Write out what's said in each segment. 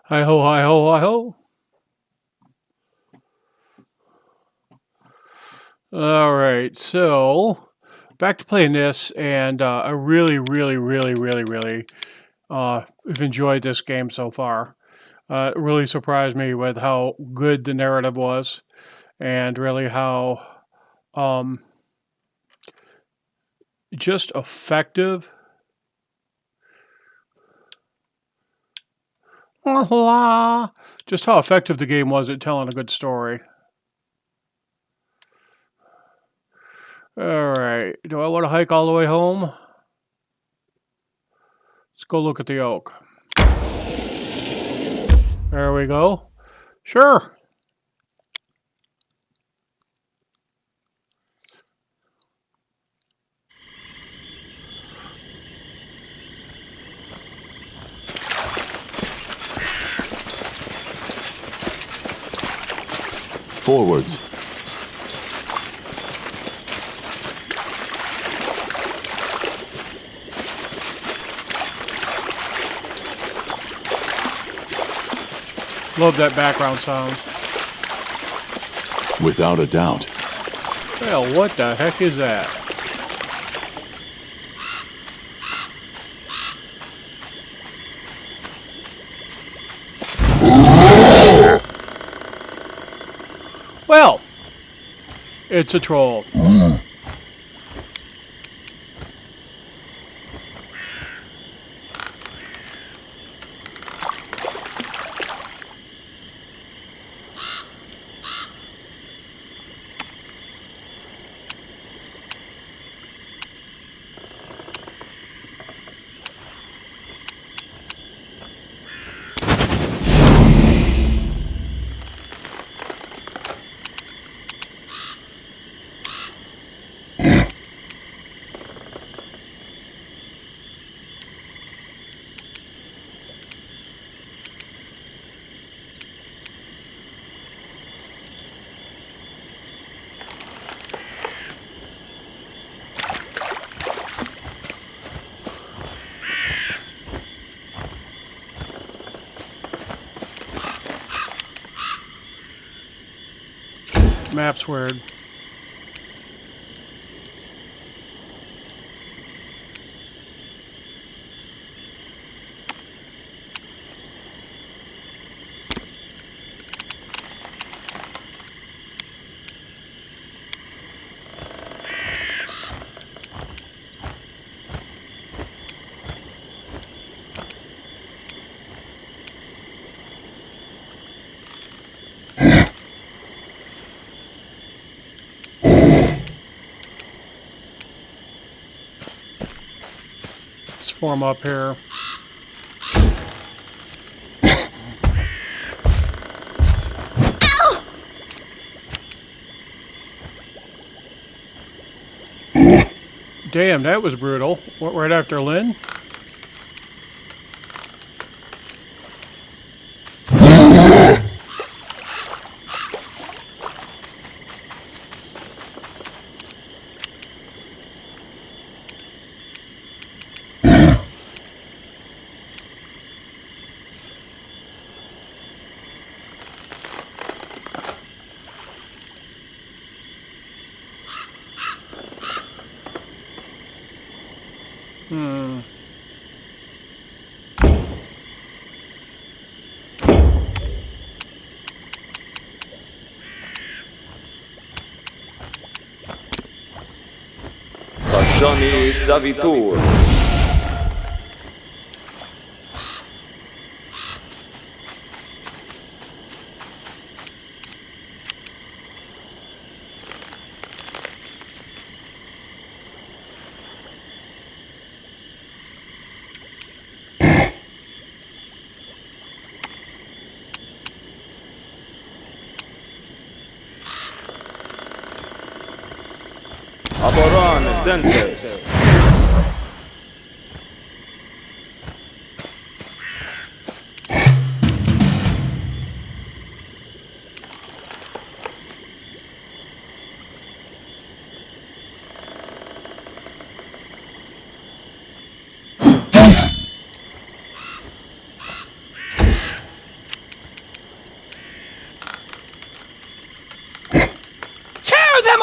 Hi ho, hi ho, hi ho. All right, so back to playing this, and I really have enjoyed this game so far. It really surprised me with how good the narrative was, and really how um, just effective. Just how effective the game was at telling a good story. All right, do I want to hike all the way home? Let's go look at the oak. There we go. Sure. Forwards. Love that background sound. Without a doubt. Well, what the heck is that? Well, it's a troll. Map's weird. Let's form up here. Damn, that was brutal. What, right after Lynn? Hmm. Passioni Savitur. Aboran Sentes.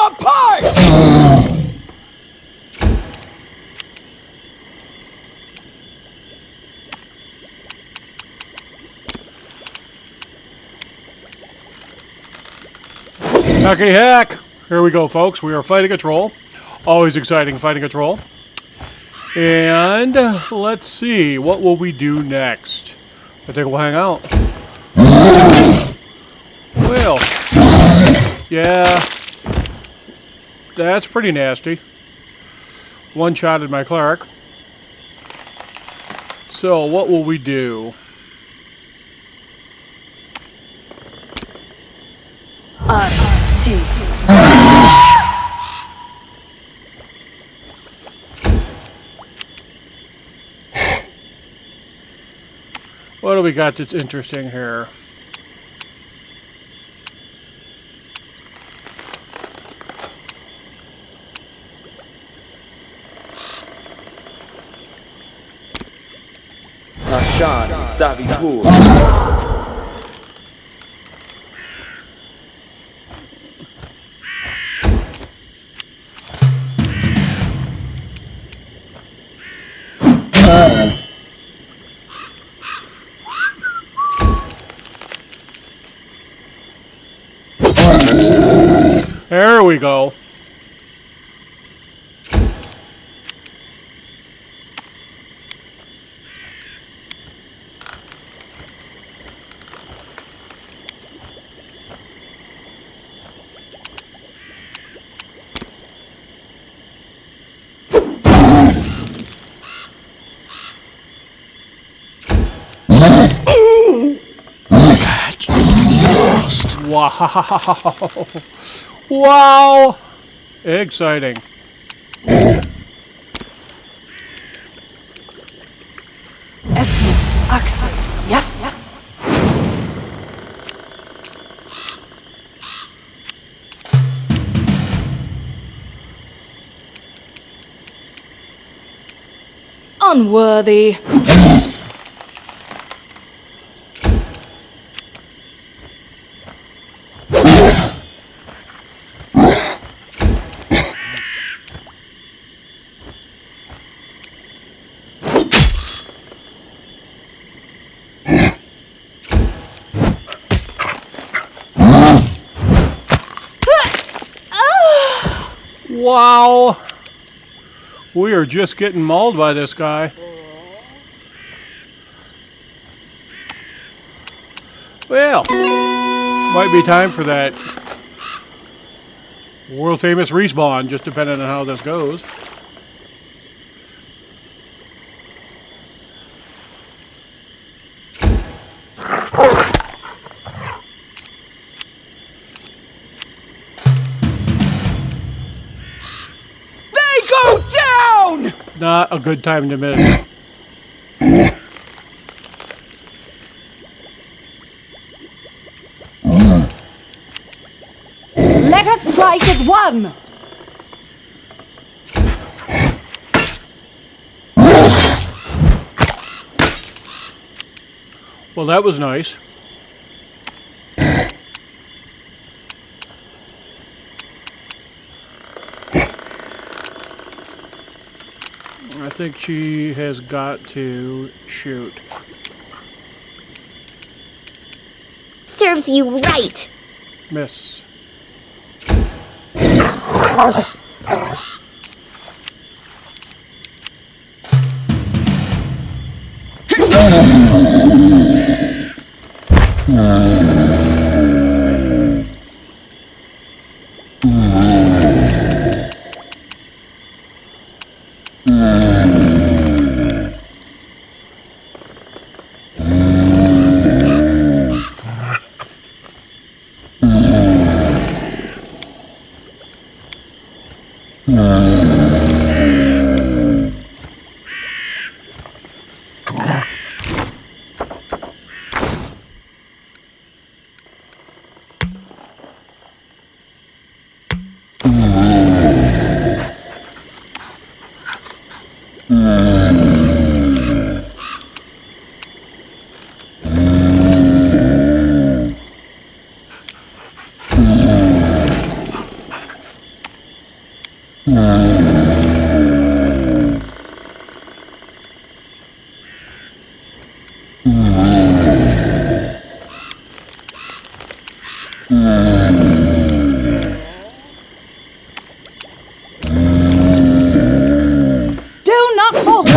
apart! Hackety hack! Here we go, folks. We are fighting a troll. Always exciting fighting a troll. And let's see, what will we do next? I think we'll hang out. Well, yeah, that's pretty nasty. One-shotted my cleric. So what will we do? What do we got that's interesting here? Ashan Savitur. There we go. Wow. Wow. Exciting. Yes. Unworthy. Wow. We are just getting mauled by this guy. Well, might be time for that world famous respawn, just depending on how this goes. They go down! Not a good time to miss. Let us strike as one! Well, that was nice. I think she has got to shoot. Serves you right. Miss. Do not falter!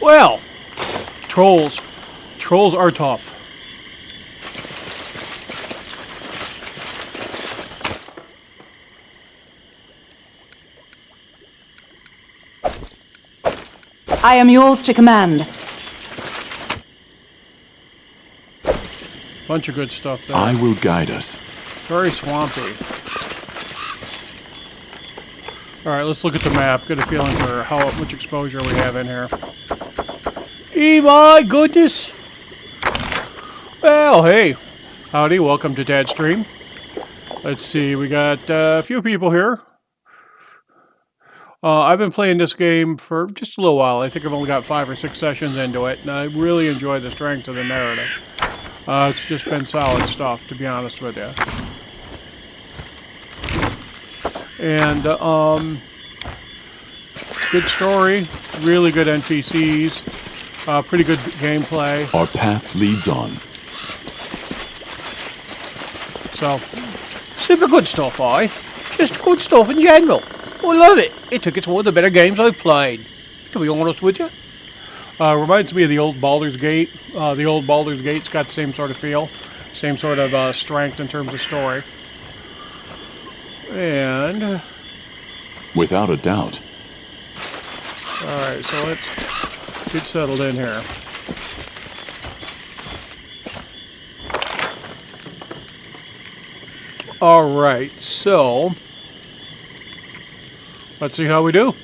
Well, trolls. Trolls are tough. I am yours to command. Bunch of good stuff there. I will guide us. Very swampy. Alright, let's look at the map. Get a feeling for how much exposure we have in here. Oh my goodness! Well, hey. Howdy, welcome to Dad's Stream. Let's see, we got a few people here. I've been playing this game for just a little while. I think I've only got 5 or 6 sessions into it, and I really enjoy the strength of the narrative. It's just been solid stuff, to be honest with you. And, good story, really good NPCs, pretty good gameplay. Our path leads on. So, super good stuff, just good stuff in general. I love it. It's one of the better games I've played, to be honest with you. Reminds me of the old Baldur's Gate. The old Baldur's Gate's got the same sort of feel, same sort of strength in terms of story. And Without a doubt. alright, so let's get settled in here. Alright, so let's see how we do.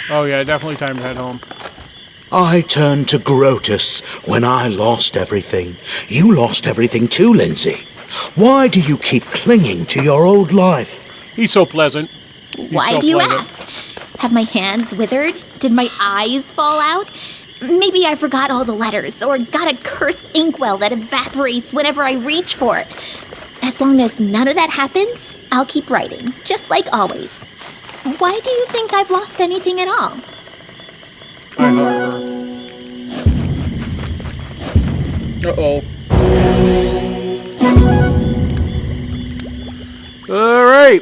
Oh yeah, definitely time to head home. I turned to Grotus when I lost everything. You lost everything too, Lindsay. Why do you keep clinging to your old life? He's so pleasant. Why so do you pleasant. ask? Have my hands withered? Did my eyes fall out? Maybe I forgot all the letters, or got a cursed inkwell that evaporates whenever I reach for it. As long as none of that happens, I'll keep writing, just like always. Why do you think I've lost anything at all? I hover. Uh-oh. Alright.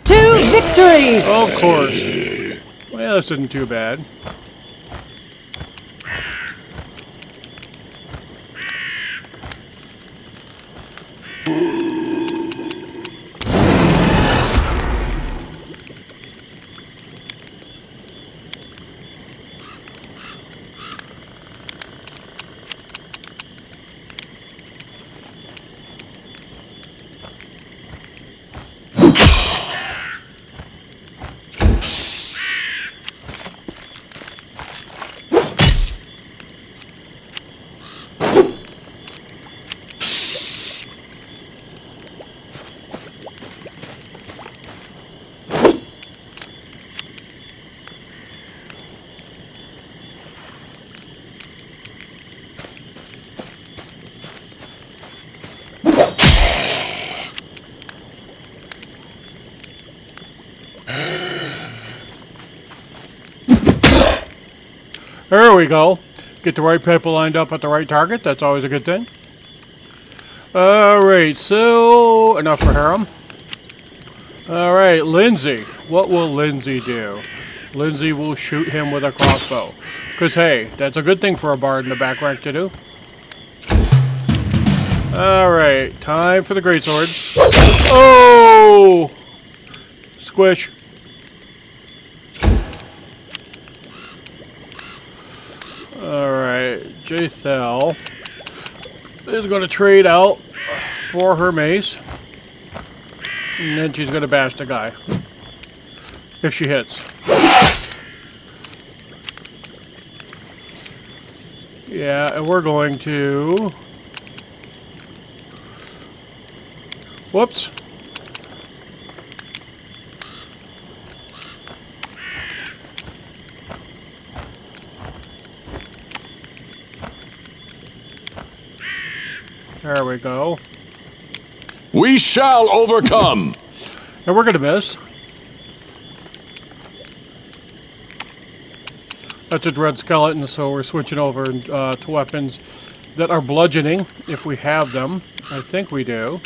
To victory! Of course. Well, this isn't too bad. There we go. Get the right people lined up at the right target. That's always a good thing. Alright, so enough for Harem. Alright, Lindsay. What will Lindsay do? Lindsay will shoot him with a crossbow. Because, hey, that's a good thing for a bard in the back rank to do. Alright, time for the greatsword. Oh! Squish. Alright, Jathel is going to trade out for her mace. And then she's going to bash the guy. If she hits. Yeah, and we're going to... Whoops. There we go. We shall overcome! And we're going to miss. That's a dread skeleton, so we're switching over to weapons that are bludgeoning, if we have them. I think we do.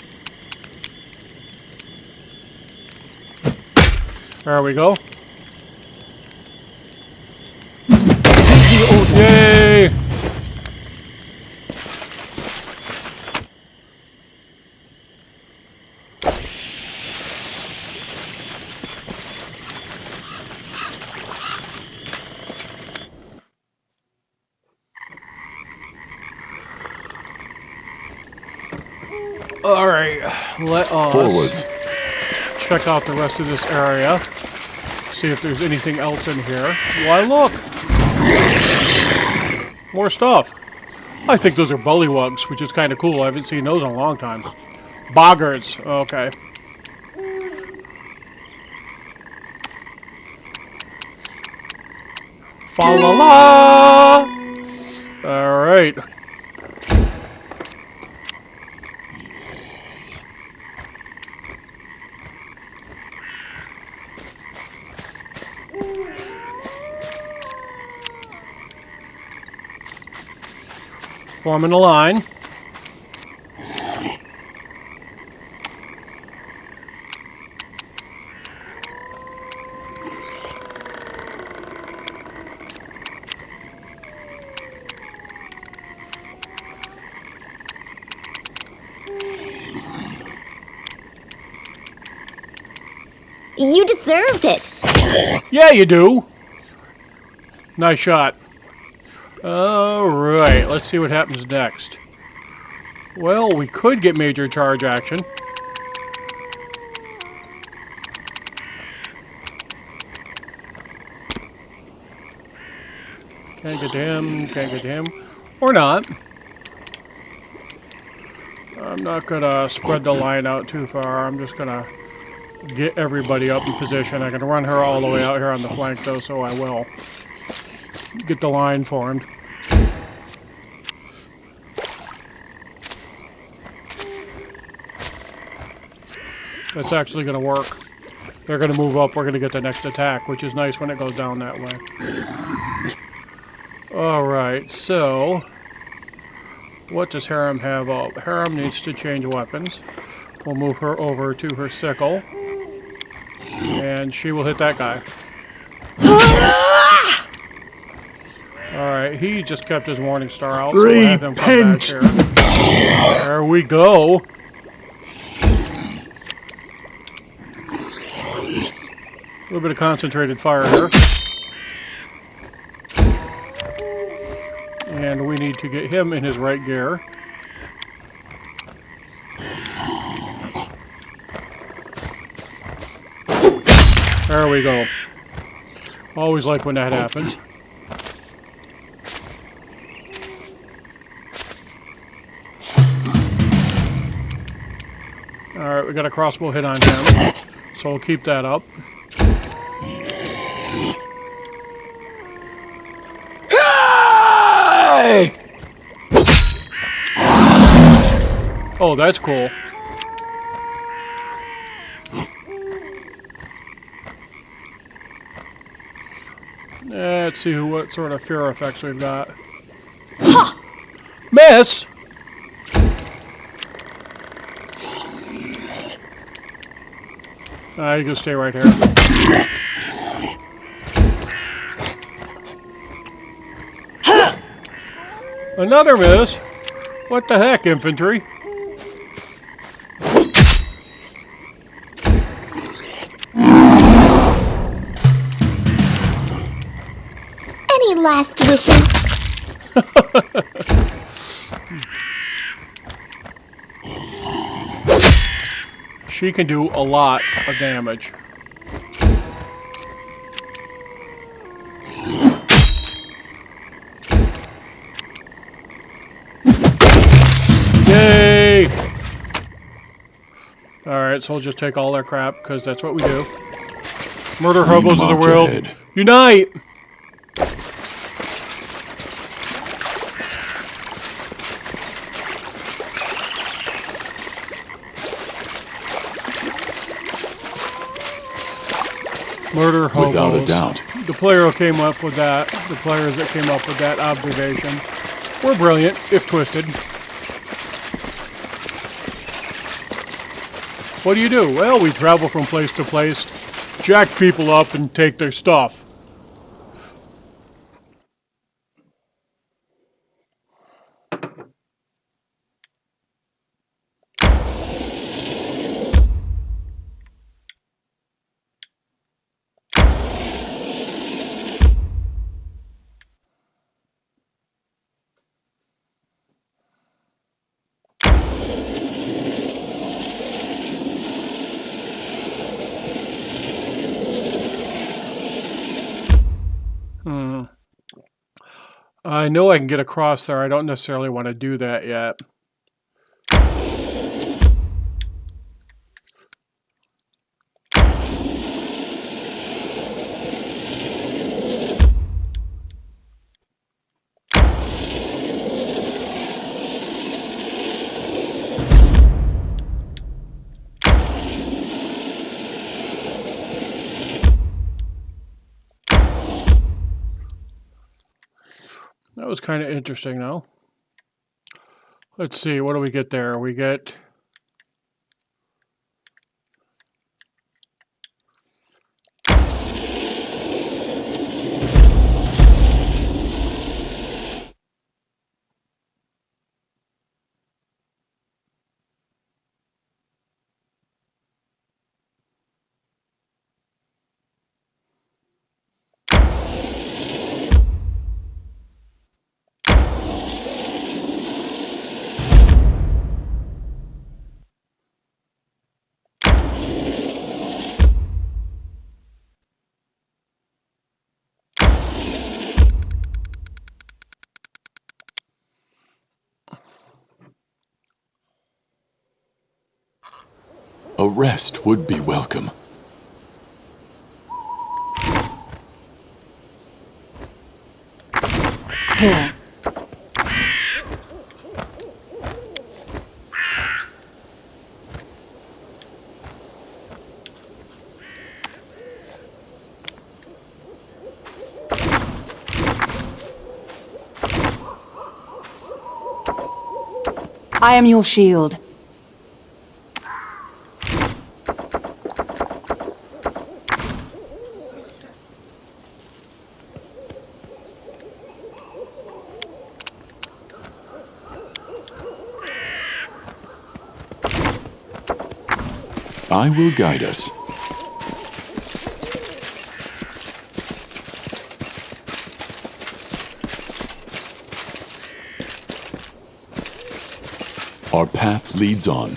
There we go. Yay! All right, let us Forwards. check out the rest of this area. See if there's anything else in here. Why, look! More stuff. I think those are bullywugs, which is kind of cool. I haven't seen those in a long time. Boggards. Okay. Fa la la! All right. Forming a line. You deserved it. Yeah, you do. Nice shot. Alright, let's see what happens next. Well, we could get major charge action. Can't get to him, can't get to him. Or not. I'm not gonna spread the line out too far. I'm just gonna get everybody up in position. I can run her all the way out here on the flank though, so I will. Get the line formed. That's actually going to work. They're going to move up. We're going to get the next attack, which is nice when it goes down that way. Alright, so... what does Harem have up? Harem needs to change weapons. We'll move her over to her sickle. And she will hit that guy. Alright, he just kept his Morning Star out, so we'll have him come back here. There we go. A little bit of concentrated fire here. And we need to get him in his right gear. There we go. Always like when that happens. Alright, we got a crossbow hit on him. So we'll keep that up. Hey! Oh, that's cool. Let's see what sort of fear effects we've got. Ha! Miss! You can stay right here. Another miss. What the heck, infantry? Any last wishes? She can do a lot of damage. Yay! Alright, so we'll just take all their crap, because that's what we do. Murder hobos of the march world, ahead. unite! Murder hobos. Without a doubt. The player who came up with that, the players that came up with that observation, were brilliant, if twisted. What do? Well, we travel from place to place, jack people up, and take their stuff. I know I can get across there. I don't necessarily want to do that yet. That was kind of interesting, though. Let's see, what do we get there? We get... A rest would be welcome. Here. I am your shield. I will guide us. Our path leads on.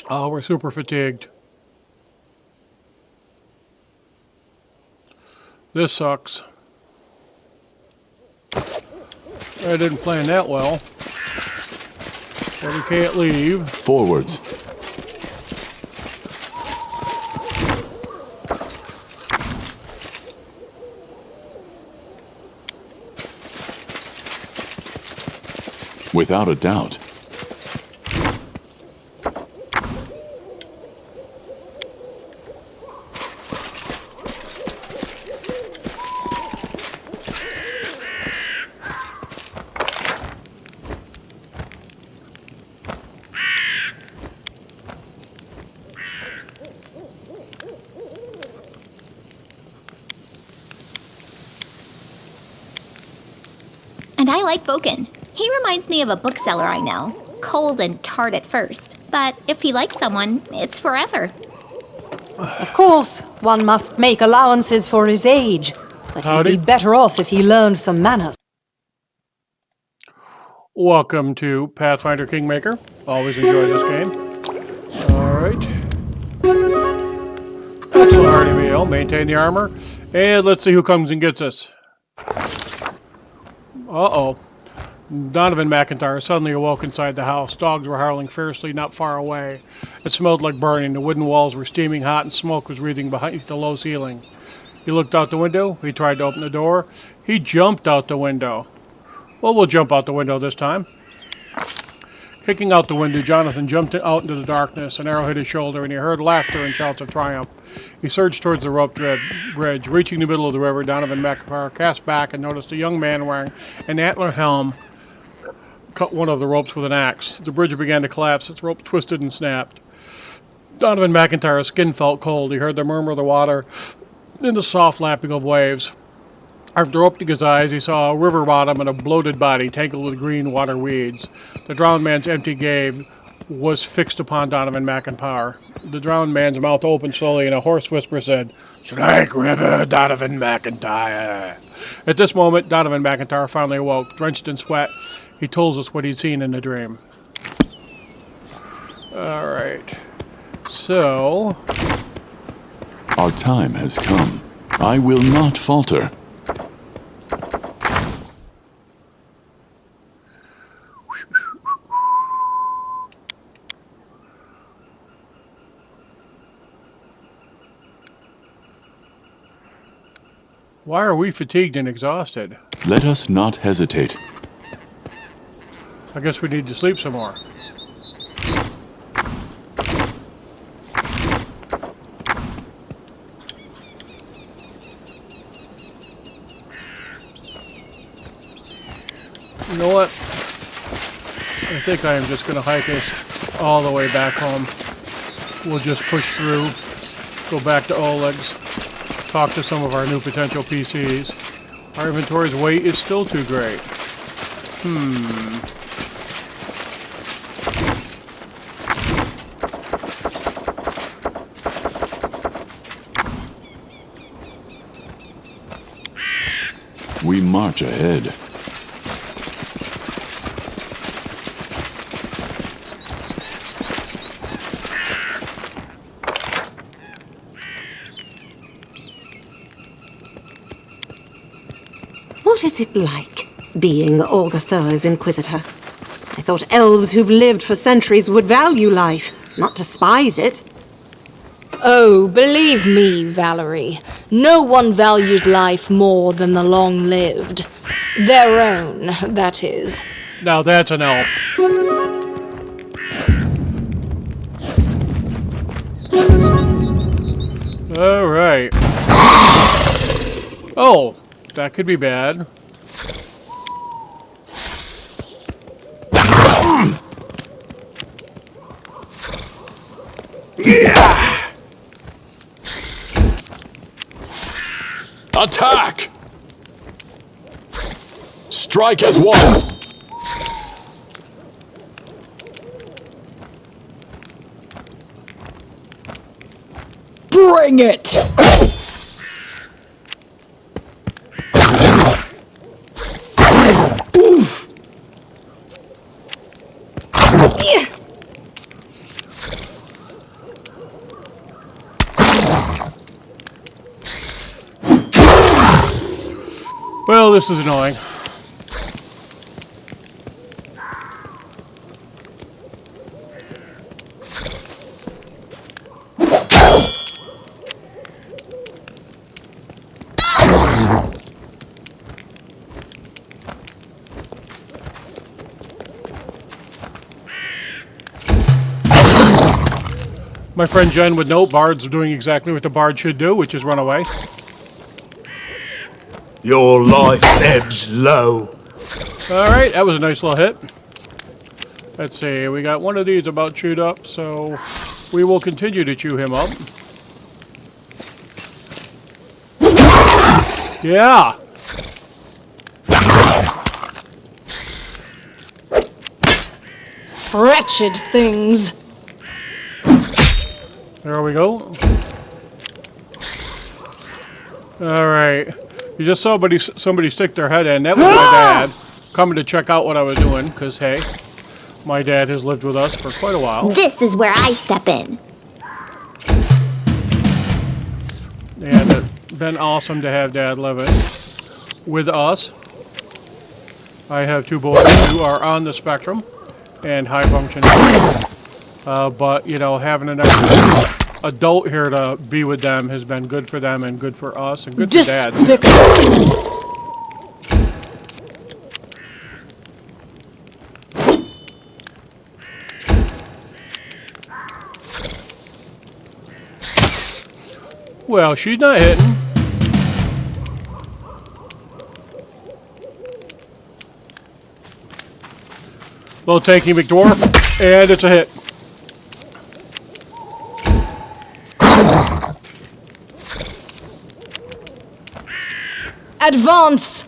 Oh, we're super fatigued. This sucks. I didn't plan that well. But we can't leave. Forwards. Without a doubt. And I like Boken. He reminds me of a bookseller I know. Cold and tart at first, but if he likes someone, it's forever. Of course, one must make allowances for his age, but Howdy. he'd be better off if he learned some manners. Welcome to Pathfinder Kingmaker. Always enjoy this game. Alright. Excellent hearty meal. Maintain the armor. And let's see who comes and gets us. Uh-oh. Donovan McIntyre suddenly awoke inside the house. Dogs were howling fiercely not far away. It smelled like burning. The wooden walls were steaming hot and smoke was wreathing behind the low ceiling. He looked out the window. He tried to open the door. He jumped out the window. Well, we'll jump out the window this time. Kicking out the window, Jonathan jumped out into the darkness. An arrow hit his shoulder, and he heard laughter and shouts of triumph. He surged towards the rope bridge. Reaching the middle of the river, Donovan McIntyre cast back and noticed a young man wearing an antler helm cut one of the ropes with an axe. The bridge began to collapse. Its rope twisted and snapped. Donovan McIntyre's skin felt cold. He heard the murmur of the water and the soft lapping of waves. After opening his eyes, he saw a river bottom and a bloated body tangled with green water weeds. The drowned man's empty gaze was fixed upon Donovan McIntyre. The drowned man's mouth opened slowly, and a hoarse whisper said, "Snake River, Donovan McIntyre." At this moment, Donovan McIntyre finally awoke. Drenched in sweat, he told us what he'd seen in the dream. Alright. So... Our time has come. I will not falter. Why are we fatigued and exhausted? Let us not hesitate. I guess we need to sleep some more. You know what? I think I am just going to hike us all the way back home. We'll just push through, go back to Oleg's, talk to some of our new potential PCs. Our inventory's weight is still too great. We march ahead. What is it like, being Olga-Thur's Inquisitor? I thought elves who've lived for centuries would value life, not despise it. Oh, believe me, Valerie, no one values life more than the long-lived. Their own, that is. Now that's an elf. Alright. Oh, that could be bad. Attack! Strike as one! Bring it! Well, this is annoying. My friend Jen would know bards are doing exactly what the bard should do, which is run away. Your life ebbs low. Alright, that was a nice little hit. Let's see, we got one of these about chewed up, so we will continue to chew him up. Yeah! Wretched things. There we go. Alright. You just saw somebody stick their head in. That was my dad coming to check out what I was doing, because, hey, my dad has lived with us for quite a while. This is where I step in. And it's been awesome to have Dad living with us. I have 2 boys who are on the spectrum and high functioning. But, you know, having an extra adult here to be with them has been good for them and good for us and good for Dad. Despicable. Well, she's not hitting. Little tanky McDwarf, and it's a hit. Advance!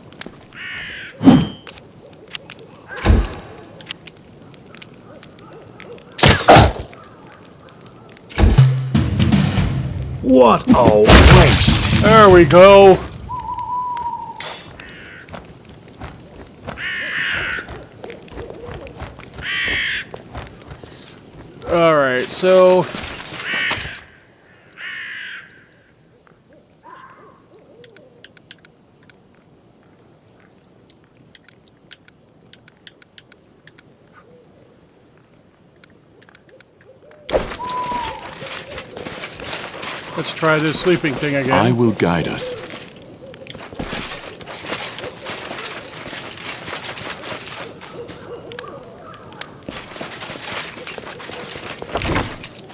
What a waste! There we go. Alright, so... let's try this sleeping thing again. I will guide us.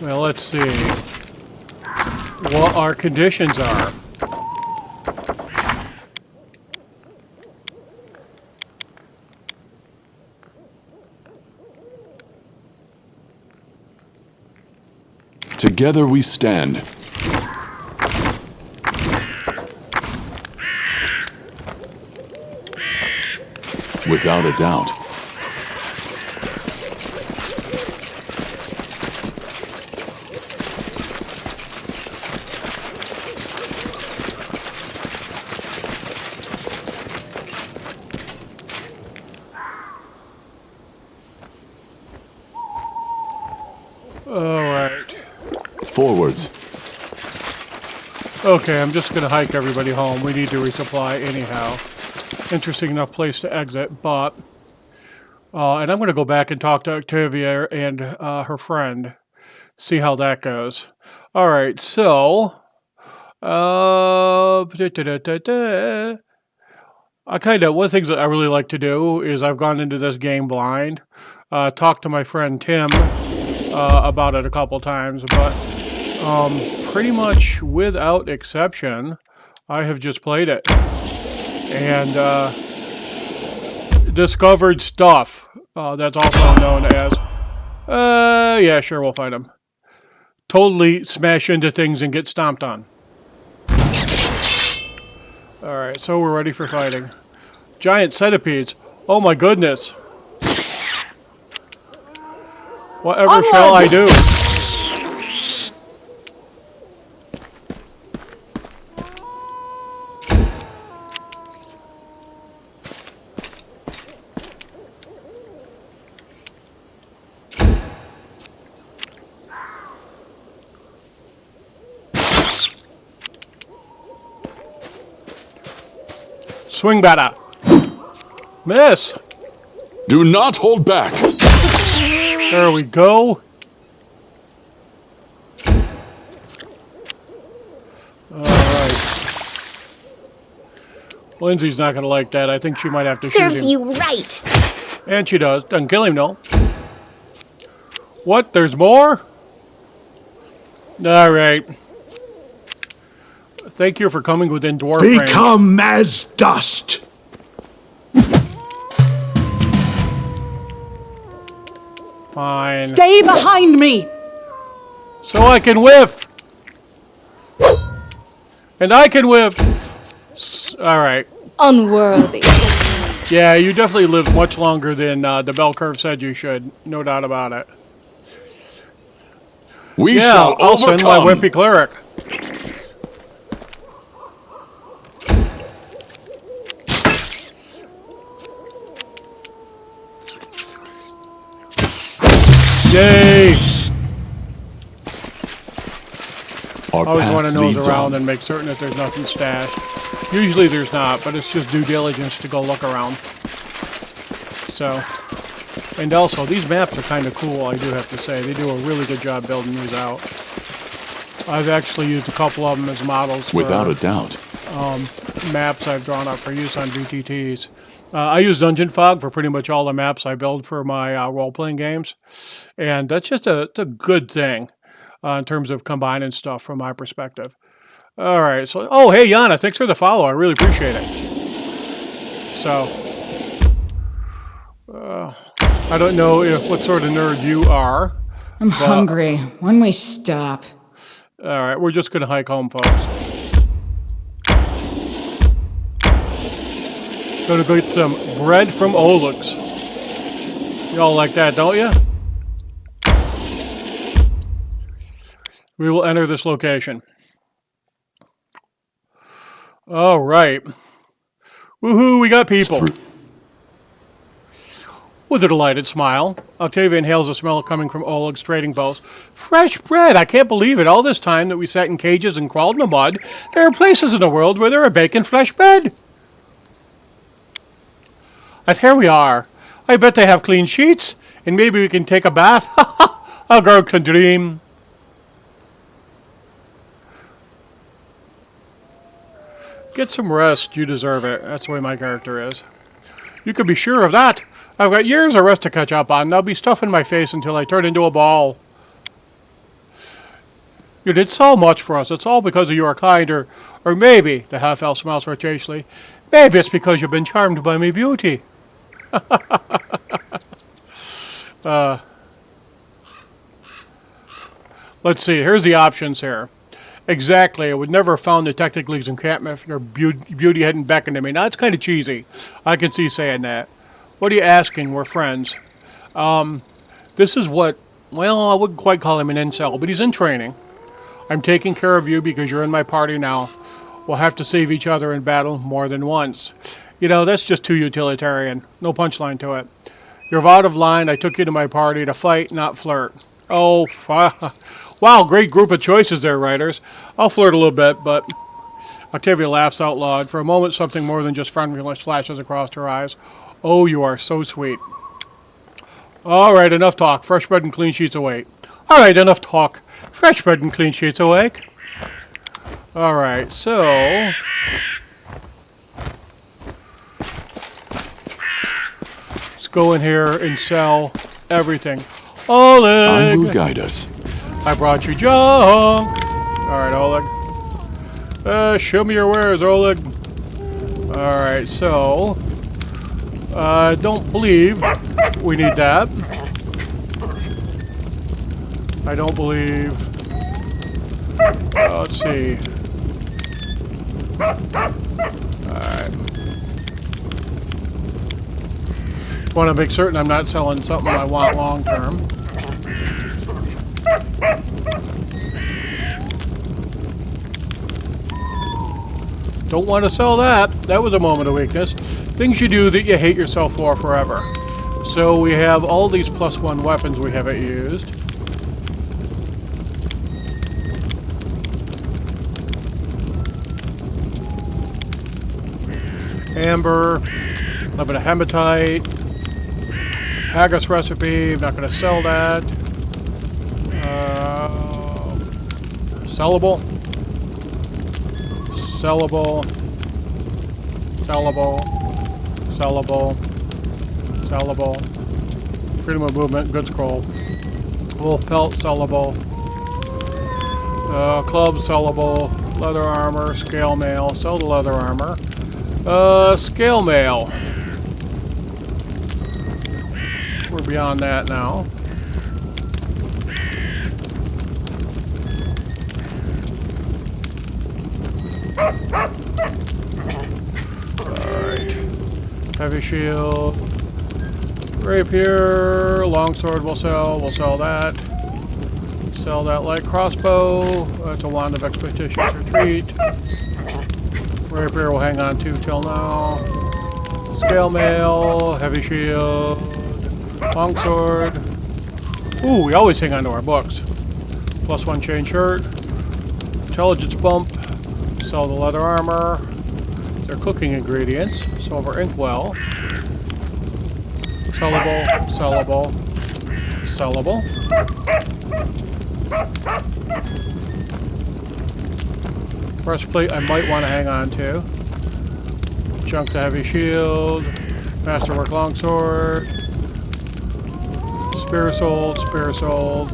Well, let's see what our conditions are. Together we stand. Without a doubt. Alright. Forwards. Okay, I'm just going to hike everybody home. We need to resupply anyhow. Interesting enough place to exit, but... and I'm going to go back and talk to Octavia and her friend. See how that goes. Alright, so... one of the things that I really like to do is I've gone into this game blind. Talked to my friend Tim about it a couple times, but pretty much without exception, I have just played it. And discovered stuff that's also known as... yeah, sure, we'll fight them. Totally smash into things and get stomped on. Alright, so we're ready for fighting. Giant centipedes. Oh my goodness. Whatever shall I do? Swing batter. Miss. Do not hold back. There we go. Alright. Lindsay's not going to like that. I think she might have to shoot him. Serves you right. And she does. Doesn't kill him, no. What? There's more? Alright. Thank you for coming within dwarf range. Become as dust! Fine. Stay behind me! So I can whiff! And I can whiff! Alright. Unworthy. Yeah, you definitely live much longer than the bell curve said you should. No doubt about it. We Yeah, shall I'll overcome. send my wimpy cleric. Yay! Our Always want to path nose leads around on. and make certain that there's nothing stashed. Usually there's not, but it's just due diligence to go look around. So, and also these maps are kind of cool, I do have to say. They do a really good job building these out. I've actually used a couple of them as models for Without a doubt. maps I've drawn up for use on VTTs. I use Dungeon Fog for pretty much all the maps I build for my role-playing games. And that's just it's a good thing in terms of combining stuff from my perspective. All right. So, oh, hey, Yana, thanks for the follow. I really appreciate it. So, I don't know what sort of nerd you are. I'm hungry. When we stop. All right. We're just going to hike home, folks. Gonna go get some bread from Oleg's. Y'all like that, don't you? We will enter this location. All right. Woohoo, we got people. With a delighted smile, Octavia inhales the smell coming from Oleg's trading post. Fresh bread! I can't believe it. All this time that we sat in cages and crawled in the mud, there are places in the world where there are bacon fresh bread. And here we are. I bet they have clean sheets, and maybe we can take a bath. A girl can dream. Get some rest. You deserve it. That's the way my character is. You can be sure of that. I've got years of rest to catch up on, and I'll be stuffing my face until I turn into a ball. You did so much for us. It's all because of your kind, or maybe, the half-elf smiles flirtatiously, maybe it's because you've been charmed by my beauty. Let's see. Here's the options here. Exactly. I would never have found the Tactic League's encampment if your beauty hadn't beckoned to me. Now, it's kind of cheesy. I can see saying that. What are you asking? We're friends. This is what, well, I wouldn't quite call him an incel, but he's in training. I'm taking care of you because you're in my party now. We'll have to save each other in battle more than once. You know, that's just too utilitarian. No punchline to it. You're out of line. I took you to my party to fight, not flirt. Oh, wow, great group of choices there, writers. I'll flirt a little bit, but... Octavia laughs out loud. For a moment, something more than just friendliness flashes across her eyes. Oh, you are so sweet. All right, enough talk. Fresh bread and clean sheets awake. All right, enough talk. Fresh bread and clean sheets awake. All right, so... let's go in here and sell everything. Oleg! I will guide us. I brought you junk. All right, Oleg. Show me your wares, Oleg. All right, so... I don't believe we need that. I don't believe... let's see. Alright. Want to make certain I'm not selling something I want long term. Don't want to sell that. That was a moment of weakness. Things you do that you hate yourself for forever. So we have all these +1 weapons we haven't used. Amber, a little bit of hematite, Haggis recipe, I'm not going to sell that. Sellable. Sellable. Sellable. Sellable. Sellable. Freedom of movement, good scroll. Wolf pelt, sellable. Club, sellable. Leather armor, scale mail, sell the leather armor. Scale mail. We're beyond that now. Heavy shield. Rapier. Longsword we'll sell. We'll sell that. Sell that light crossbow. That's a wand of expeditious retreat. Rapier will hang on to till now. Scale mail. Heavy shield. Longsword. Ooh, we always hang on to our books. +1 chain shirt. Intelligence bump. Sell the leather armor. They're cooking ingredients. Silver inkwell. Sellable, sellable, sellable. Breastplate I might want to hang on to. Junk to heavy shield. Masterwork longsword. Spear sold, spear sold.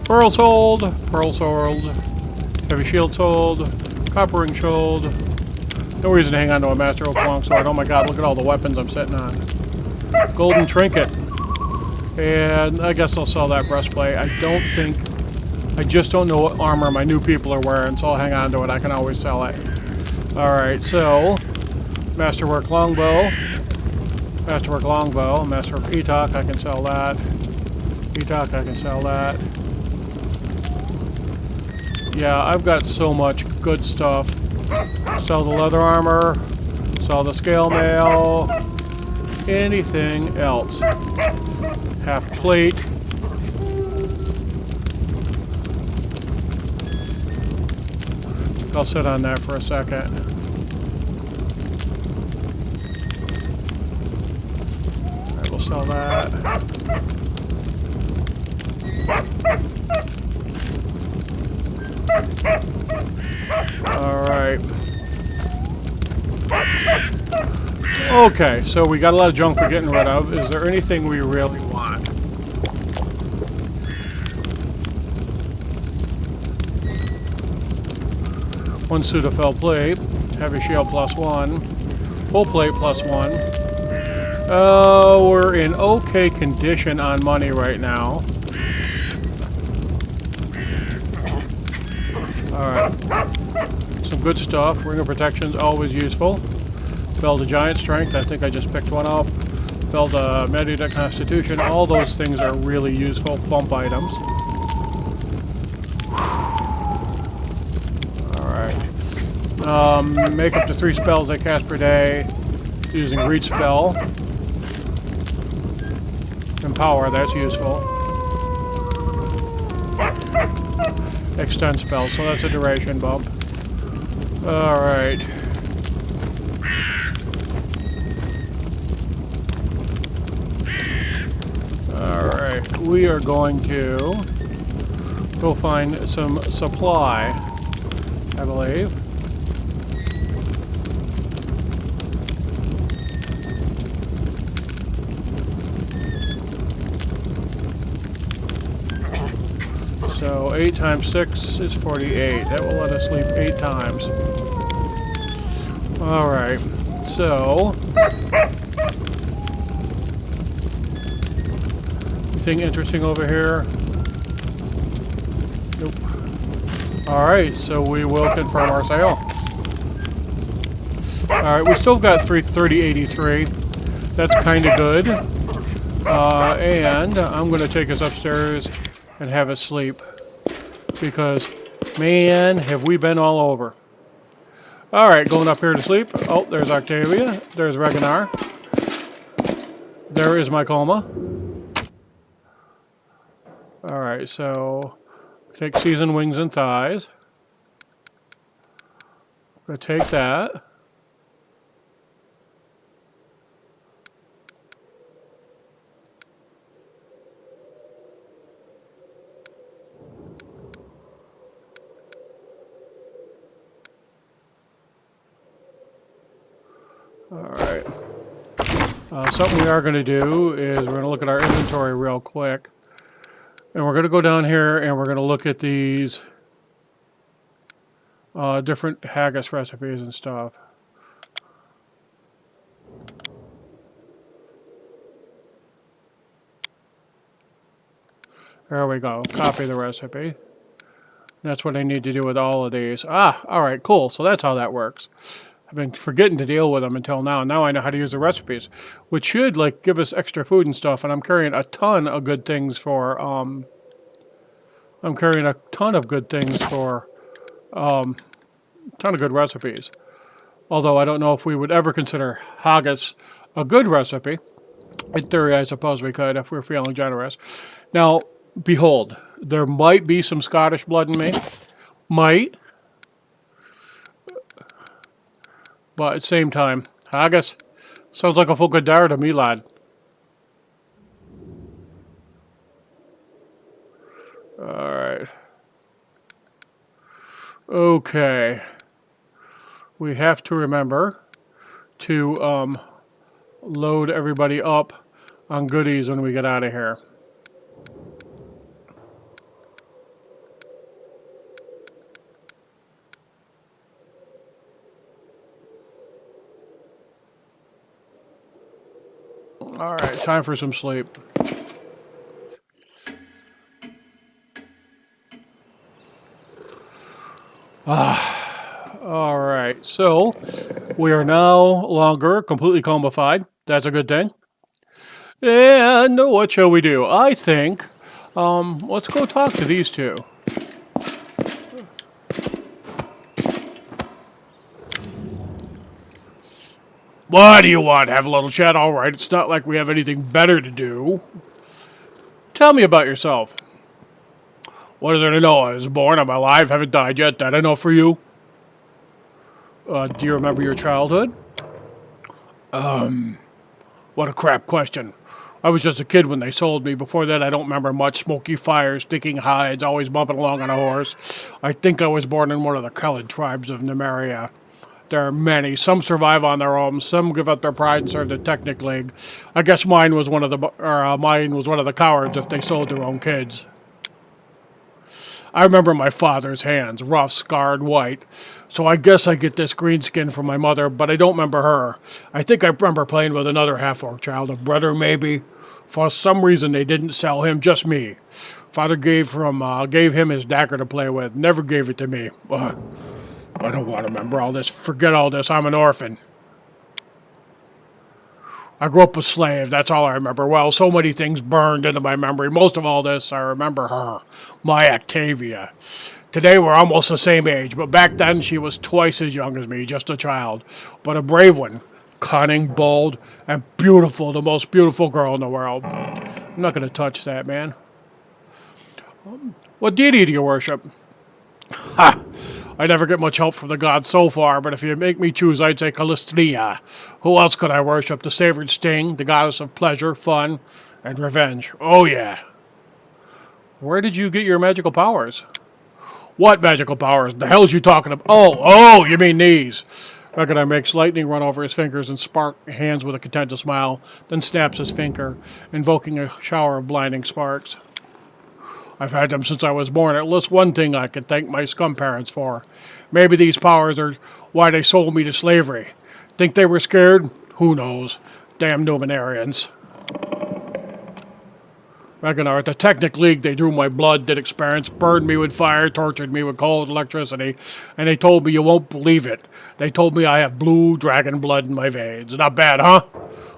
Pearl sold, pearl sold. Heavy shield sold. Copper ring sold. No reason to hang on to a Master Oak longsword. Oh my god, look at all the weapons I'm sitting on. Golden trinket. And I guess I'll sell that breastplate. I just don't know what armor my new people are wearing, so I'll hang on to it. I can always sell it. Alright, so Masterwork longbow. Masterwork longbow. Masterwork etok, I can sell that. Etok, I can sell that. Yeah, I've got so much good stuff. Sell the leather armor. Sell the scale mail. Anything else. Half plate. I'll sit on that for a second. Alright, we'll sell that. Alright. Okay, so we got a lot of junk we're getting rid of. Is there anything we really want? One Sudafel plate, heavy shield +1, full plate +1. We're in okay condition on money right now. Alright. Some good stuff. Ring of Protection's always useful. Bell to Giant Strength, I think I just picked one up. Bell to Medita Constitution, all those things are really useful bump items. Make up to 3 spells I cast per day using Reach Spell. Empower, that's useful. Extend spell, so that's a duration bump. Alright. Alright, we are going to go find some supply, I believe. So 8 times 6 is 48. That will let us sleep 8 times. Alright, so... anything interesting over here? Nope. Alright, so we will confirm our sale. Alright, we still got 3083. That's kind of good. And I'm going to take us upstairs and have us sleep. Because, man, have we been all over. Alright, going up here to sleep. Oh, there's Octavia. There's Reganar. There is my coma. Alright, so take seasoned wings and thighs. I'm going to take that. Alright. Something we are going to do is we're going to look at our inventory real quick. And we're going to go down here and we're going to look at these different haggis recipes and stuff. There we go. Copy the recipe. That's what I need to do with all of these. Ah, alright, cool. So that's how that works. I've been forgetting to deal with them until now. Now I know how to use the recipes, which should like give us extra food and stuff. And I'm carrying a ton of good things for. I'm carrying a ton of good things for. Ton of good recipes. Although I don't know if we would ever consider haggis a good recipe. In theory, I suppose we could if we're feeling generous. Now, behold, there might be some Scottish blood in me. Might. But at the same time, haggis sounds like a full good dare to me, lad. Alright. Okay. We have to remember to load everybody up on goodies when we get out of here. Alright, time for some sleep. Alright, so we are no longer completely combified. That's a good thing. And what shall we do? I think, let's go talk to these two. What do you want? Have a little chat? Alright, it's not like we have anything better to do. Tell me about yourself. What is there to know? I was born, I'm alive, haven't died yet. That enough for you? Do you remember your childhood? What a crap question. I was just a kid when they sold me. Before that, I don't remember much. Smoky fires, sticking hides, always bumping along on a horse. I think I was born in one of the colored tribes of Nymeria. There are many. Some survive on their own. Some give up their pride and serve the Technic League. I guess mine was one of the cowards if they sold their own kids. I remember my father's hands, rough, scarred, white. So I guess I get this green skin from my mother, but I don't remember her. I think I remember playing with another half-orc child, a brother maybe. For some reason they didn't sell him, just me. Father gave him his dagger to play with, never gave it to me. I don't want to remember all this. Forget all this, I'm an orphan. I grew up a slave, that's all I remember. Well, so many things burned into my memory. Most of all this, I remember her, my Octavia. Today we're almost the same age, but back then she was twice as young as me, just a child. But a brave one. Cunning, bold, and beautiful, the most beautiful girl in the world. I'm not going to touch that, man. What deity do you worship? Ha! I never get much help from the gods so far, but if you make me choose, I'd say Calistria. Who else could I worship? The savored Sting, the goddess of pleasure, fun, and revenge. Oh, yeah. Where did you get your magical powers? What magical powers? The hell's you talking about? Oh, you mean these. Reckonar makes lightning run over his fingers and spark hands with a contented smile, then snaps his finger, invoking a shower of blinding sparks. I've had them since I was born. At least one thing I could thank my scum parents for. Maybe these powers are why they sold me to slavery. Think they were scared? Who knows? Damn Numenarians. Reckonar, at the Technic League, they drew my blood, did experiments, burned me with fire, tortured me with cold electricity, and they told me you won't believe it. They told me I have blue dragon blood in my veins. Not bad, huh?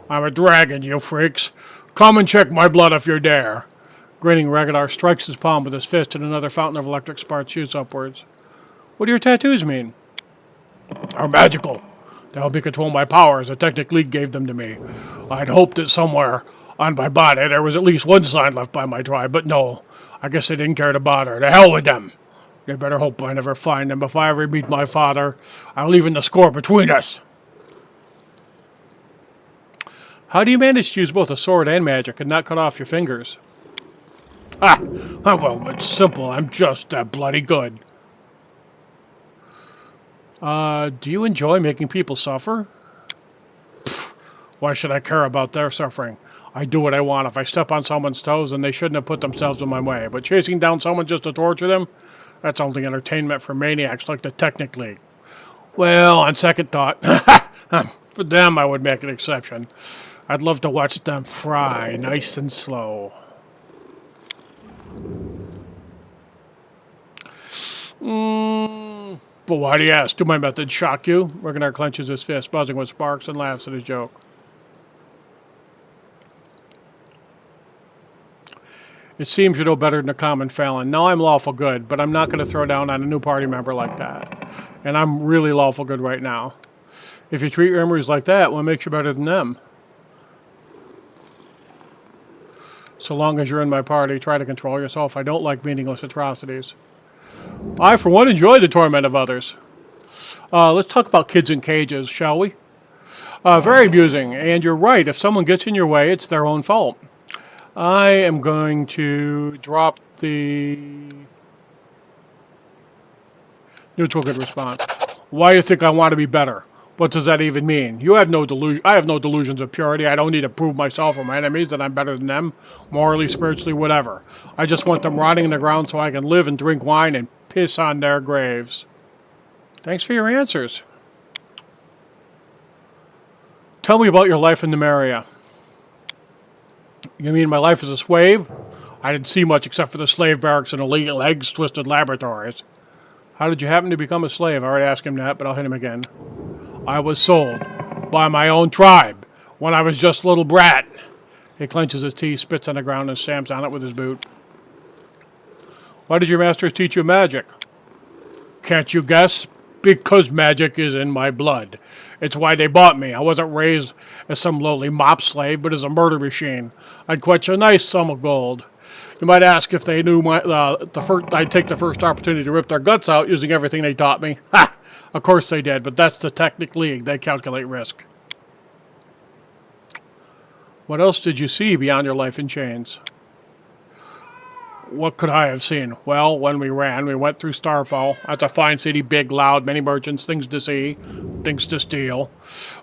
I'm a dragon, you freaks. Come and check my blood if you dare. Grinning, Reckonar strikes his palm with his fist and another fountain of electric sparks shoots upwards. What do your tattoos mean? Are magical. They help me control my powers. The Technic League gave them to me. I'd hoped that somewhere on my body there was at least one sign left by my tribe, but no. I guess they didn't care to bother. To hell with them. They better hope I never find them. If I ever meet my father, I'll even the score between us. How do you manage to use both a sword and magic and not cut off your fingers? Well, it's simple. I'm just that bloody good. Do you enjoy making people suffer? Pfft, why should I care about their suffering? I do what I want. If I step on someone's toes, then they shouldn't have put themselves in my way. But chasing down someone just to torture them? That's only entertainment for maniacs like the Technic League. Well, on second thought, for them I would make an exception. I'd love to watch them fry, nice and slow. But why do you ask? Do my methods shock you? Ragnar clenches his fist, buzzing with sparks, and laughs at his joke. It seems you know better than a common Phelan. Now I'm lawful good, but I'm not going to throw down on a new party member like that. And I'm really lawful good right now. If you treat your emeries like that, what makes you better than them? So long as you're in my party, try to control yourself. I don't like meaningless atrocities. I, for one, enjoy the torment of others. Let's talk about kids in cages, shall we? Very amusing, and you're right. If someone gets in your way, it's their own fault. I am going to drop the neutral good response. Why do you think I want to be better? What does that even mean? You have no delusion. I have no delusions of purity. I don't need to prove myself or my enemies that I'm better than them, morally, spiritually, whatever. I just want them rotting in the ground so I can live and drink wine and piss on their graves. Thanks for your answers. Tell me about your life in Numeria. You mean my life as a slave? I didn't see much except for the slave barracks and the legs-twisted laboratories. How did you happen to become a slave? I already asked him that, but I'll hit him again. I was sold by my own tribe when I was just a little brat. He clenches his teeth, spits on the ground, and stamps on it with his boot. Why did your masters teach you magic? Can't you guess? Because magic is in my blood. It's why they bought me. I wasn't raised as some lowly mop slave, but as a murder machine. I'd quench a nice sum of gold. You might ask if they knew I'd take the first opportunity to rip their guts out using everything they taught me. Ha! Of course they did, but that's the Technic League. They calculate risk. What else did you see beyond your life in chains? What could I have seen? Well, when we ran, we went through Starfall. That's a fine city, big, loud, many merchants, things to see, things to steal.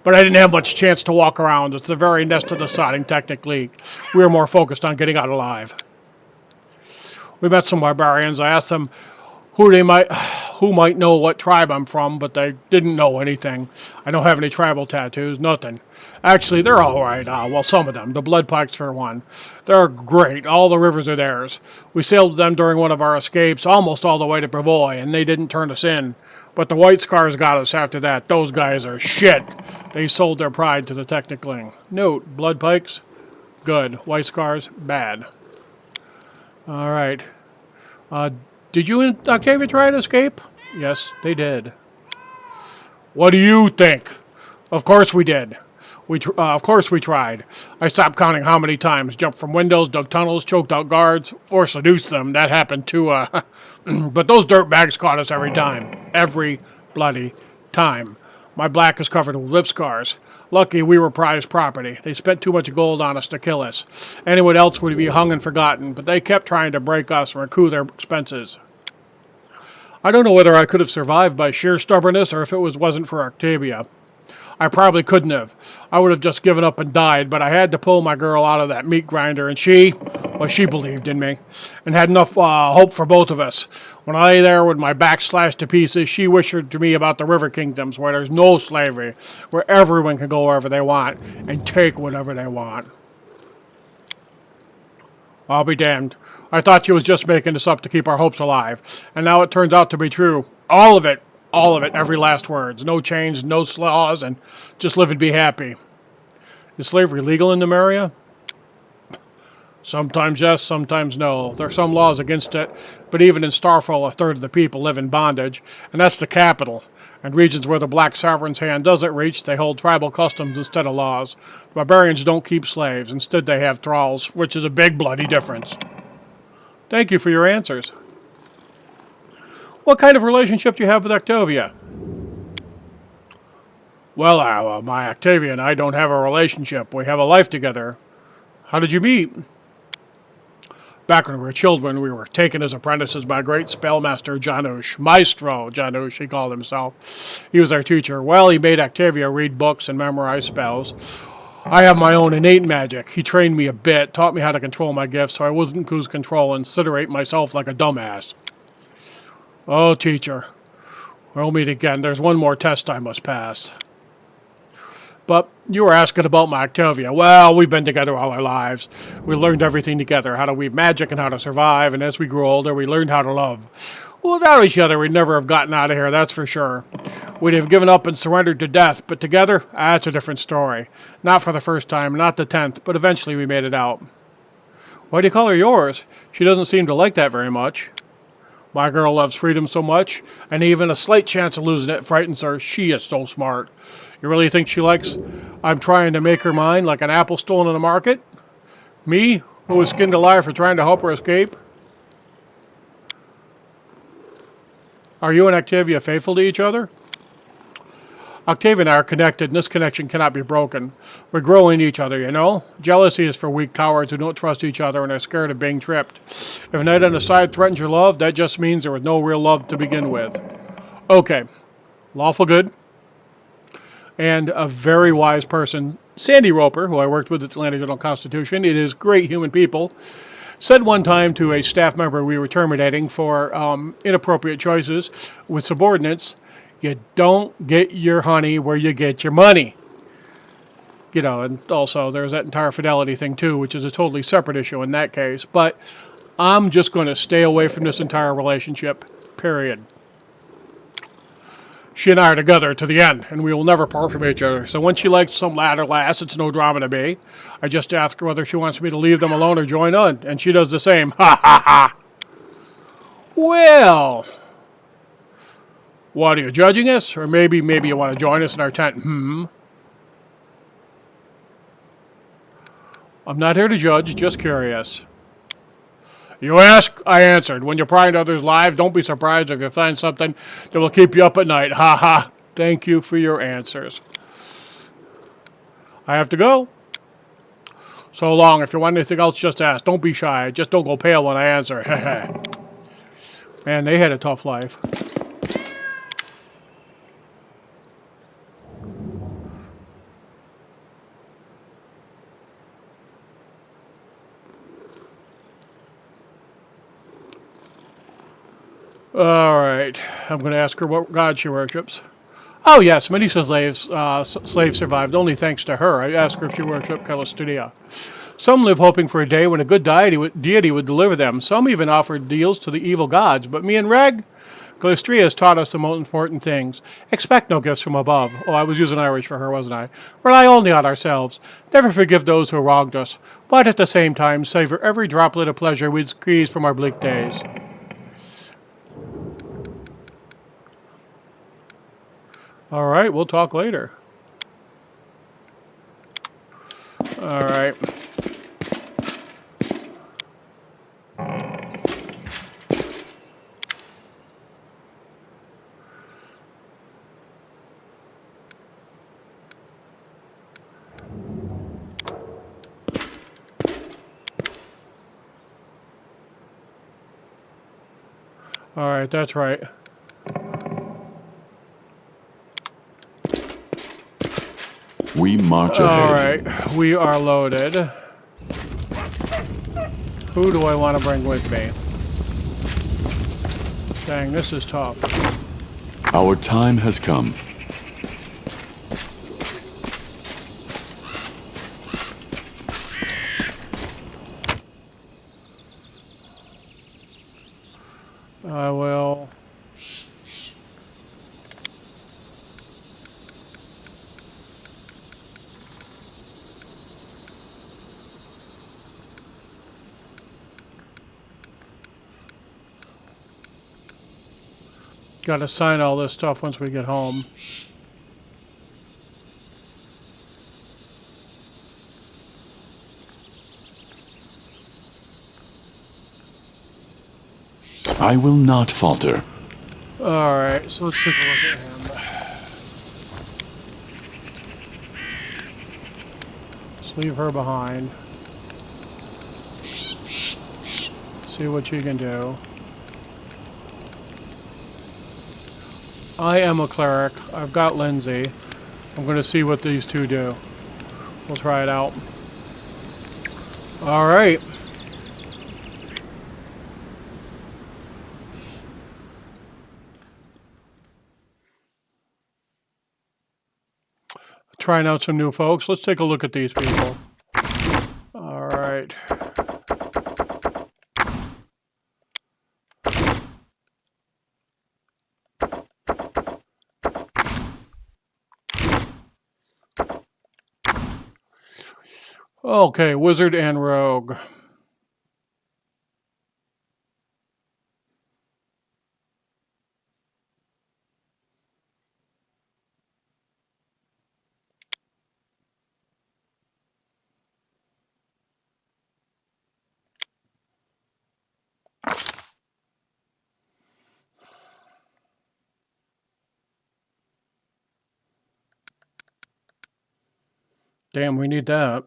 But I didn't have much chance to walk around. It's the very nest of the sodding Technic League. We were more focused on getting out alive. We met some barbarians. I asked them who might know what tribe I'm from, but they didn't know anything. I don't have any tribal tattoos, nothing. Actually, they're all right. Well, some of them. The Bloodpikes, for one. They're great. All the rivers are theirs. We sailed with them during one of our escapes, almost all the way to Brevoy, and they didn't turn us in. But the White Scars got us after that. Those guys are shit. They sold their pride to the Technic League. Note, Bloodpikes, good. White Scars, bad. All right. Did you and Octavia try to escape? Yes, they did. What do you think? Of course we did. Of course we tried. I stopped counting how many times. Jumped from windows, dug tunnels, choked out guards, or seduced them. That happened too. But those dirtbags caught us every time. Every bloody time. My back is covered with lip scars. Lucky we were prized property. They spent too much gold on us to kill us. Anyone else would be hung and forgotten, but they kept trying to break us and recoup their expenses. I don't know whether I could have survived by sheer stubbornness or if it wasn't for Octavia. I probably couldn't have. I would have just given up and died, but I had to pull my girl out of that meat grinder, and she believed in me and had enough hope for both of us. When I lay there with my back slashed to pieces, she whispered to me about the river kingdoms where there's no slavery, where everyone can go wherever they want and take whatever they want. I'll be damned. I thought she was just making this up to keep our hopes alive, and now it turns out to be true. All of it, every last word. No change, no laws, and just live and be happy. Is slavery legal in Numeria? Sometimes yes, sometimes no. There are some laws against it, but even in Starfall, a third of the people live in bondage, and that's the capital. And regions where the Black Sovereign's hand doesn't reach, they hold tribal customs instead of laws. Barbarians don't keep slaves. Instead, they have thralls, which is a big bloody difference. Thank you for your answers. What kind of relationship do you have with Octavia? Well, my Octavia and I don't have a relationship. We have a life together. How did you meet? Back when we were children, we were taken as apprentices by a great spellmaster, Janusz. Maestro Janusz, he called himself. He was our teacher. Well, he made Octavia read books and memorize spells. I have my own innate magic. He trained me a bit, taught me how to control my gifts so I wouldn't lose control and considerate myself like a dumbass. Oh, teacher. We'll meet again. There's one more test I must pass. But you were asking about my Octavia. Well, we've been together all our lives. We learned everything together, how to weave magic and how to survive, and as we grew older, we learned how to love. Without each other, we'd never have gotten out of here, that's for sure. We'd have given up and surrendered to death, but together, that's a different story. Not for the first time, not the 10th, but eventually we made it out. Why do you call her yours? She doesn't seem to like that very much. My girl loves freedom so much, and even a slight chance of losing it frightens her. She is so smart. You really think she likes I'm trying to make her mine like an apple stolen in the market? Me, who was skinned alive for trying to help her escape? Are you and Octavia faithful to each other? Octavia and I are connected, and this connection cannot be broken. We grow into each other, you know? Jealousy is for weak cowards who don't trust each other and are scared of being tripped. If a knight on the side threatens your love, that just means there was no real love to begin with. Okay. Lawful good. And a very wise person, Sandy Roper, who I worked with at the Atlantic Journal-Constitution, it is great human people, said one time to a staff member we were terminating for inappropriate choices with subordinates, you don't get your honey where you get your money. You know, and also there's that entire fidelity thing too, which is a totally separate issue in that case. But I'm just going to stay away from this entire relationship, period. She and I are together to the end, and we will never part from each other. So when she likes some lad or lass, it's no drama to me. I just ask her whether she wants me to leave them alone or join on, and she does the same. Ha ha ha! Well, what are you judging us? Or maybe you want to join us in our tent? I'm not here to judge, just curious. You ask, I answered. When you're prying others' lives, don't be surprised if you find something that will keep you up at night. Ha ha. Thank you for your answers. I have to go. So long. If you want anything else, just ask. Don't be shy. Just don't go pale when I answer. Man, they had a tough life. All right. I'm going to ask her what god she worships. Oh, yes. Many slaves survived only thanks to her. I asked her if she worshipped Callistudia. Some live hoping for a day when a good deity would deliver them. Some even offered deals to the evil gods. But me and Reg, Callistudia has taught us the most important things. Expect no gifts from above. Oh, I was using Irish for her, wasn't I? Rely only on ourselves. Never forgive those who wronged us. But at the same time, savor every droplet of pleasure we squeeze from our bleak days. All right, we'll talk later. All right. All right, that's right. We march ahead. All right, we are loaded. Who do I want to bring with me? Dang, this is tough. Our time has come. I will. Got to sign all this stuff once we get home. I will not falter. Alright, so let's take a look at him. Let's leave her behind. See what she can do. I am a cleric. I've got Lindsay. I'm going to see what these two do. We'll try it out. Alright. Trying out some new folks. Let's take a look at these people. Alright. Okay, wizard and rogue. Damn, we need that.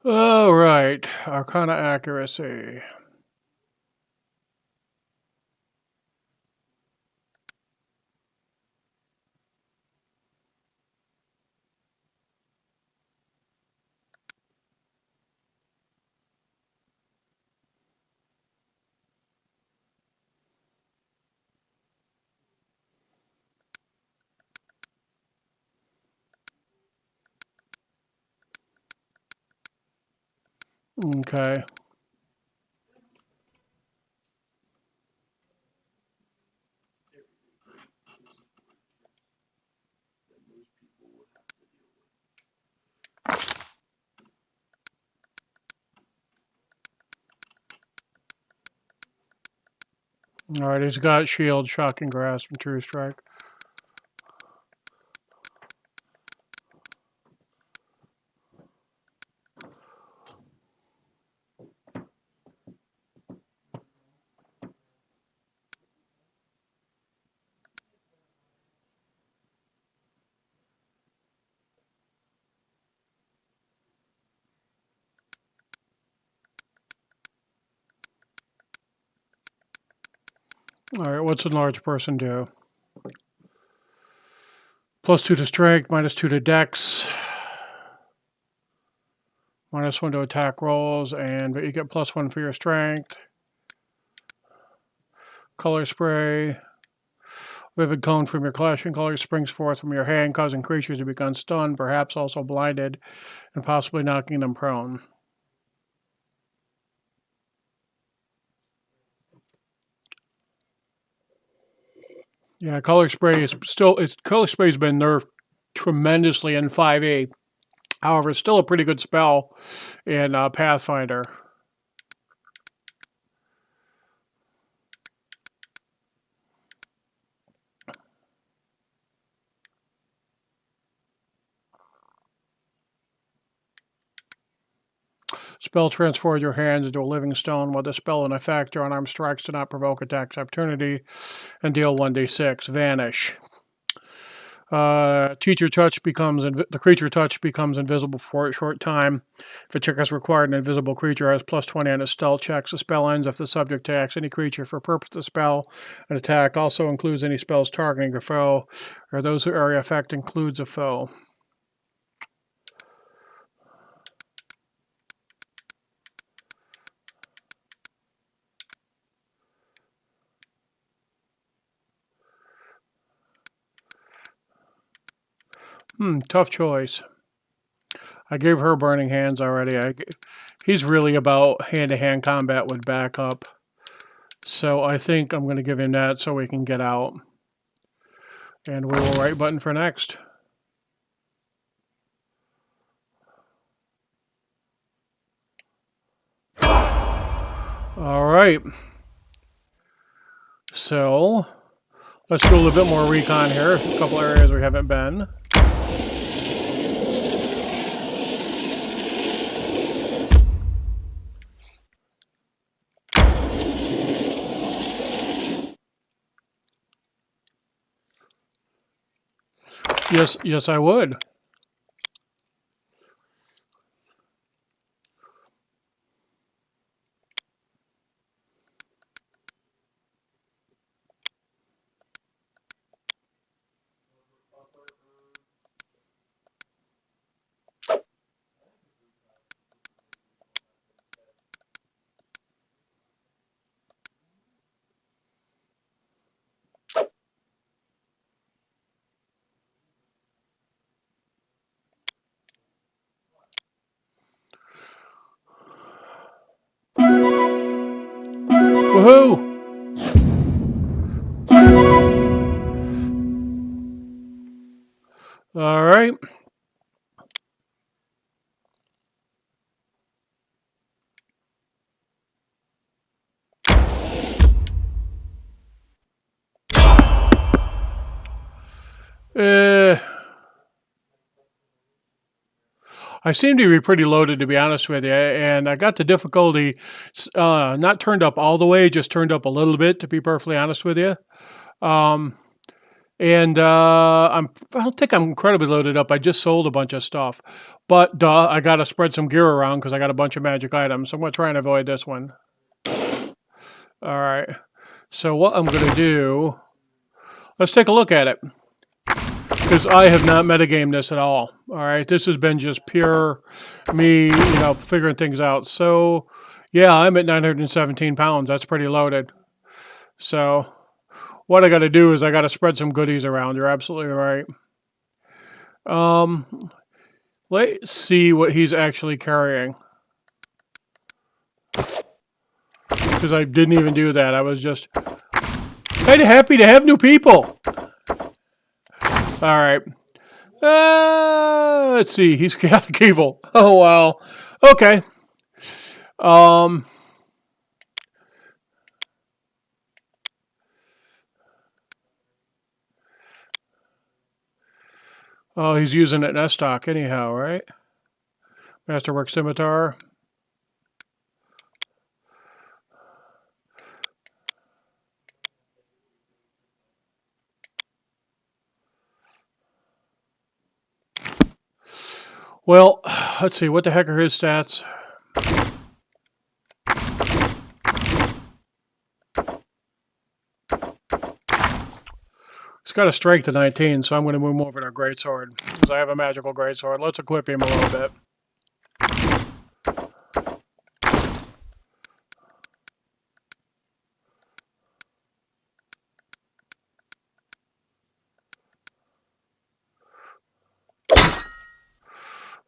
All right, Arcana accuracy. Okay. All right, he's got shield, shocking grasp, and true strike. All right, what's a large person do? +2 to strength, -2 to dex, -1 to attack rolls, and you get +1 for your strength. Color spray. Vivid cone from your clashing color springs forth from your hand, causing creatures to become stunned, perhaps also blinded, and possibly knocking them prone. Yeah, color spray is still. Color spray has been nerfed tremendously in 5e. However, it's still a pretty good spell in Pathfinder. Spell transforms your hands into a living stone. While the spell in effect, your unarmed strikes do not provoke attacks opportunity and deal 1d6. Vanish. Teacher touch becomes the creature touch becomes invisible for a short time. If a check is required, an invisible creature has +20 on its stealth checks. The spell ends if the subject attacks any creature for purpose of the spell. An attack also includes any spells targeting a foe, or those who area effect includes a foe. Tough choice. I gave her Burning Hands already. He's really about hand-to-hand combat with backup. So I think I'm going to give him that so we can get out. And we will right button for next. All right. So let's do a little bit more recon here. A couple areas we haven't been. Yes, I would. Woohoo! All right. I seem to be pretty loaded, to be honest with you, and I got the difficulty not turned up all the way, just turned up a little bit, to be perfectly honest with you. And I don't think I'm incredibly loaded up. I just sold a bunch of stuff. But, duh, I got to spread some gear around because I got a bunch of magic items. So I'm going to try and avoid this one. All right. So what I'm going to do... Let's take a look at it. Because I have not metagamed this at all. All right. This has been just pure me, figuring things out. So, yeah, I'm at 917 pounds. That's pretty loaded. So... what I got to do is I got to spread some goodies around. You're absolutely right. Let's see what he's actually carrying. Because I didn't even do that. I was just kind of happy to have new people. All right. Let's see. He's got the cable. Oh, wow. Okay. Oh, he's using it in S-Stock anyhow, right? Masterwork Scimitar. Well, let's see. What the heck are his stats? He's got a strength of 19, so I'm going to move him over to a greatsword because I have a magical greatsword. Let's equip him a little bit.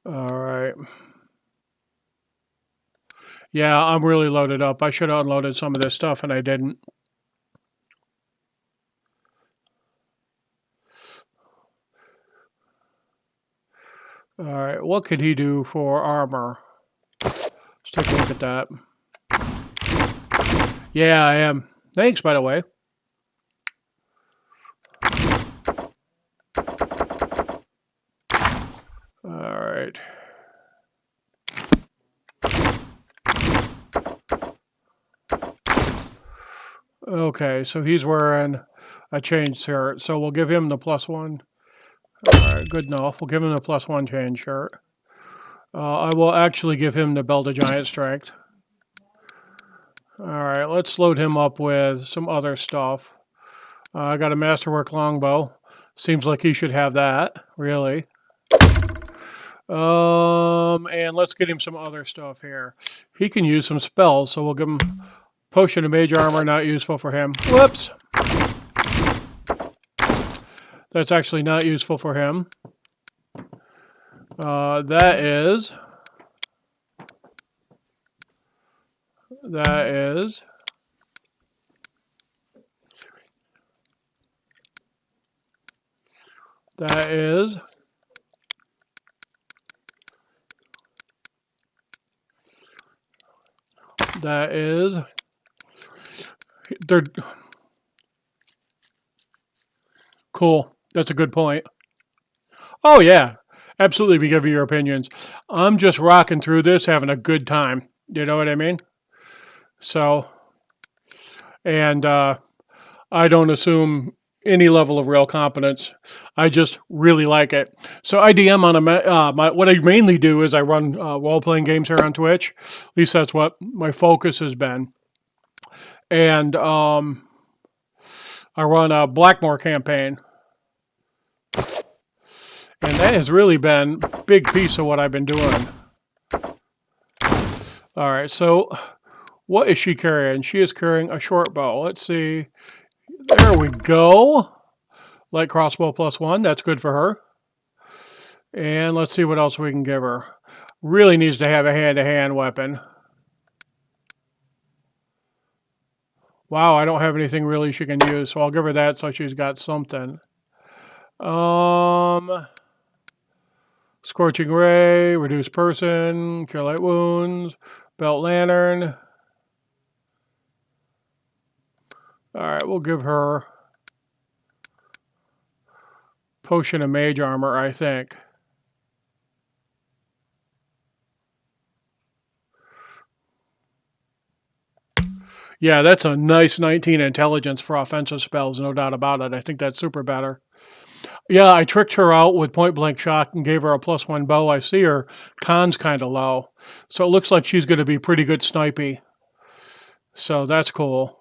All right. Yeah, I'm really loaded up. I should have unloaded some of this stuff, and I didn't. All right, what could he do for armor? Let's take a look at that. Yeah, I am. Thanks, by the way. All right. Okay, so he's wearing a chain shirt, so we'll give him the +1. All right, good enough. We'll give him the +1 chain shirt. I will actually give him the belt of giant strength. All right, let's load him up with some other stuff. I got a masterwork longbow. Seems like he should have that, really. And let's get him some other stuff here. He can use some spells, so we'll give him potion of mage armor, not useful for him. Whoops. That's actually not useful for him. That is. That is. They're cool. That's a good point. Oh, yeah. Absolutely, give me your opinions. I'm just rocking through this, having a good time. You know what I mean? So, and I don't assume any level of real competence. I just really like it. So I DM on what I mainly do is I run role-playing games here on Twitch. At least that's what my focus has been. And I run a Blackmore campaign. And that has really been a big piece of what I've been doing. All right, so what is she carrying? She is carrying a short bow. Let's see. There we go. Light crossbow +1. That's good for her. And let's see what else we can give her. Really needs to have a hand-to-hand weapon. Wow, I don't have anything really she can use, so I'll give her that so she's got something. Scorching Ray, Reduce Person, Cure Light Wounds, Belt Lantern. Alright, we'll give her Potion of Mage Armor, I think. Yeah, that's a nice 19 intelligence for offensive spells, no doubt about it. I think that's super better. Yeah, I tricked her out with point blank shot and gave her a +1 bow. I see her con's kind of low, so it looks like she's going to be pretty good snipey. So that's cool.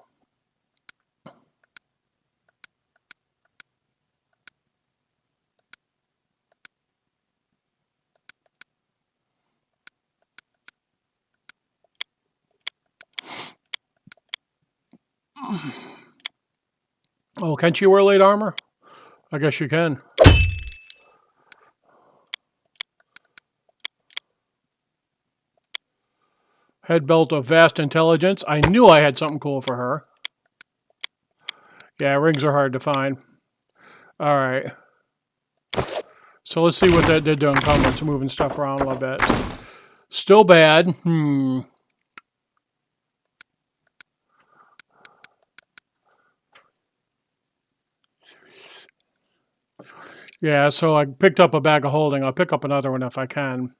Oh, can she wear light armor? I guess you can. Head belt of vast intelligence. I knew I had something cool for her. Yeah, rings are hard to find. All right. So let's see what that did to incumbents, moving stuff around a little bit. Still bad. Yeah, so I picked up a bag of holding. I'll pick up another one if I can.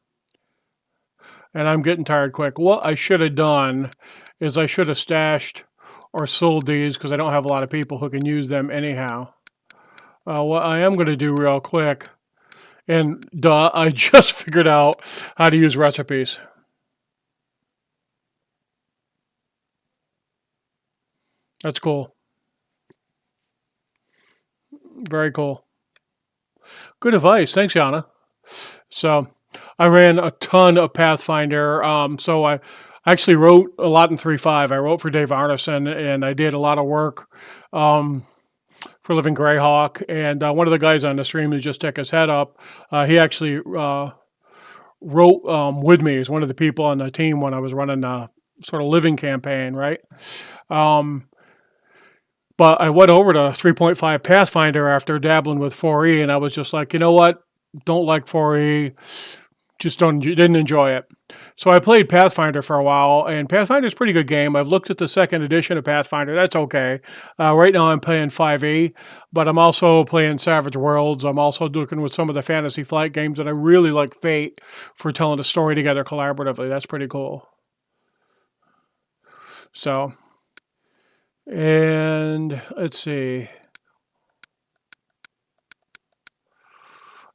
And I'm getting tired quick. What I should have done is I should have stashed or sold these because I don't have a lot of people who can use them anyhow. What I am going to do real quick, and duh, I just figured out how to use recipes. That's cool. Very cool. Good advice. Thanks, Yana. So I ran a ton of Pathfinder. So I actually wrote a lot in 3.5. I wrote for Dave Arneson, and I did a lot of work for Living Greyhawk. And one of the guys on the stream who just took his head up, he actually wrote with me. He's one of the people on the team when I was running the sort of living campaign, right? But I went over to 3.5 Pathfinder after dabbling with 4E, and I was just like, you know what? Don't like 4E. Just didn't enjoy it. So I played Pathfinder for a while, and Pathfinder's a pretty good game. I've looked at the second edition of Pathfinder. That's okay. Right now I'm playing 5E, but I'm also playing Savage Worlds. I'm also looking with some of the Fantasy Flight games, and I really like Fate for telling a story together collaboratively. That's pretty cool. So, and let's see.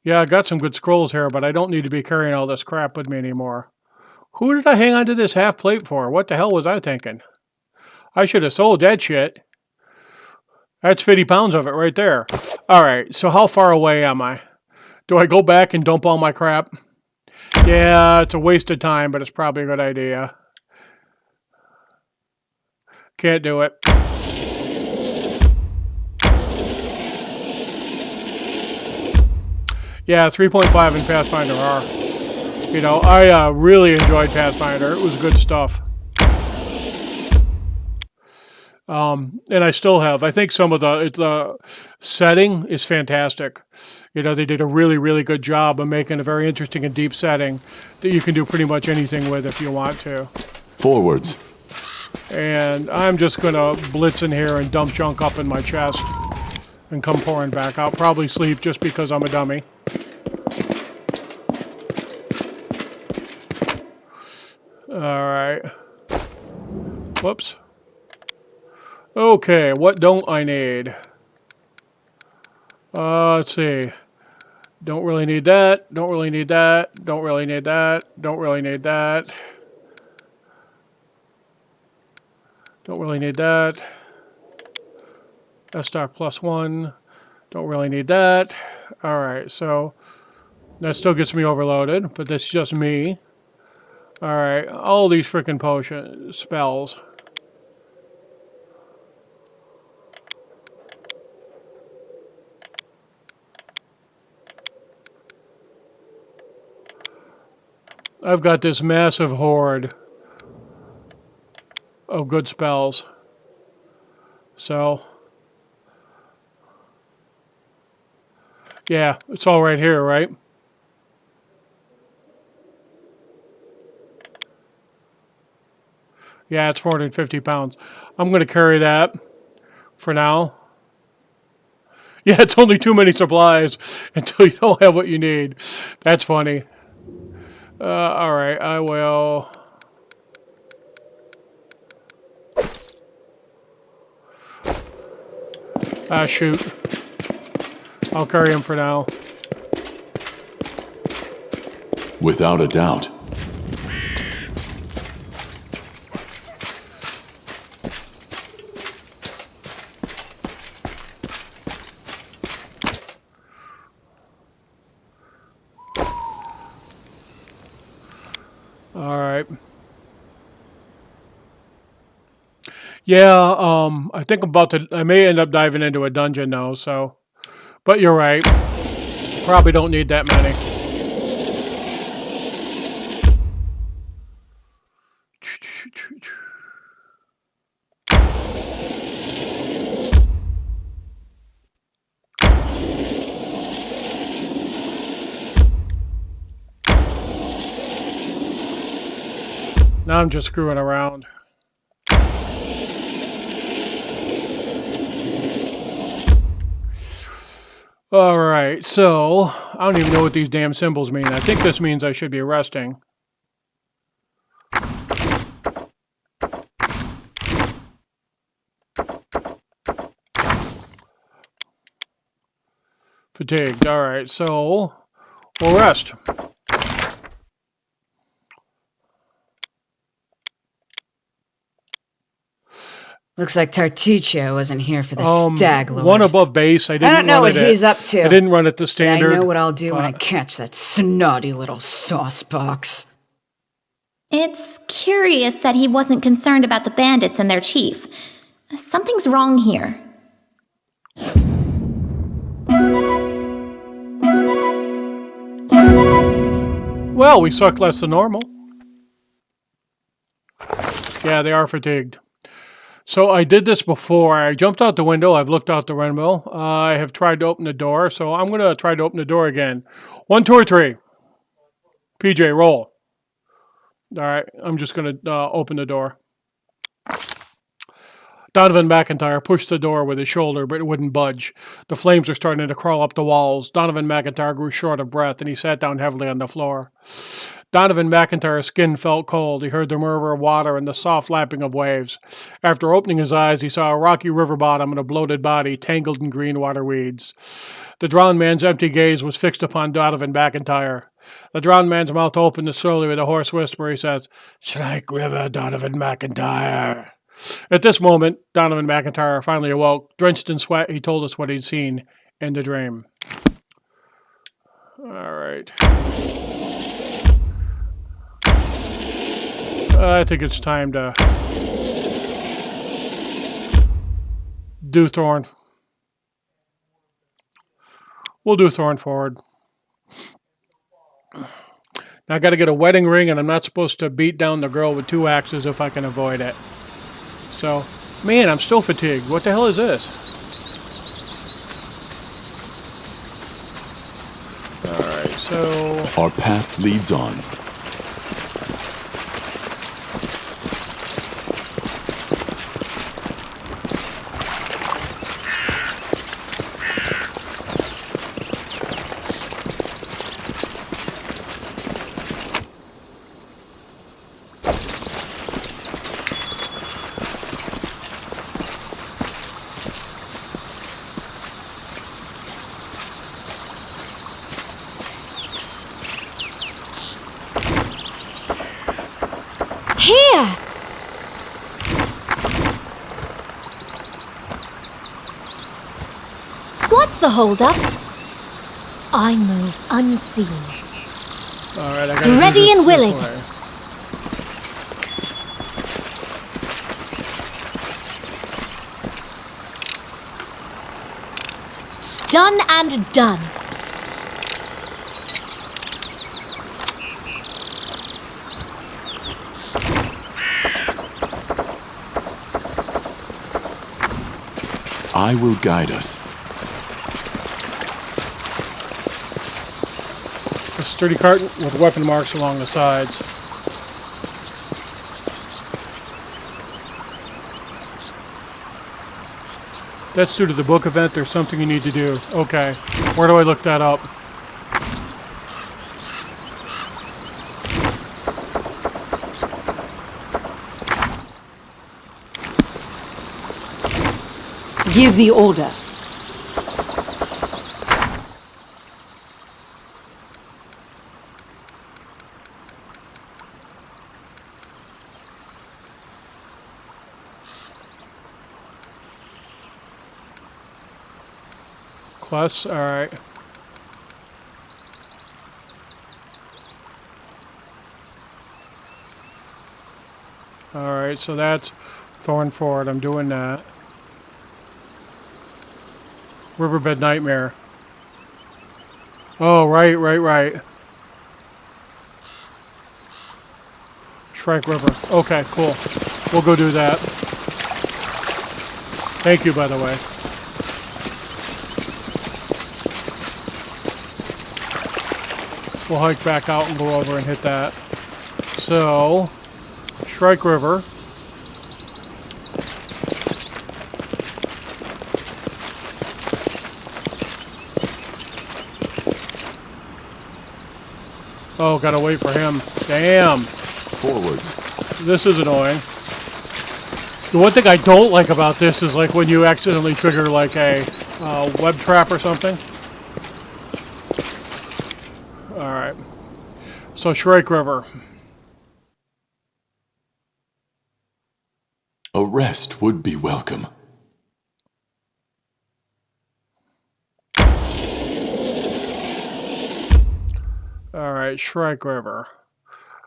Yeah, I got some good scrolls here, but I don't need to be carrying all this crap with me anymore. Who did I hang on to this half plate for? What the hell was I thinking? I should have sold that shit. That's 50 pounds of it right there. All right, so how far away am I? Do I go back and dump all my crap? Yeah, it's a waste of time, but it's probably a good idea. Can't do it. Yeah, 3.5 and Pathfinder are. You know, I really enjoyed Pathfinder. It was good stuff. And I still have. I think some of the setting is fantastic. You know, they did a really, really good job of making a very interesting and deep setting that you can do pretty much anything with if you want to. Forwards. And I'm just going to blitz in here and dump junk up in my chest and come pouring back out. Probably sleep just because I'm a dummy. All right. Whoops. Okay, what don't I need? Let's see. Don't really need that. Don't really need that. Don't really need that. Don't really need that. Don't really need that. S-Stock +1. Don't really need that. All right, so that still gets me overloaded, but that's just me. All right, all these freaking potion spells. I've got this massive horde of good spells. So, yeah, it's all right here, right? Yeah, it's 450 pounds. I'm going to carry that for now. Yeah, it's only too many supplies until you don't have what you need. That's funny. All right, I will. Ah, shoot. I'll carry him for now. Without a doubt. All right. Yeah, I think I may end up diving into a dungeon now, so. But you're right. Probably don't need that many. Now I'm just screwing around. Alright, so I don't even know what these damn symbols mean. I think this means I should be resting. Fatigued. Alright, so we'll rest. Looks like Tartuccio wasn't here for the stag lord. One above base. I don't know what he's up to. I didn't run it to standard. I know what I'll do when I catch that snotty little saucebox. It's curious that he wasn't concerned about the bandits and their chief. Something's wrong here. Well, we suck less than normal. Yeah, they are fatigued. So I did this before. I jumped out the window. I've looked out the window. I have tried to open the door. So I'm going to try to open the door again. 1, 2, or 3. PJ, roll. All right. I'm just going to open the door. Donovan McIntyre pushed the door with his shoulder, but it wouldn't budge. The flames were starting to crawl up the walls. Donovan McIntyre grew short of breath, and he sat down heavily on the floor. Donovan McIntyre's skin felt cold. He heard the murmur of water and the soft lapping of waves. After opening his eyes, he saw a rocky river bottom and a bloated body tangled in green water weeds. The drowned man's empty gaze was fixed upon Donovan McIntyre. The drowned man's mouth opened slowly with a hoarse whisper. He says, "Strike River, Donovan McIntyre." At this moment, Donovan McIntyre finally awoke. Drenched in sweat, he told us what he'd seen in the dream. All right. I think it's time to do Thorn. We'll do Thorn forward. Now I got to get a wedding ring, and I'm not supposed to beat down the girl with 2 axes if I can avoid it. So, man, I'm still fatigued. What the hell is this? Alright, so... Our path leads on. Here! What's the holdup? I move unseen. Alright, I gotta Ready do this and willing. This way. Done and done. I will guide us. A sturdy cart with weapon marks along the sides. That's due to the book event. There's something you need to do. Okay. Where do I look that up? Give the order. Quests, alright. Alright, so that's Thornford. I'm doing that. Riverbed Nightmare. Oh, right. Shrike River. Okay, cool. We'll go do that. Thank you, by the way. We'll hike back out and go over and hit that. So, Shrike River. Oh, gotta wait for him. Damn. Forwards. This is annoying. The one thing I don't like about this is like when you accidentally trigger like a web trap or something. Alright. So Shrike River. A rest would be welcome. Alright, Shrike River.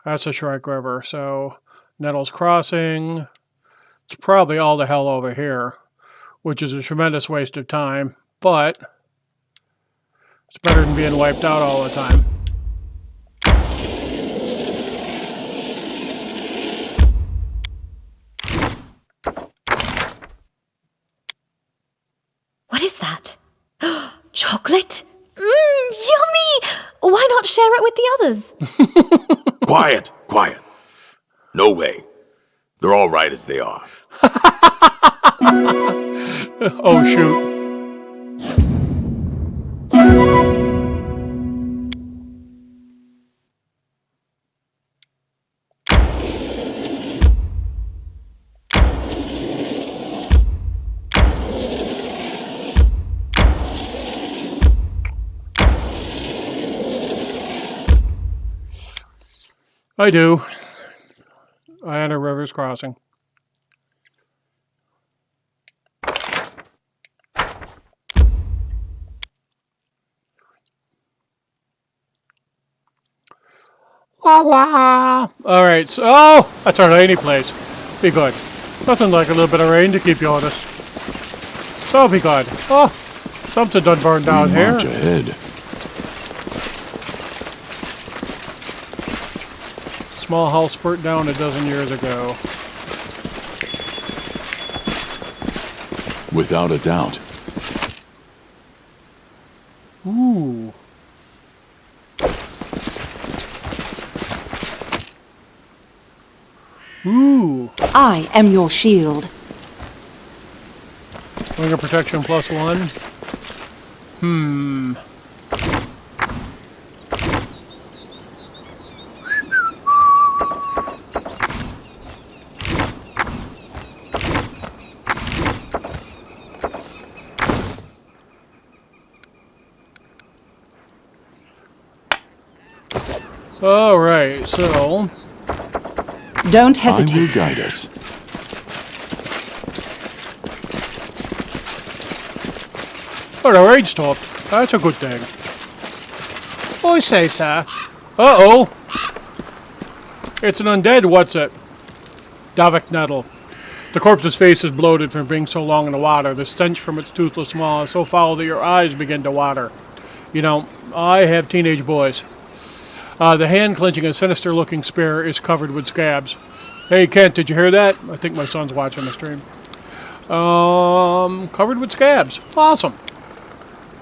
That's a Shrike River. So Nettles Crossing. It's probably all the hell over here, which is a tremendous waste of time, but it's better than being wiped out all the time. What is that? Chocolate? Yummy! Why not share it with the others? Quiet, quiet. No way. They're all right as they are. Oh, shoot. I do. Iona River's Crossing. La la. All right. So, oh, that's our rainy place. Be good. Nothing like a little bit of rain to keep you honest. So be good. Oh, something done burned down here. March ahead. Small house burnt down a dozen years ago. Without a doubt. Ooh. Ooh. I am your shield. Wing of protection +1. All right, so Don't I will hesitate. guide us. oh, the rain stopped. That's a good thing. I say, sir. Uh-oh. It's an undead, what's it? Davik Nettle. The corpse's face is bloated from being so long in the water. The stench from its toothless maw is so foul that your eyes begin to water. You know, I have teenage boys. The hand clenching a sinister-looking spear is covered with scabs. Hey, Kent, did you hear that? I think my son's watching the stream. Covered with scabs. Awesome.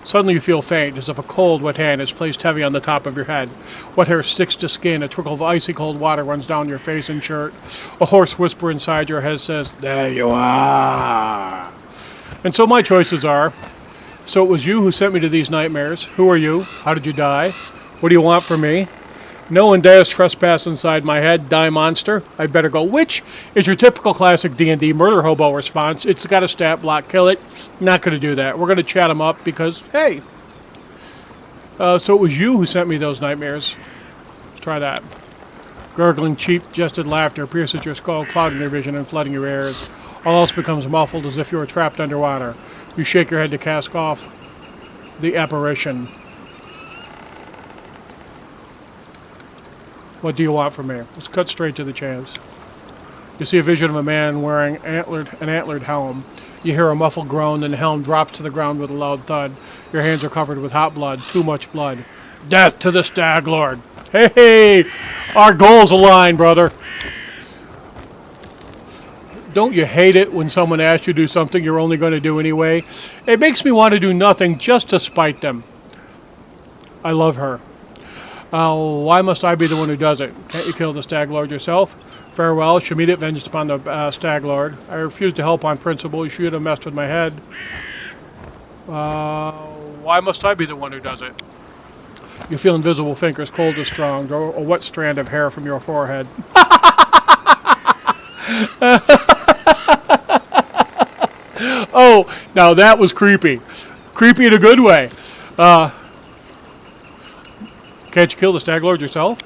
Suddenly you feel faint, as if a cold, wet hand is placed heavy on the top of your head. Wet hair sticks to skin. A trickle of icy cold water runs down your face and shirt. A hoarse whisper inside your head says, "There you are." And so my choices are, so it was you who sent me to these nightmares. Who are you? How did you die? What do you want from me? No one dares trespass inside my head, die monster. I better go. Which is your typical classic D&D murder hobo response. It's got a stat block, kill it. Not going to do that. We're going to chat them up because, hey. So it was you who sent me those nightmares. Let's try that. Gurgling, cheap-jested laughter pierces your skull, clouding your vision and flooding your ears. All else becomes muffled as if you were trapped underwater. You shake your head to cast off. the apparition. What do you want from me? Let's cut straight to the chase. You see a vision of a man wearing an antlered helm. You hear a muffled groan, then the helm drops to the ground with a loud thud. Your hands are covered with hot blood, too much blood. Death to the Stag Lord. Hey, our goals align, brother. Don't you hate it when someone asks you to do something you're only going to do anyway? It makes me want to do nothing just to spite them. I love her. Why must I be the one who does it? Can't you kill the Stag Lord yourself? Farewell, shall meet at vengeance upon the Stag Lord. I refuse to help on principle. You should have messed with my head. Why must I be the one who does it? You feel invisible fingers, cold as strong, or a wet strand of hair from your forehead. Oh, now that was creepy. Creepy in a good way. Can't you kill the Stag Lord yourself?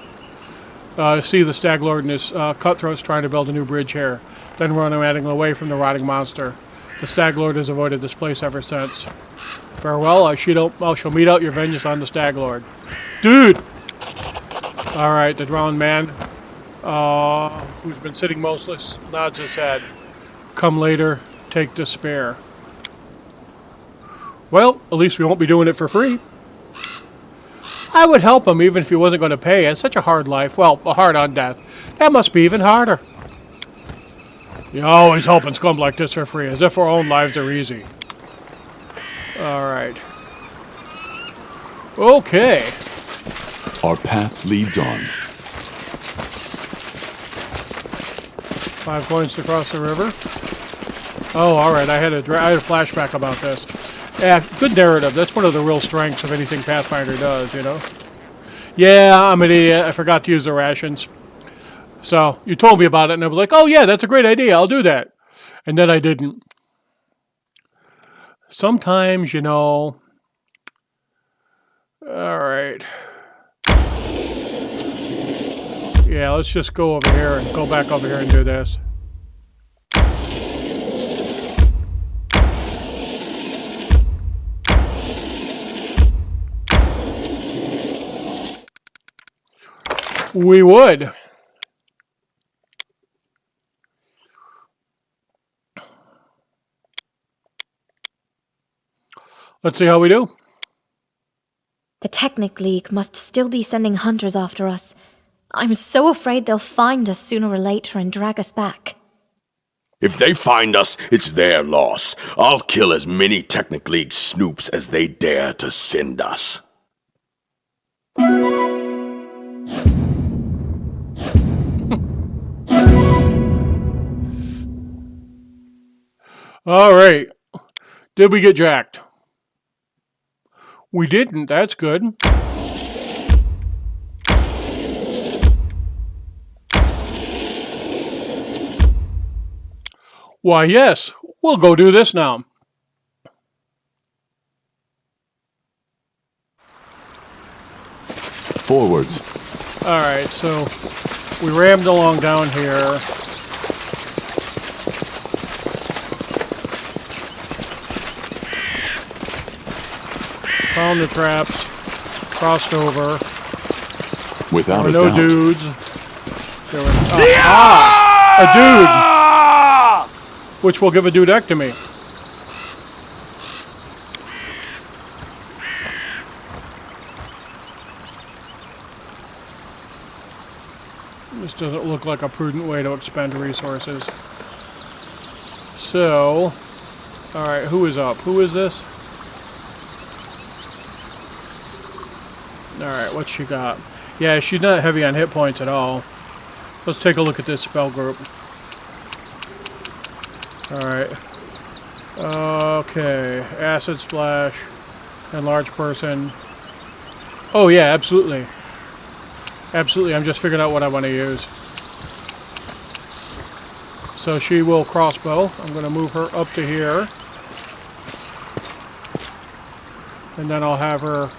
See the Stag Lord and his cutthroats trying to build a new bridge here, then running away from the rotting monster. The Stag Lord has avoided this place ever since. Farewell, I shall mete out your vengeance on the Stag Lord. Dude! Alright, the drowned man, who's been sitting motionless, nods his head. Come later, take despair. Well, at least we won't be doing it for free. I would help him even if he wasn't going to pay. It's such a hard life. Well, a hard on death. That must be even harder. You're always helping scum like this for free, as if our own lives are easy. Alright. Okay. Our path leads on. 5 coins to cross the river. Oh, alright. I had a flashback about this. Yeah, good narrative. That's one of the real strengths of anything Pathfinder does, you know? Yeah, I'm an idiot. I forgot to use the rations. So, you told me about it, and I was like, oh yeah, that's a great idea. I'll do that. And then I didn't. Sometimes, you know... Alright. Yeah, let's just go over here and go back over here and do this. We would. Let's see how we do. The Technic League must still be sending hunters after us. I'm so afraid they'll find us sooner or later and drag us back. If they find us, it's their loss. I'll kill as many Technic League snoops as they dare to send us. All right. Did we get jacked? We didn't. That's good. Why, yes. We'll go do this now. Forwards. All right, so we rammed along down here. Found the traps, crossed over. Without There a were no doubt. dudes. There were a dude, which will give a dudectomy. This doesn't look like a prudent way to expend resources. So, all right, who is up? Who is this? Alright, what she got? Yeah, she's not heavy on hit points at all. Let's take a look at this spell group. Alright. Okay. Acid Splash. Enlarge Person. Oh yeah, absolutely. Absolutely, I'm just figuring out what I want to use. So she will crossbow. I'm going to move her up to here. And then I'll have her...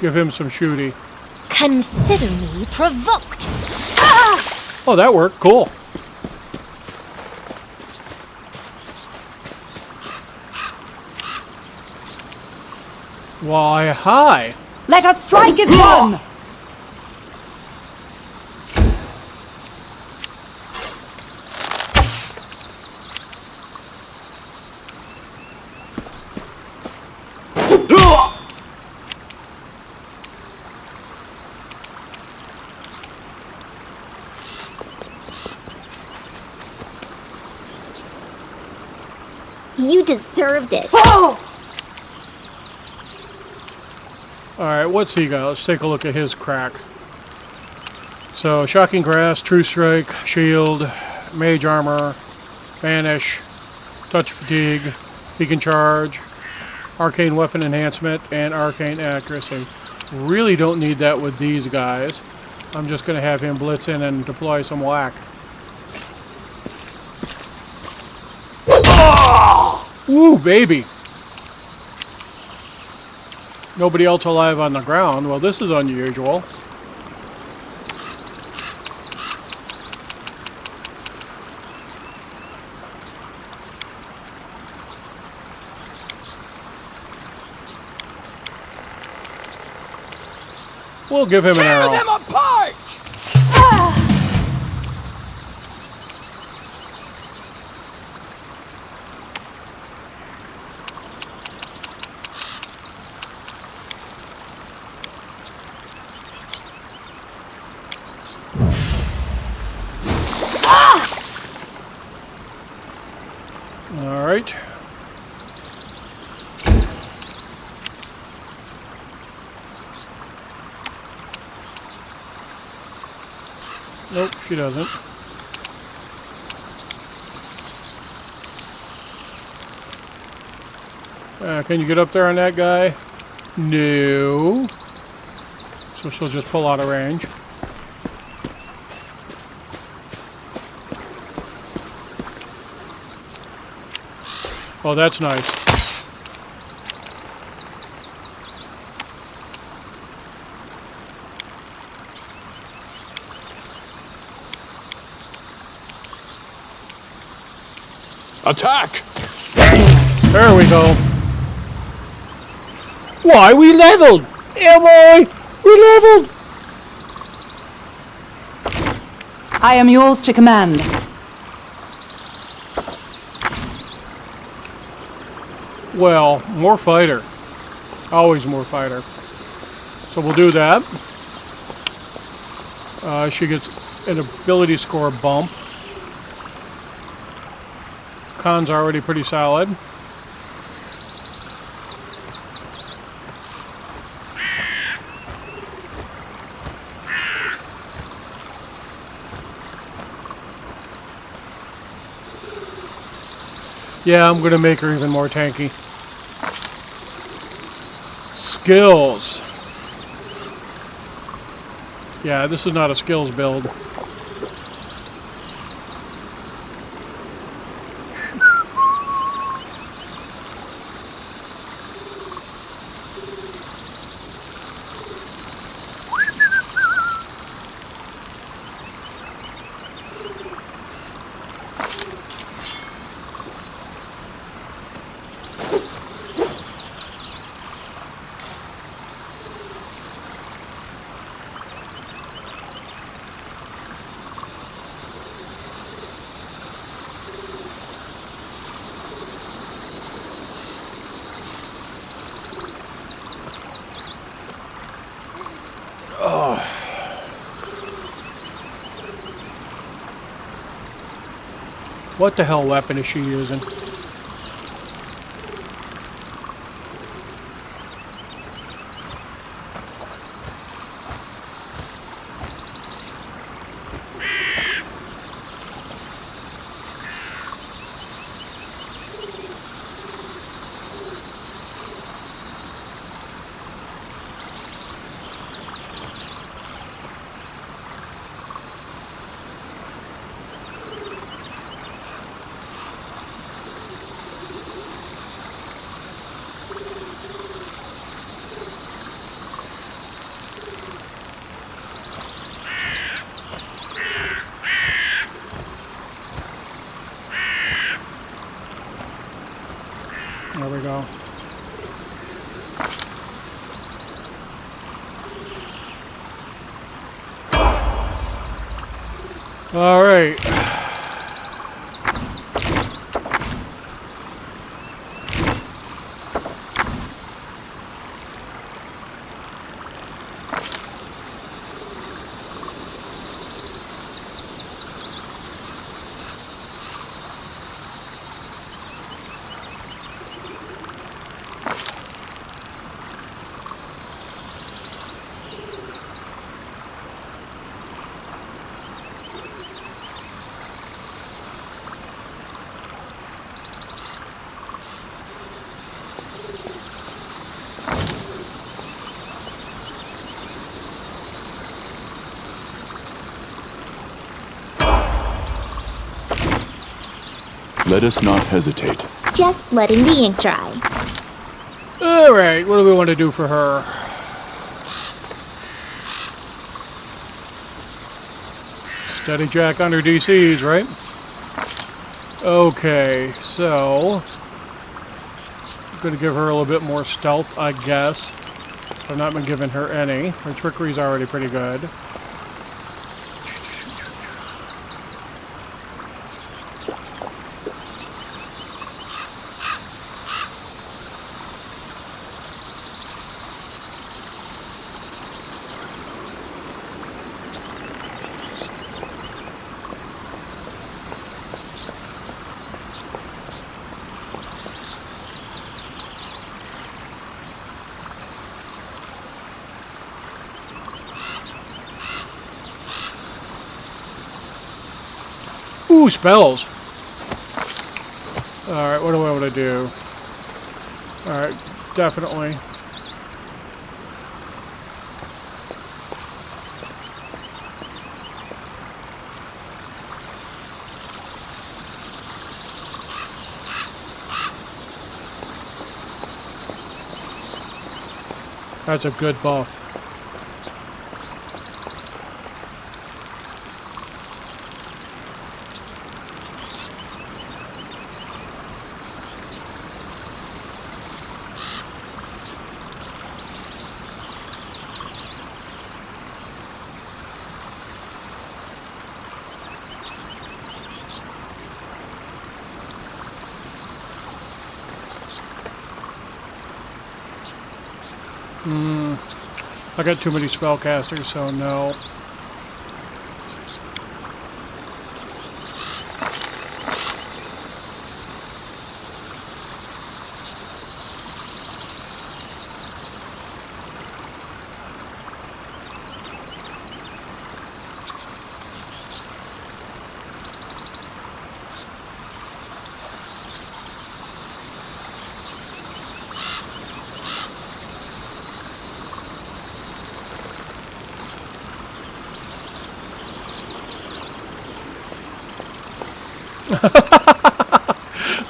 give him some shooty. Consider me provoked. Oh, that worked. Cool. Why, hi. Let us strike as one! You deserved it. Alright, what's he got? Let's take a look at his crack. So, Shocking Grasp, True Strike, Shield, Mage Armor, Vanish, Touch Fatigue, he can charge, Arcane Weapon Enhancement, and Arcane Accuracy. Really don't need that with these guys. I'm just going to have him blitz in and deploy some whack. Woo, baby! Nobody else alive on the ground. Well, this is unusual. We'll give him an arrow. Tear them apart! All right. Nope, she doesn't. Can you get up there on that guy? No. So she'll just pull out of range. Oh, that's nice. Attack! There we go. Why, we leveled! Yeah, boy! We leveled! I am yours to command. Well, more fighter. Always more fighter. So we'll do that. She gets an ability score bump. Con's already pretty solid. Yeah, I'm gonna make her even more tanky. Skills. Yeah, this is not a skills build. What the hell weapon is she using? There we go. All right. Let us not hesitate. Just letting the ink dry. All right. What do we want to do for her? Steady Jack under DCs, right? Okay, so I'm gonna give her a little bit more stealth, I guess. I've not been giving her any. Her trickery's already pretty good. Ooh, spells. Alright, what do I want to do? Alright, definitely. That's a good buff. I got too many spellcasters, so no.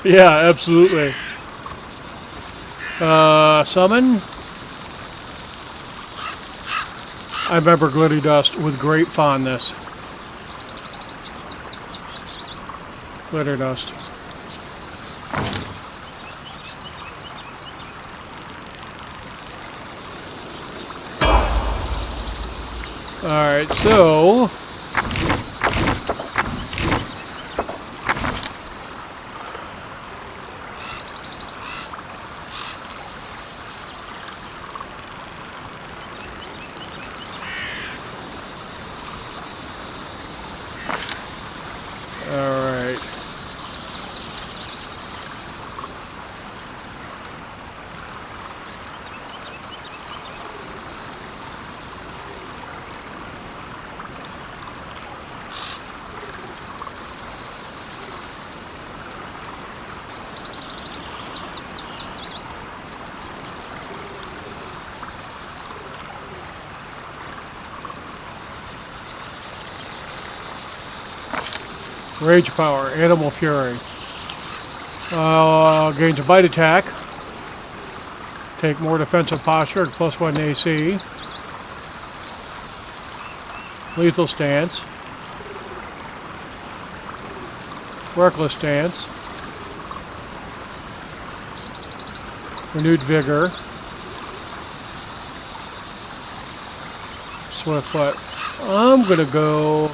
Yeah, absolutely. Summon. I remember Glitty Dust with great fondness. Glitter Dust. Alright, so... Alright. Rage Power, Animal Fury. Gains a bite attack. Take more defensive posture, +1 AC. Lethal Stance. Reckless Stance. Renewed Vigor. Swift Foot. I'm gonna go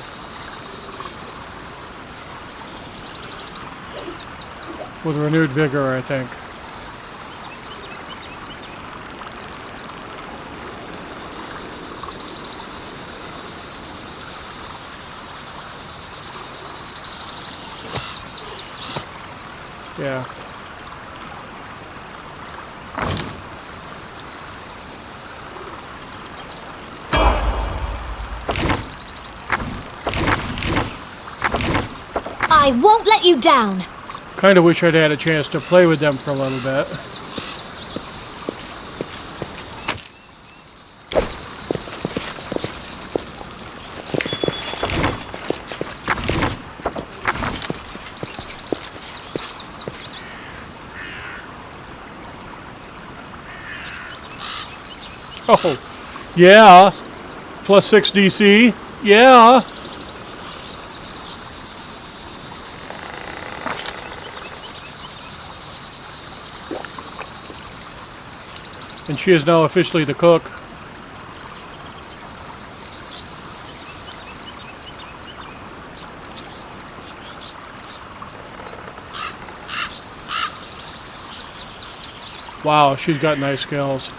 with renewed vigor, I think. Yeah. I won't let you down. Kind of wish I'd had a chance to play with them for a little bit. Oh, yeah. Plus 6 DC. Yeah. And she is now officially the cook. Wow, she's got nice skills.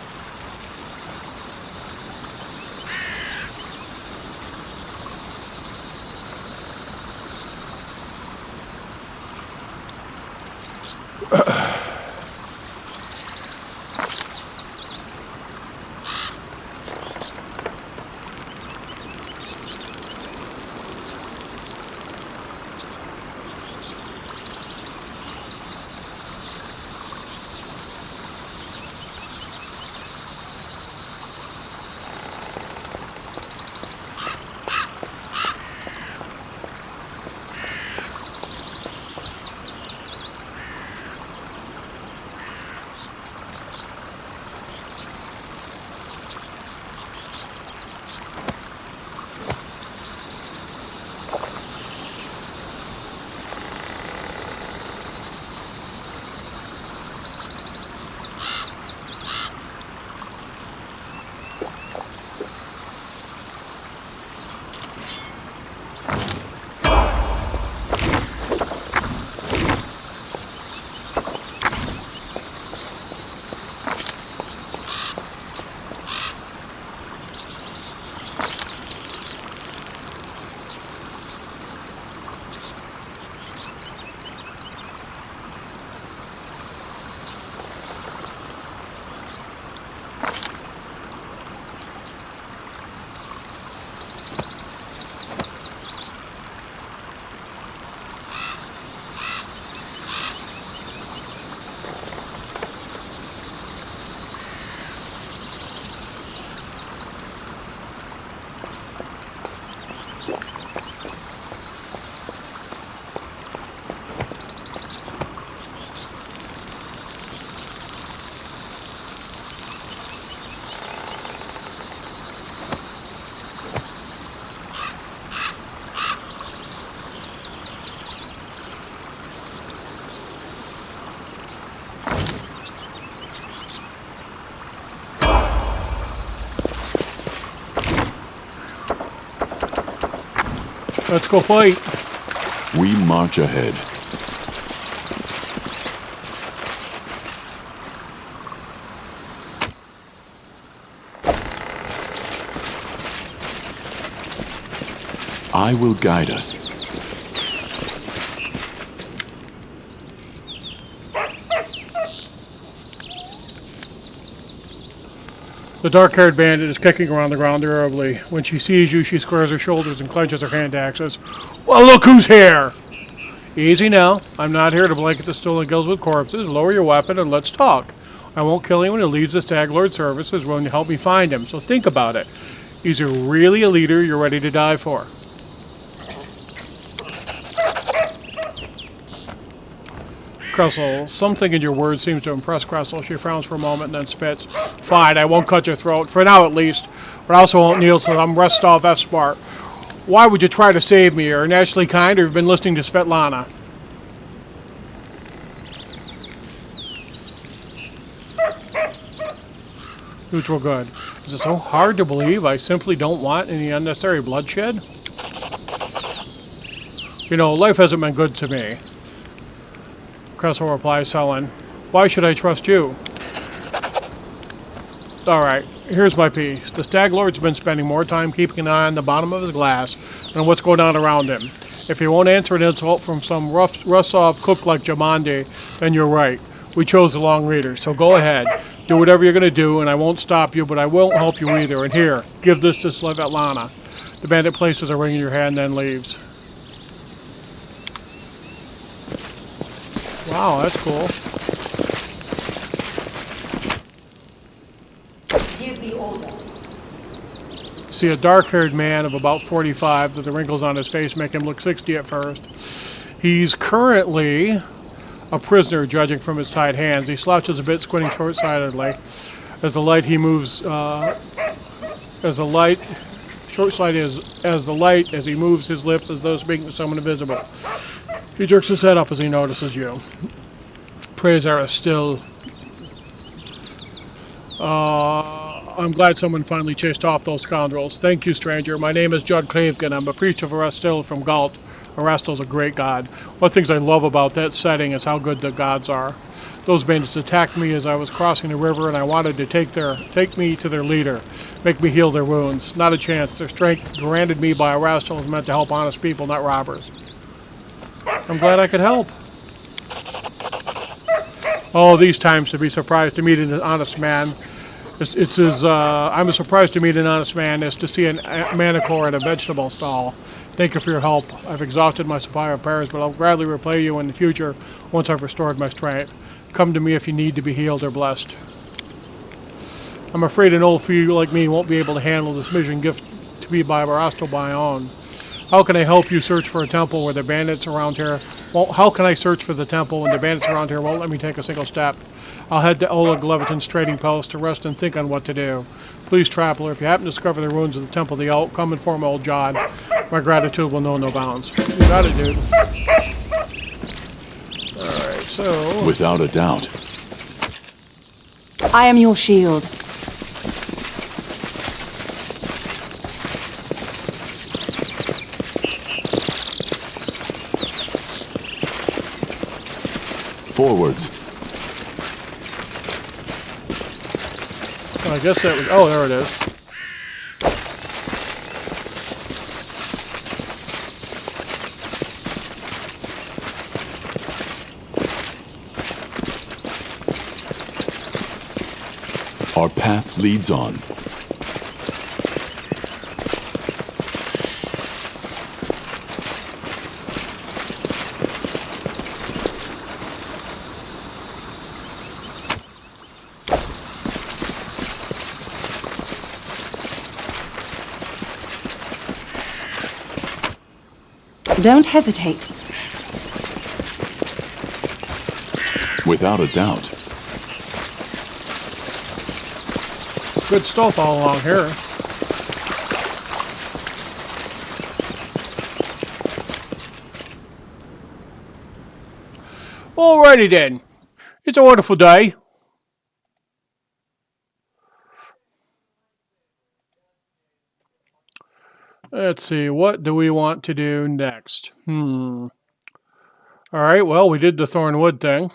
Let's go fight. We march ahead. I will guide us. The dark-haired bandit is kicking around the ground irritably. When she sees you, she squares her shoulders and clenches her hand axes. Well, look who's here! Easy now. I'm not here to blanket the stolen gills with corpses. Lower your weapon and let's talk. I won't kill anyone who leaves the Stag Lord service is willing to help me find him, so think about it. Is he really a leader you're ready to die for? Cressel, something in your words seems to impress Cressel. She frowns for a moment and then spits. Fine, I won't cut your throat, for now at least, but I also won't kneel till I'm Restov F-Smart. Why would you try to save me? You're naturally kind, or you've been listening to Svetlana? Neutral good. Is it so hard to believe I simply don't want any unnecessary bloodshed? You know, life hasn't been good to me. Cressel replies, sullen. Why should I trust you? Alright, here's my piece. The Stag Lord's been spending more time keeping an eye on the bottom of his glass than what's going on around him. If he won't answer an insult from some rough-off cook like Jamandi, then you're right. We chose the long reader, so go ahead. Do whatever you're going to do, and I won't stop you, but I won't help you either. And here, give this to Svetlana. The bandit places a ring in your hand and then leaves. Wow, that's cool. See a dark-haired man of about 45 that the wrinkles on his face make him look 60 at first. He's currently a prisoner, judging from his tied hands. He slouches a bit, squinting short-sightedly. As the light he moves, as he moves his lips as though speaking to someone invisible. He jerks his head up as he notices you. Praise are still. I'm glad someone finally chased off those scoundrels. Thank you, stranger. My name is Judd Clavegen. I'm a priest of Arestil from Galt. Arestil's a great god. One of the things I love about that setting is how good the gods are. Those bandits attacked me as I was crossing the river, and I wanted to take me to their leader, make me heal their wounds. Not a chance. Their strength granted me by Arestil is meant to help honest people, not robbers. I'm glad I could help. Oh, these times to be surprised to meet an honest man. I'm as surprised to meet an honest man as to see a manicore at a vegetable stall. Thank you for your help. I've exhausted my supply of prayers, but I'll gladly repay you in the future once I've restored my strength. Come to me if you need to be healed or blessed. I'm afraid an old fool like me won't be able to handle this mission gift to me by Barastel by own. How can I help you search for a temple where the bandits around here won't? How can I search for the temple when the bandits around here won't let me take a single step? I'll head to Oleg Levitin's trading post to rest and think on what to do. Please, traveler, if you happen to discover the ruins of the Temple of the Elk, come inform old John. My gratitude will know no bounds. You got it, dude. Alright, so. Without a doubt. I am your shield. Forwards. I guess that was. Oh, there it is. Our path leads on. Don't hesitate. Without a doubt. Good stuff all along here. Alrighty then. It's a wonderful day. Let's see, what do we want to do next? Alright, well, we did the Thornwood thing.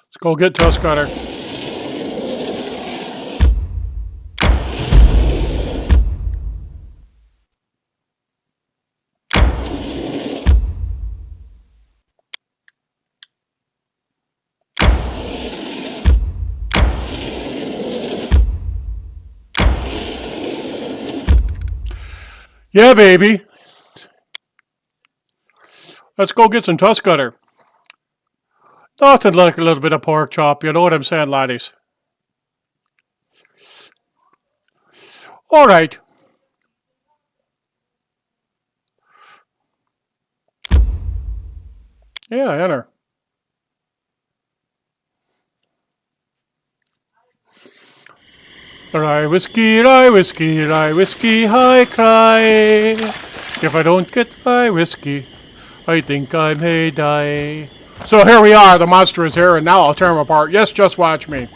Let's go get Tusk Cutter. Yeah, baby. Let's go get some Tusk Cutter. Nothing like a little bit of pork chop, you know what I'm saying, laddies? Alright. Yeah, enter. Rye whiskey, rye whiskey, rye whiskey, I cry. If I don't get my whiskey, I think I may die. So here we are, the monster is here, and now I'll tear him apart. Yes, just watch me.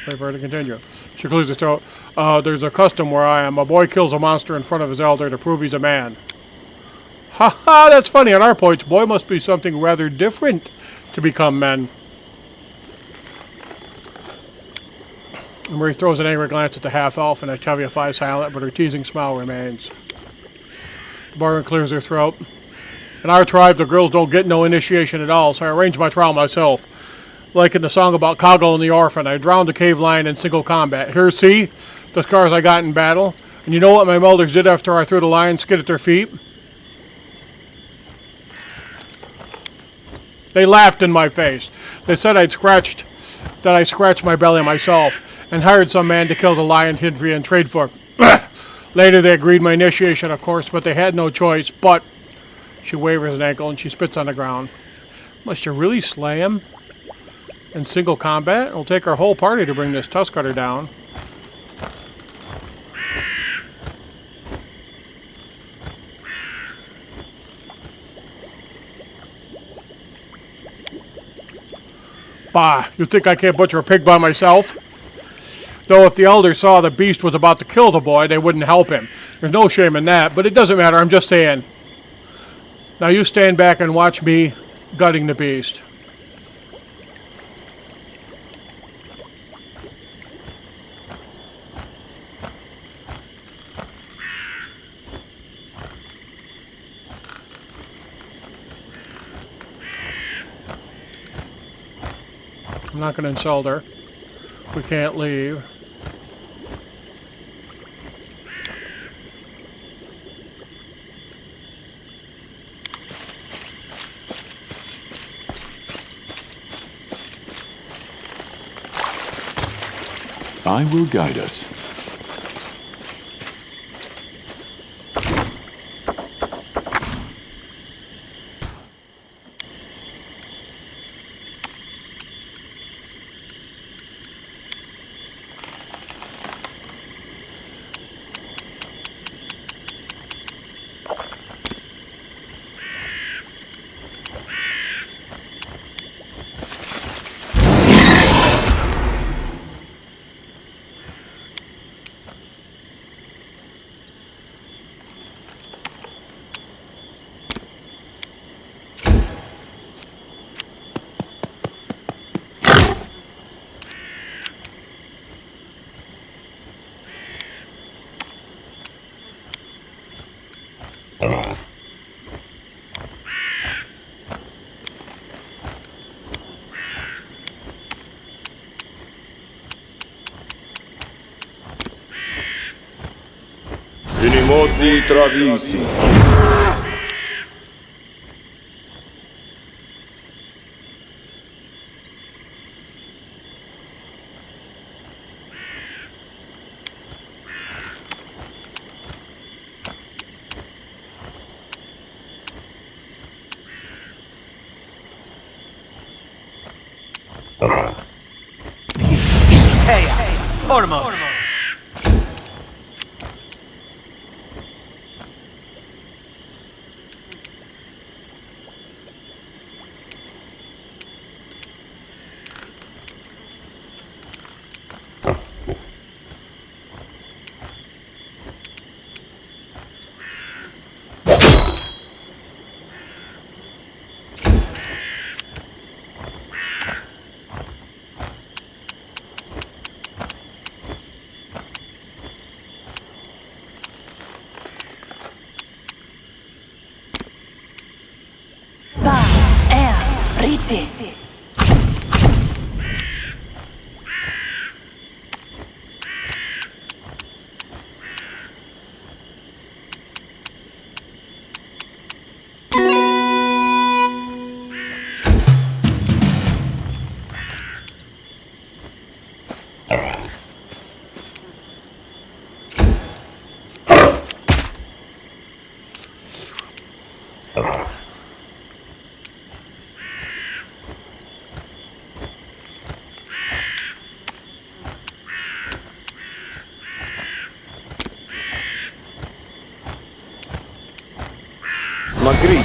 Wait for her to continue. She clears his throat. There's a custom where I am. A boy kills a monster in front of his elder to prove he's a man. Ha ha, that's funny. On our points, boy must be something rather different to become men. Marie throws an angry glance at the half-elf, and Octavia flies silent, but her teasing smile remains. The barbarian clears her throat. In our tribe, the girls don't get no initiation at all, so I arranged my trial myself. Like in the song about Coggle and the orphan, I drowned a cave lion in single combat. Here, see? The scars I got in battle. And you know what my elders did after I threw the lion skid at their feet? They laughed in my face. They said I scratched my belly myself, and hired some man to kill the lion hid free and trade for. Later they agreed my initiation, of course, but they had no choice. But she wavers an ankle and she spits on the ground. Must you really slay him? In single combat? It'll take our whole party to bring this tusk cutter down. Bah, you think I can't butcher a pig by myself? Though if the elders saw the beast was about to kill the boy, they wouldn't help him. There's no shame in that, but it doesn't matter, I'm just saying. Now you stand back and watch me gutting the beast. I'm not going to insult her. We can't leave. I will guide us. Venimosi travisi. Ormos.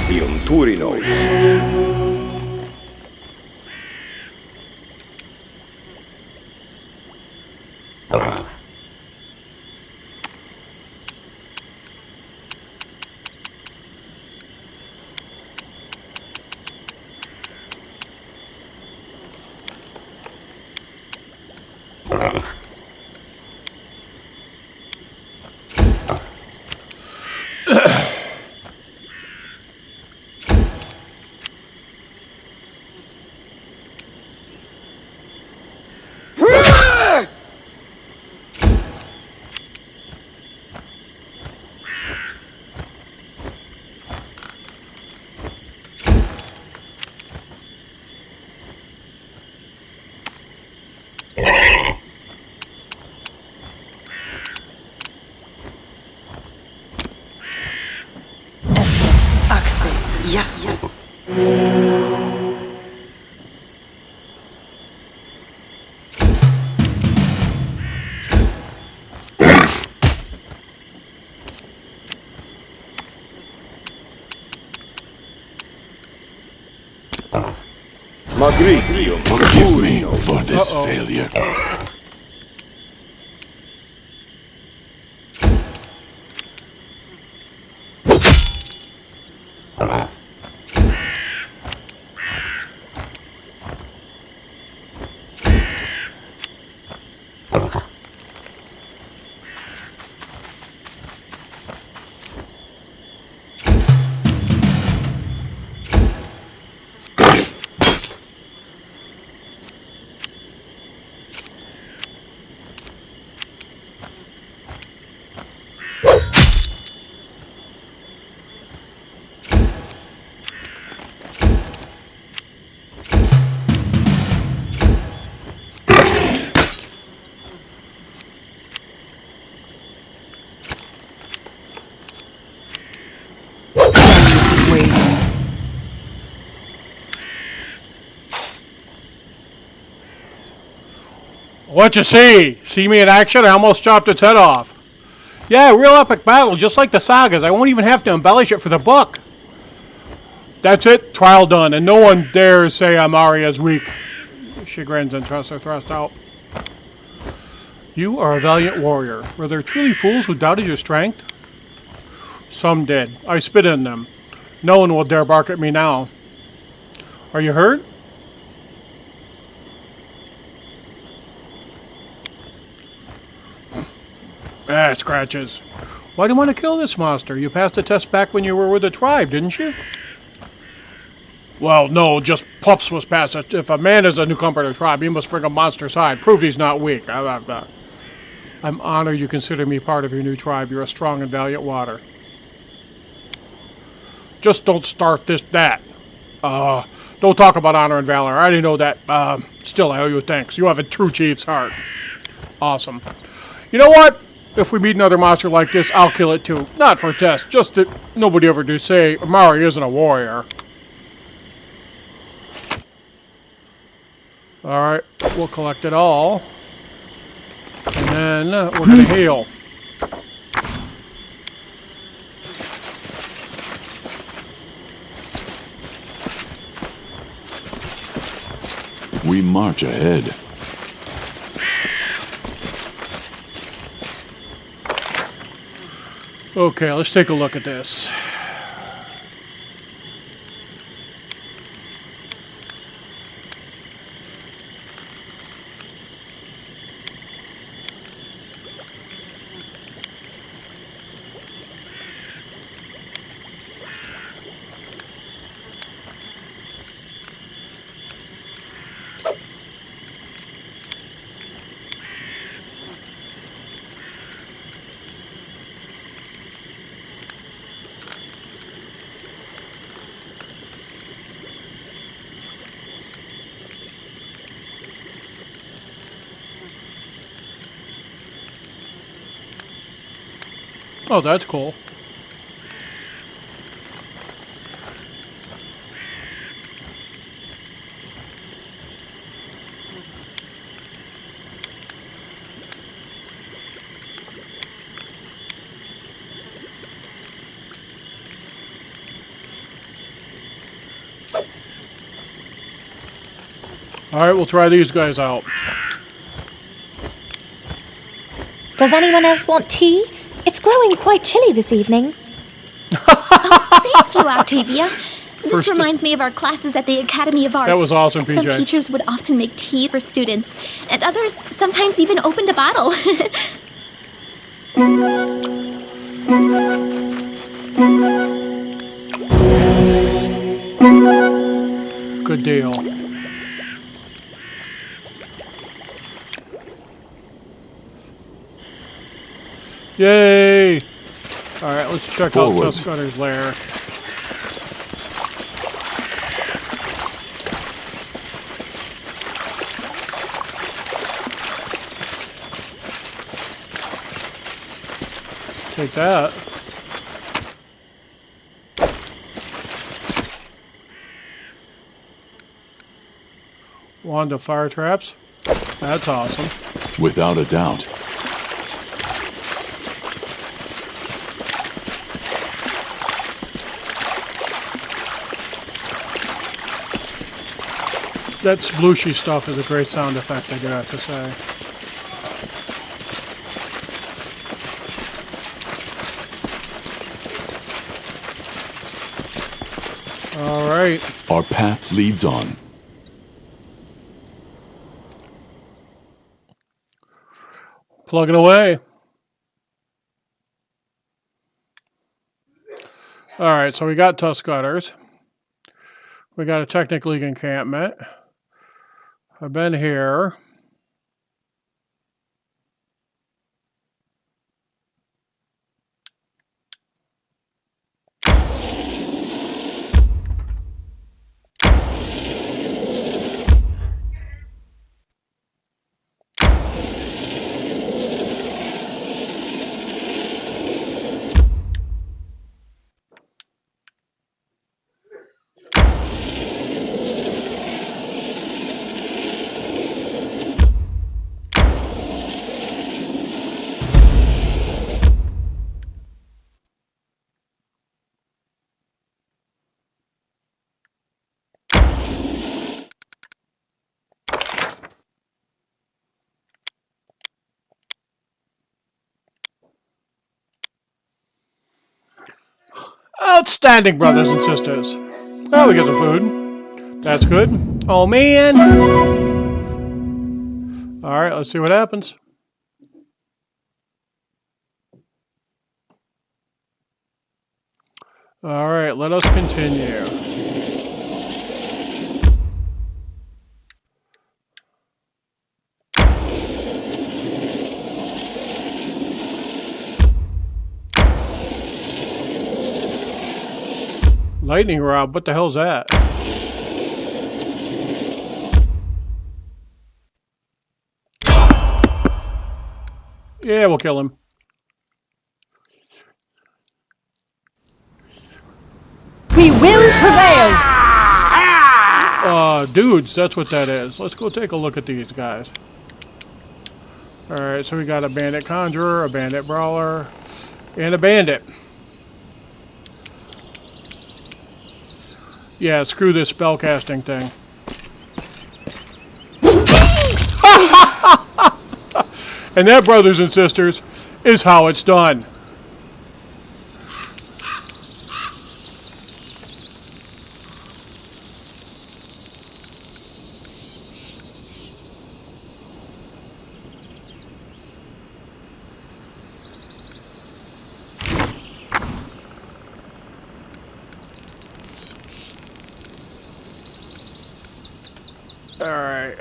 Magnetium Turinois. Yes. Magnetium Forgive me Turinois. for this failure. What you see? See me in action? I almost chopped its head off. Yeah, real epic battle, just like the sagas. I won't even have to embellish it for the book. That's it, trial done, and no one dares say Arya's weak. She grins and thrusts her thrust out. You are a valiant warrior. Were there truly fools who doubted your strength? Some did. I spit in them. No one will dare bark at me now. Are you hurt? Scratches. Why do you want to kill this monster? You passed the test back when you were with the tribe, didn't you? Well, no, just Pups was past it. If a man is a newcomer to the tribe, he must bring a monster side. Prove he's not weak. I'm honored you consider me part of your new tribe. You're a strong and valiant warrior. Just don't start that. Don't talk about honor and valor. I already know that. Still, I owe you thanks. You have a true chief's heart. Awesome. You know what? If we meet another monster like this, I'll kill it too. Not for a test, just that nobody ever do say Mari isn't a warrior. Alright, we'll collect it all. And then we're going to heal. We march ahead. Okay, let's take a look at this. Oh, that's cool. Alright, we'll try these guys out. Does anyone else want tea? It's growing quite chilly this evening. Thank you, Octavia. This First- reminds me of our classes at the Academy of Arts. That was awesome, Some PJ. teachers would often make tea for students, and others sometimes even opened a bottle. Good deal. Yay! Alright, let's check out Forwards. Tuskcutter's lair. Take that. Wand of fire traps. That's awesome. Without a doubt. That splooshy stuff is a great sound effect, I do have to say. All right. Our path leads on. Plugging away. All right, so we got Tuskcutters. We got a Technic League encampment. I've been here. Outstanding, brothers and sisters. Well, we got some food. That's good. Oh, man. All right, let's see what happens. All right, let us continue. Lightning rod, what the hell's that? Yeah, we'll kill him. We will prevail! Dudes, that's what that is. Let's go take a look at these guys. Alright, so we got a bandit conjurer, a bandit brawler, and a bandit. Yeah, screw this spellcasting thing. And that, brothers and sisters, is how it's done. All right.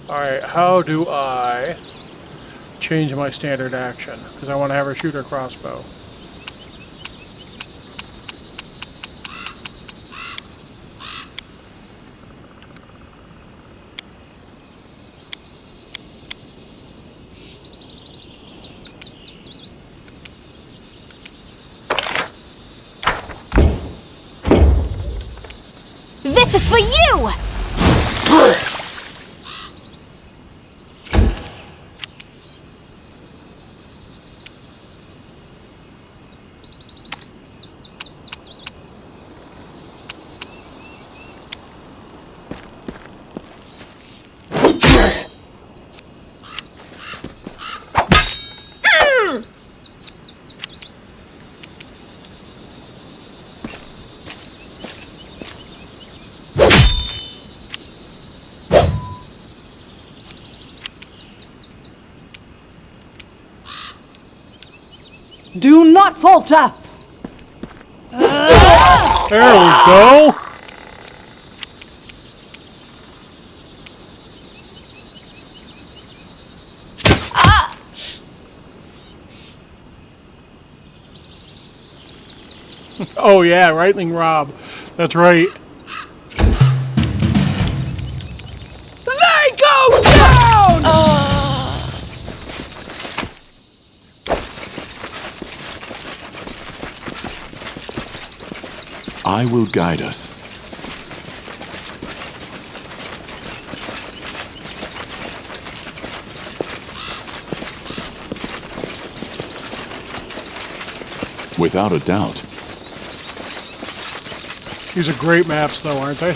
All right, how do I change my standard action? Because I want to have her shoot her crossbow. This is This for you! Do not falter! There we go. Oh yeah, Rightling Rob. That's right. They go down! I will guide us. Without a doubt. These are great maps, though, aren't they?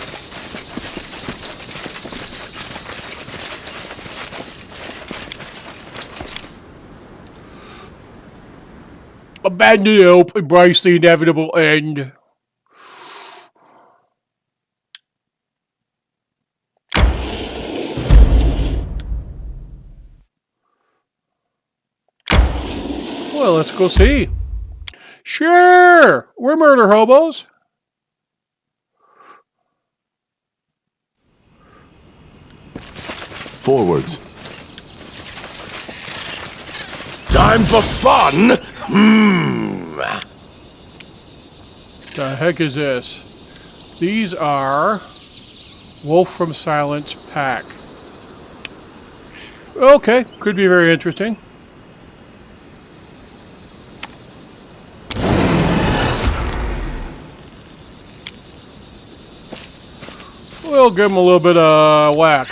Abandon hope, embrace the inevitable end. Well, let's go see. Sure, we're murder hobos. Forwards. Time for fun? The heck is this? These are Wolf from Silence Pack. Okay, could be very interesting. We'll give them a little bit of whack.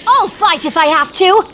I'll fight if I have to!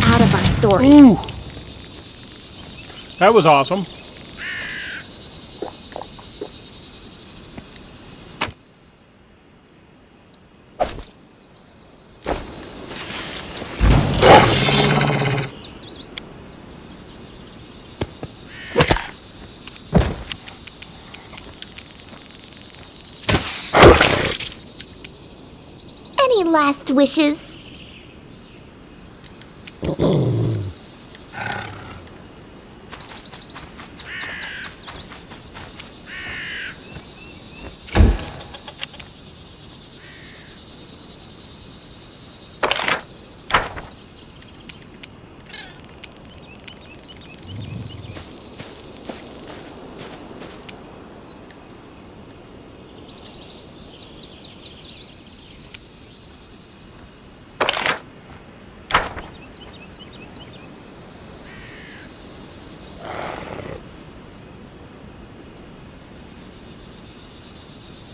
Out of our story. Ooh. That was awesome. Any last wishes?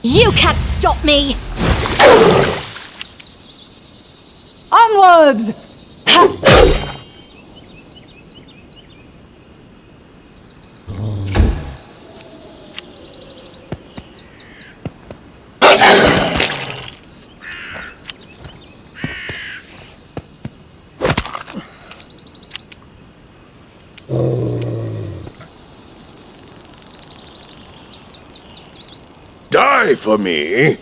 You can't stop me! Onwards! Die for me?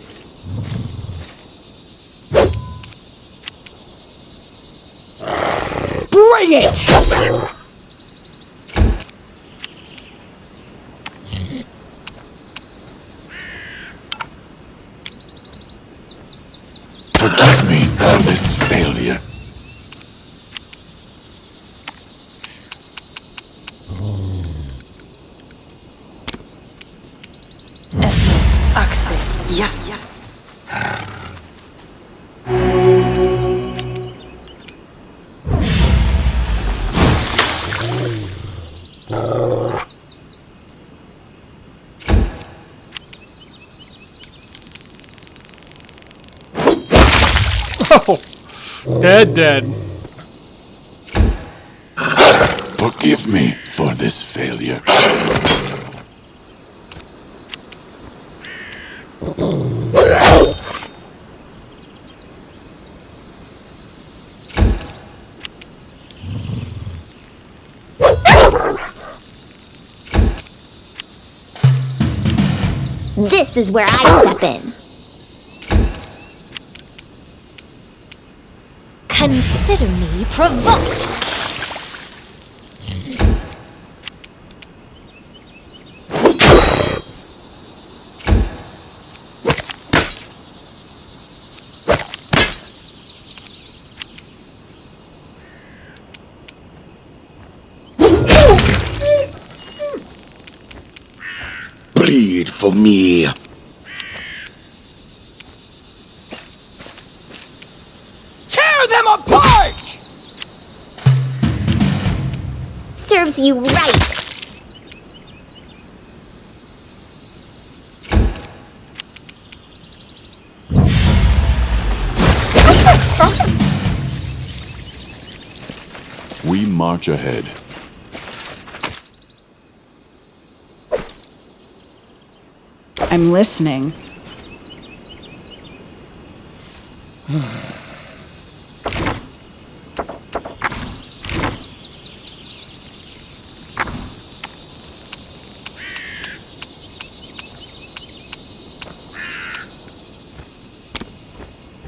Bring it! Forgive me for this failure. Yes. Oh, dead. Forgive me for this failure. This is where I step in. Consider me provoked! Bleed for me. Tear them apart! Serves you right. We march ahead. I'm listening.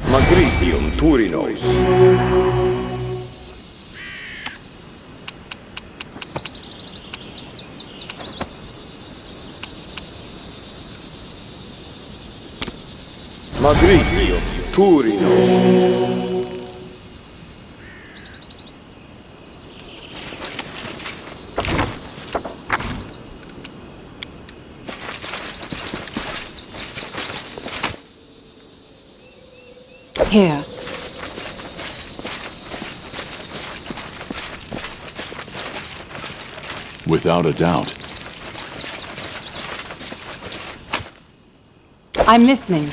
Magritium Turinos. Quadrivium Turinos. Here. Without a doubt. I'm listening.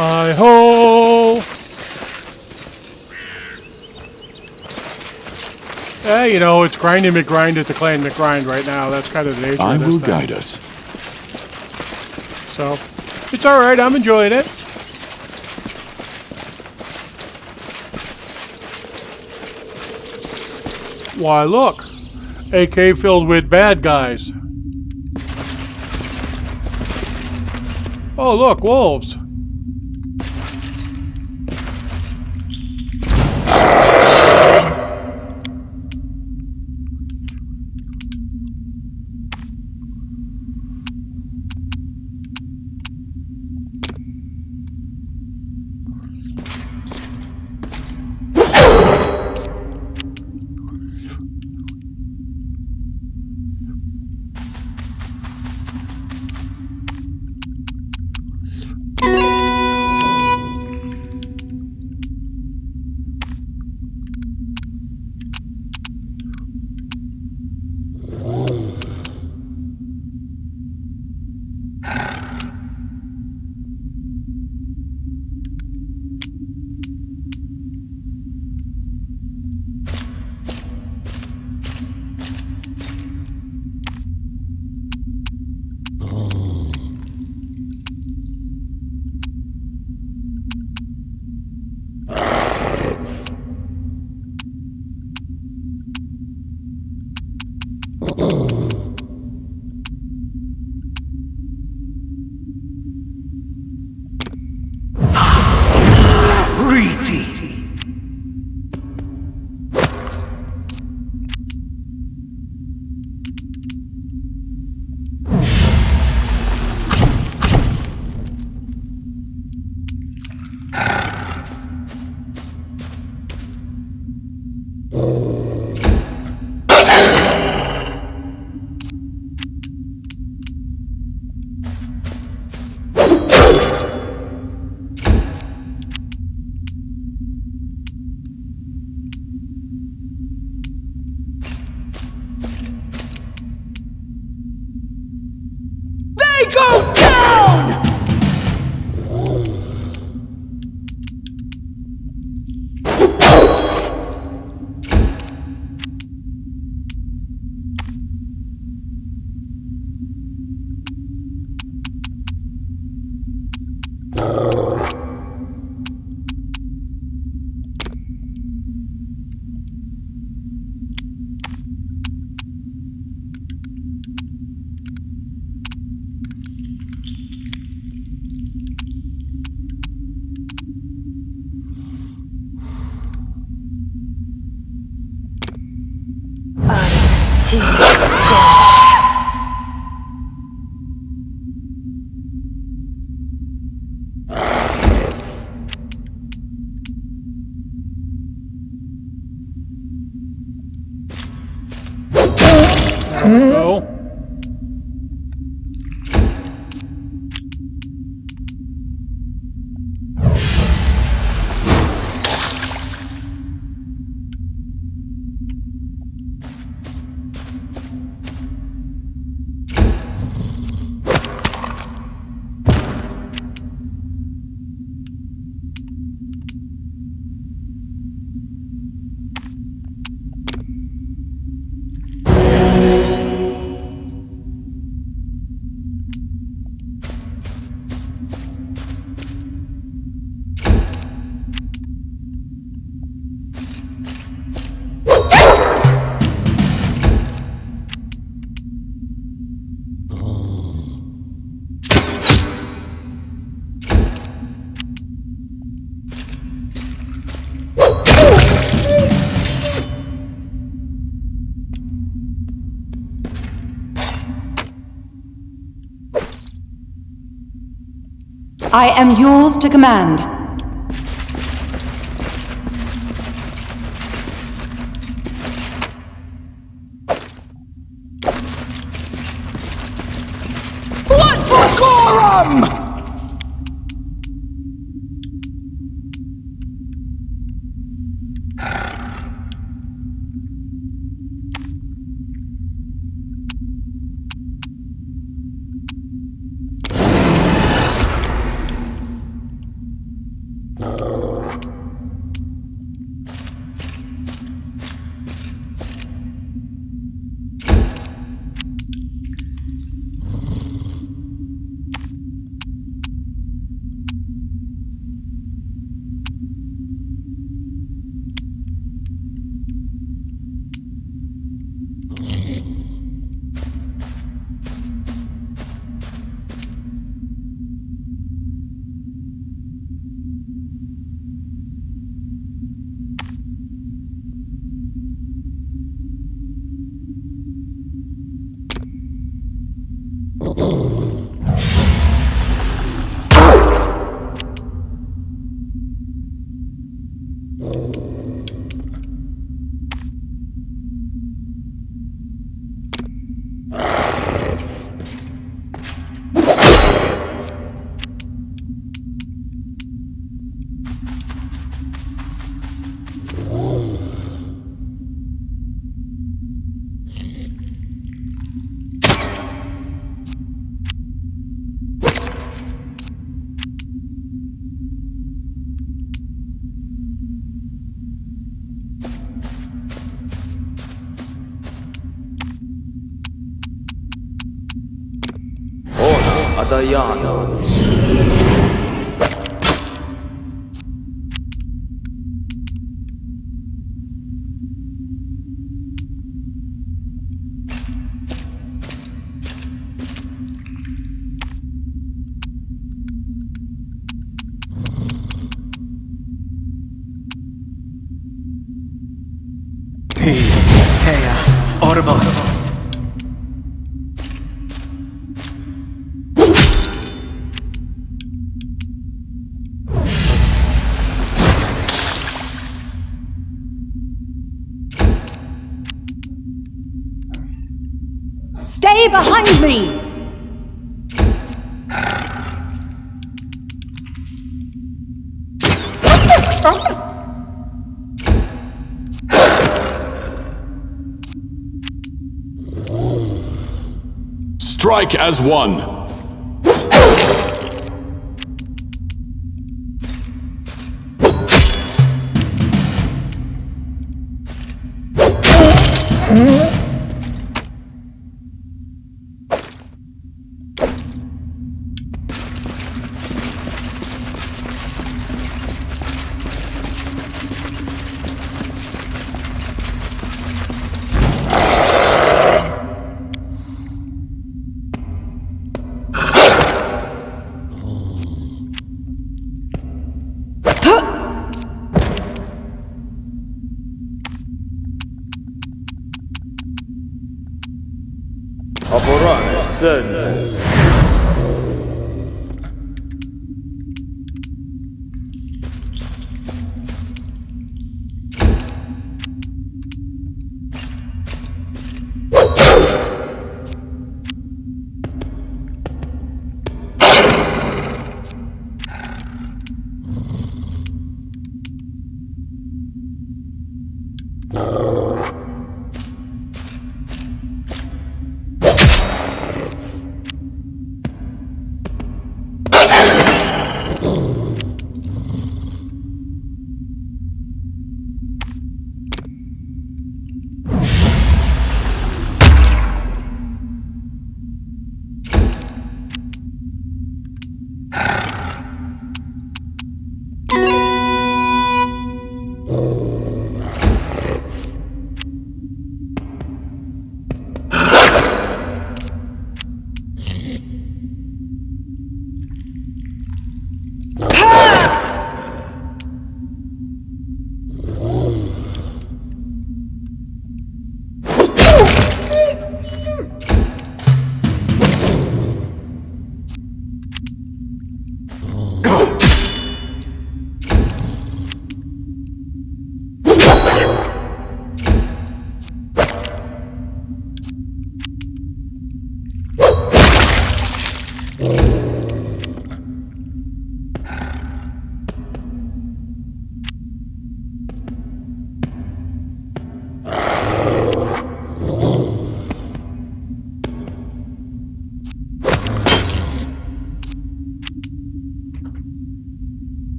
Hi-ho! You know, it's grinding McGrind at the Clan McGrind right now. That's kind of the nature I of this will thing. guide us. So, it's alright. I'm enjoying it. Why, look. AK filled with bad guys. Oh, look, wolves. I am yours to command. Blood for Gorum! Adayana. Tea, Orbos. Stay behind me! Strike as one. Aborane sentes.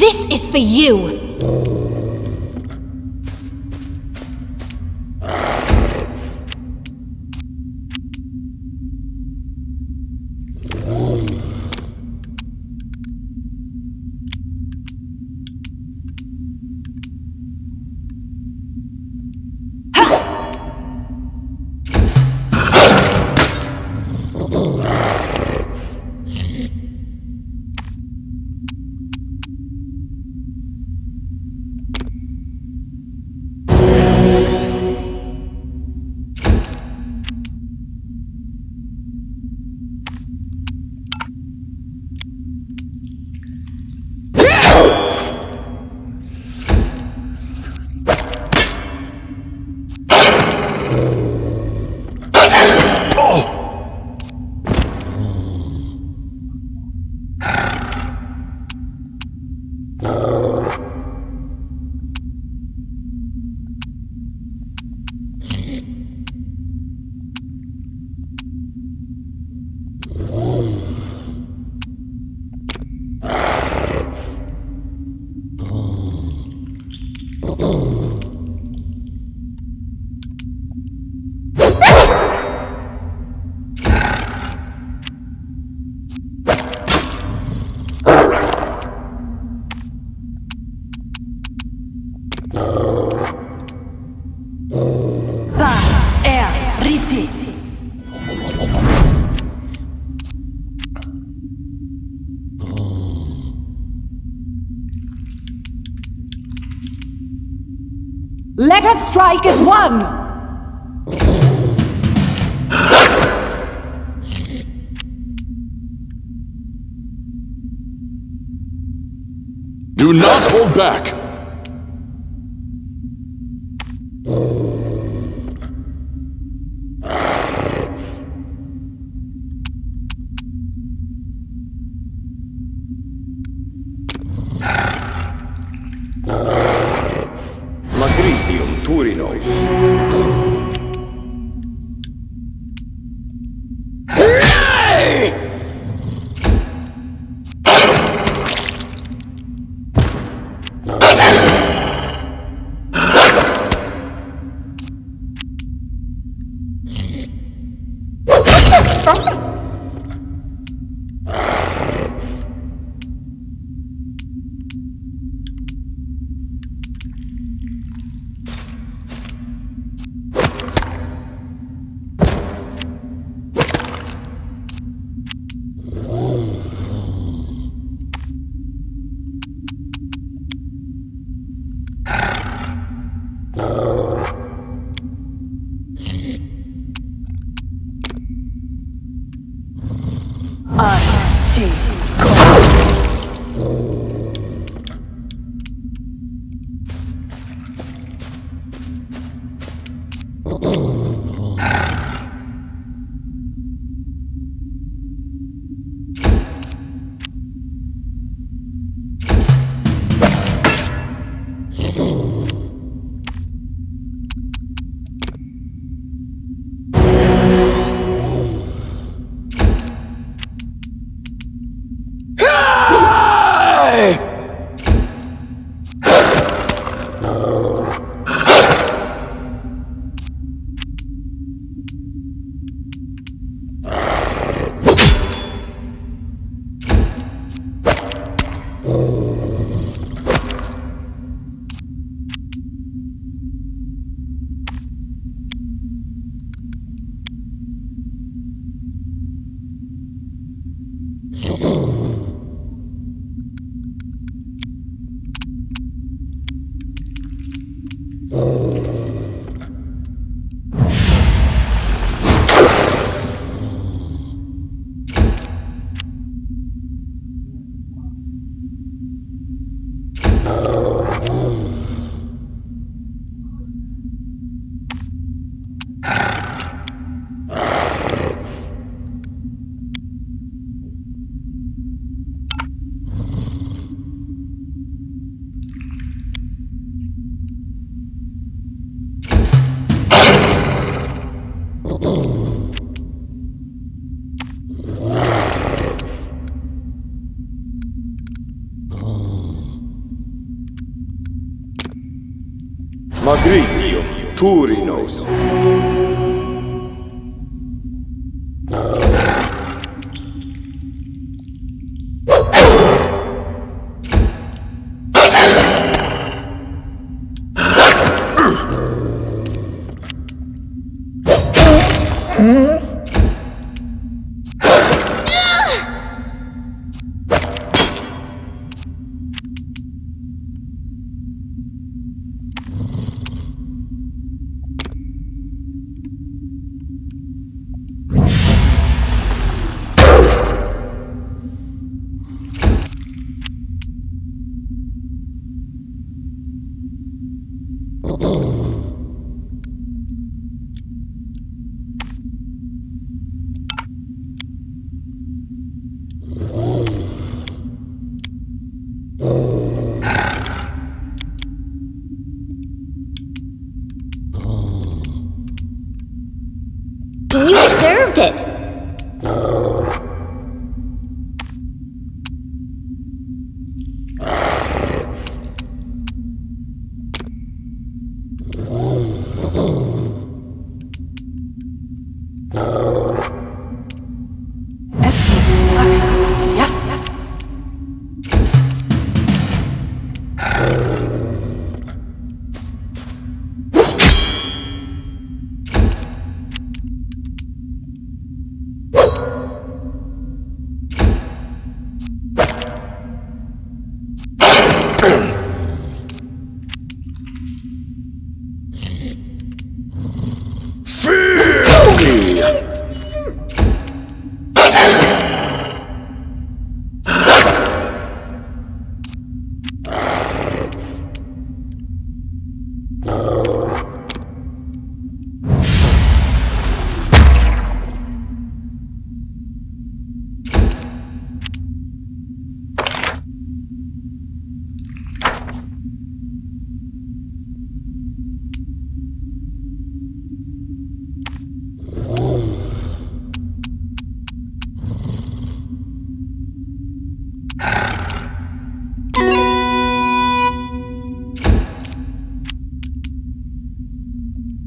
This is for you! Let us strike as one! Do not hold back! Magritium Turinoi. Magritio, Turinos. You deserved it.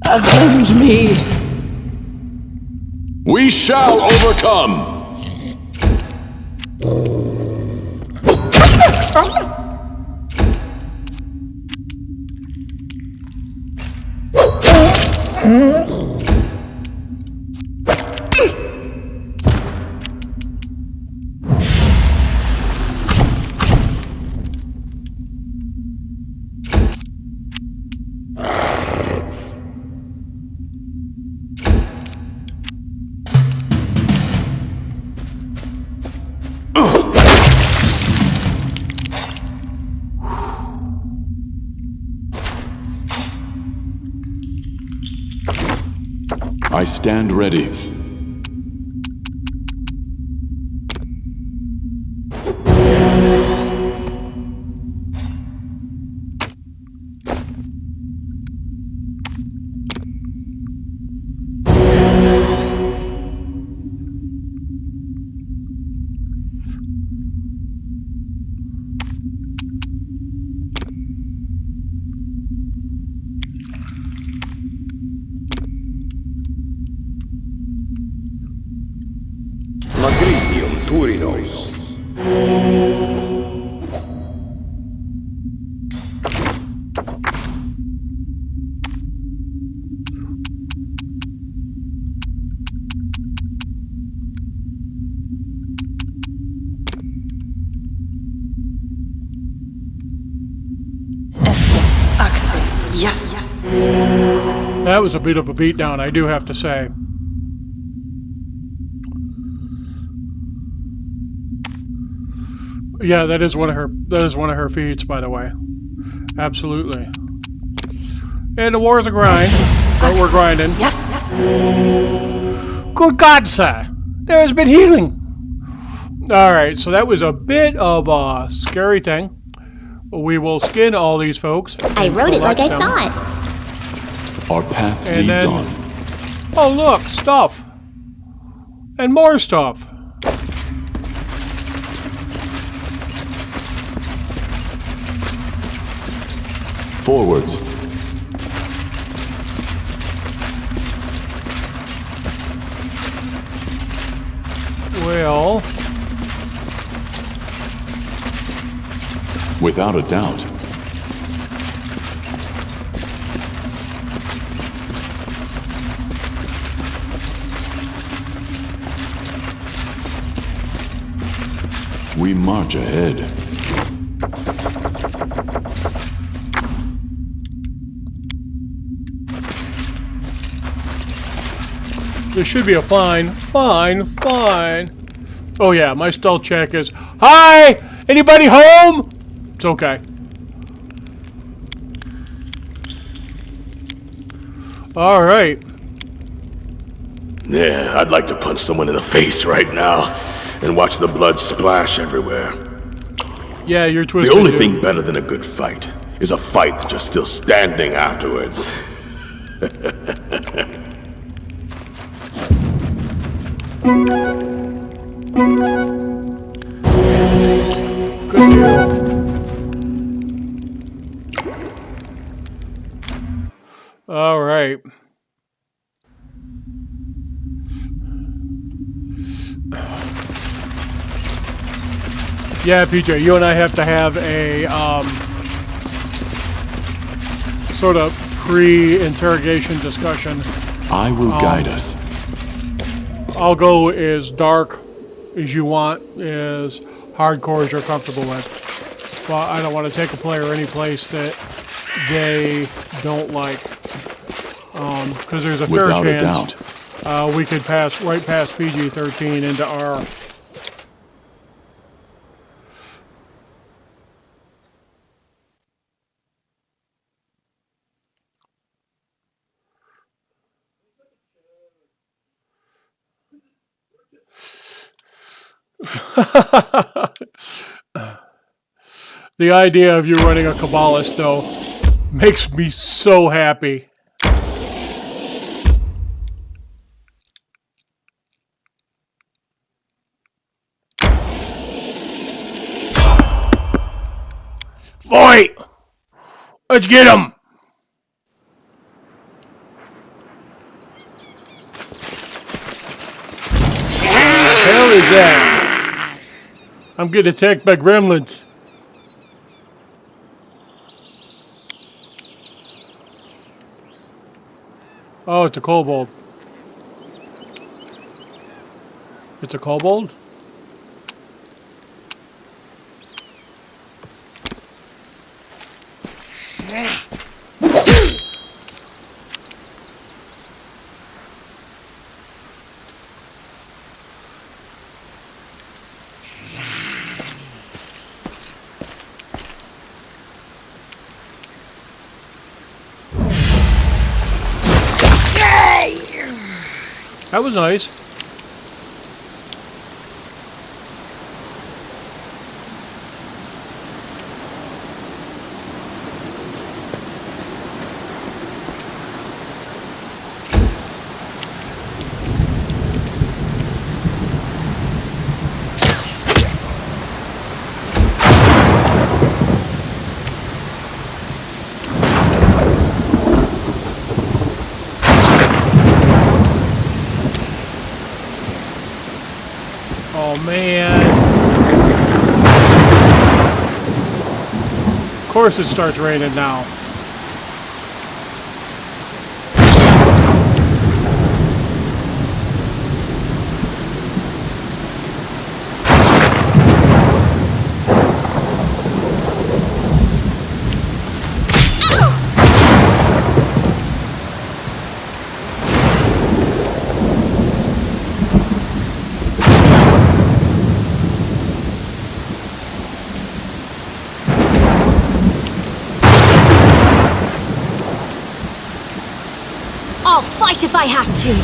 Avenge me! We shall overcome! I stand ready. Magritium Turinos. Yes. That was a bit of a beatdown, I do have to say. Yeah, that is one of her feats, by the way. Absolutely. And the war is a grind, but we're grinding. Yes. Good God, sir! There has been healing. All right, so that was a bit of a scary thing. We will skin all these folks. I wrote it like I saw it. Our path And leads then- on. Oh, look, stuff. And more stuff. Forwards. Without a doubt. We march ahead. This should be a fine. Oh yeah, my stealth check is, hi! Anybody home? It's okay. Alright. Yeah, I'd like to punch someone in the face right now and watch the blood splash everywhere. Yeah, you're twisted. The only thing better than a good fight is a fight that you're still standing afterwards. Good deal. All right. Yeah, PJ, you and I have to have a sort of pre-interrogation discussion. I will guide us. I'll go as dark as you want, as hardcore as you're comfortable with. But I don't want to take a player any place that they don't like. Because there's a fair Without chance a doubt. we could pass right past PG-13 into R. The idea of you running a Kabbalist, though, makes me so happy. Fight! Let's get him! What the hell is that? I'm getting attacked by gremlins. Oh, it's a kobold. It's a kobold? That was nice. Oh man. Of course it starts raining now. I'll fight if I have to.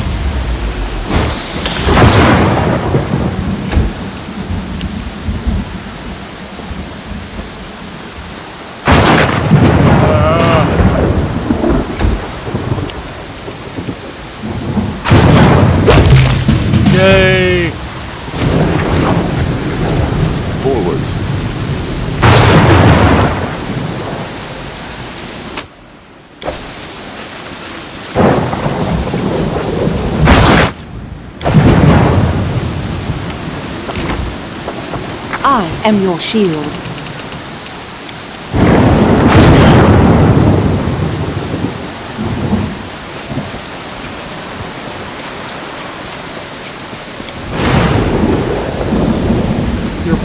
Yay! Forwards. I am your shield.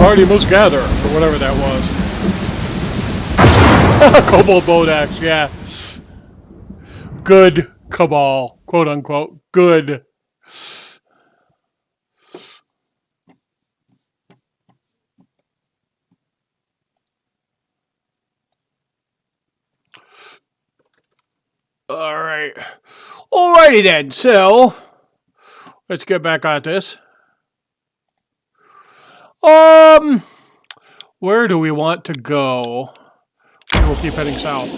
party must gather, or whatever that was. Kobold bolt axe, yeah. Good cabal, quote unquote. Good. All right. Alrighty then. So let's get back at this. Where do we want to go? We'll keep heading south.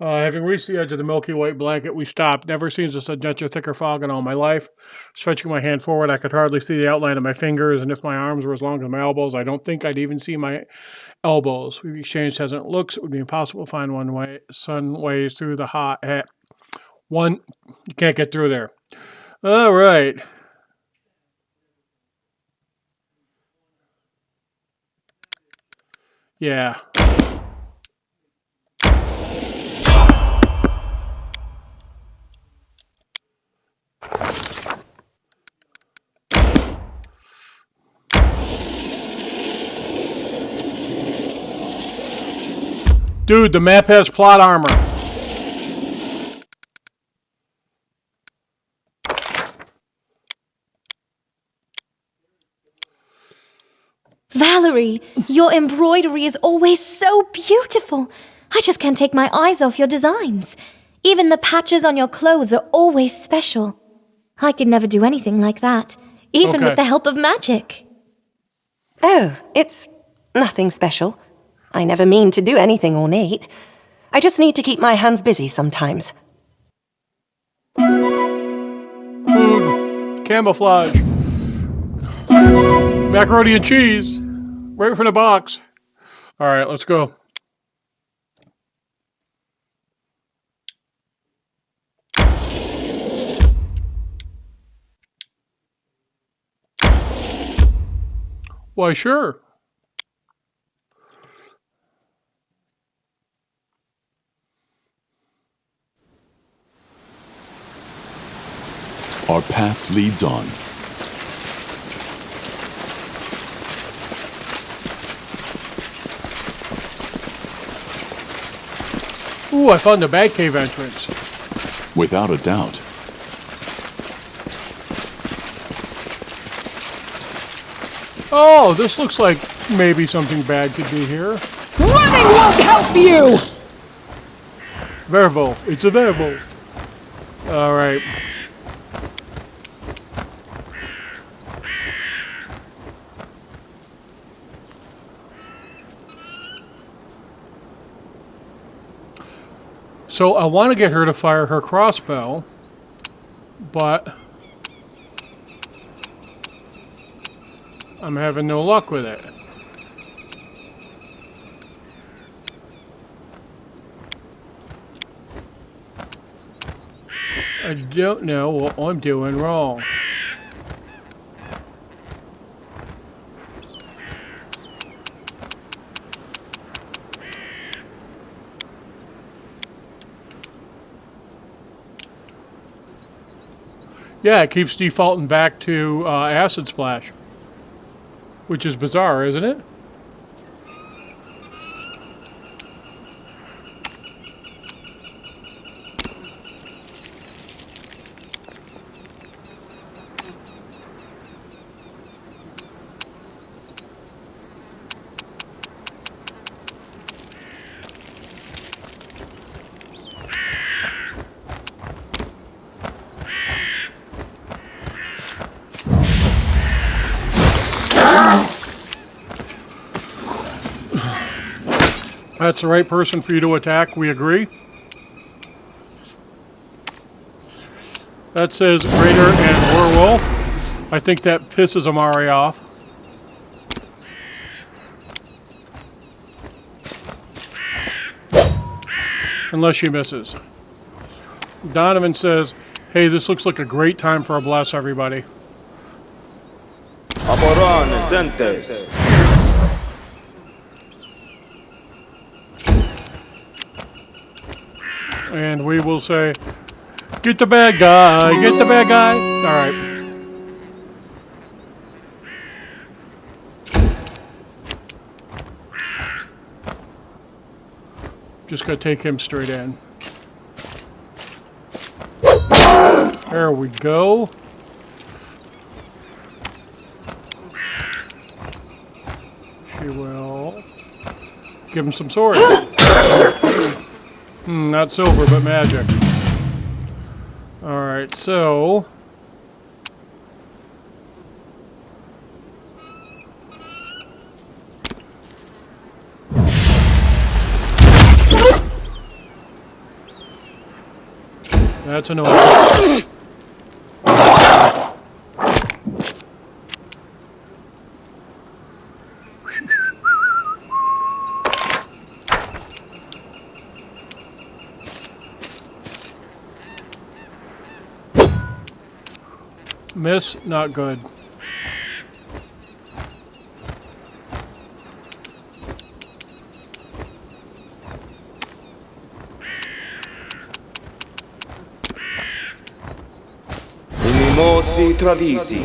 Having reached the edge of the milky white blanket, we stopped. Never seen such a denser, thicker fog in all my life. Stretching my hand forward, I could hardly see the outline of my fingers, and if my arms were as long as my elbows, I don't think I'd even see my elbows. We exchanged hesitant looks. It would be impossible to find one way. Sun ways through the hot hat. You can't get through there. All right. Yeah. Dude, the map has plot armor. Valerie, your embroidery is always so beautiful. I just can't take my eyes off your designs. Even the patches on your clothes are always special. I could never do anything like that, even with the help of magic. Oh, it's nothing special. I never mean to do anything ornate. I just need to keep my hands busy sometimes. Food. Camouflage. Macaroni and cheese. Right from the box. All right, let's go. Why, sure. Our path leads on. Ooh, I found the Batcave entrance. Without a doubt. Oh, this looks like maybe something bad could be here. Running won't help you! Werewolf. It's a werewolf. All right. So I want to get her to fire her crossbow, but I'm having no luck with it. I don't know what I'm doing wrong. Yeah, it keeps defaulting back to Acid Splash, which is bizarre, isn't it? That's the right person for you to attack, we agree? That says Raider and Werewolf. I think that pisses Amari off. Unless she misses. Donovan says, hey, this looks like a great time for a bless, everybody. And we will say, get the bad guy, get the bad guy. All right. Just gotta take him straight in. There we go. She will give him some sword. Not silver, but magic. Alright, so... That's annoying. Miss, not good. Unimosi travisi.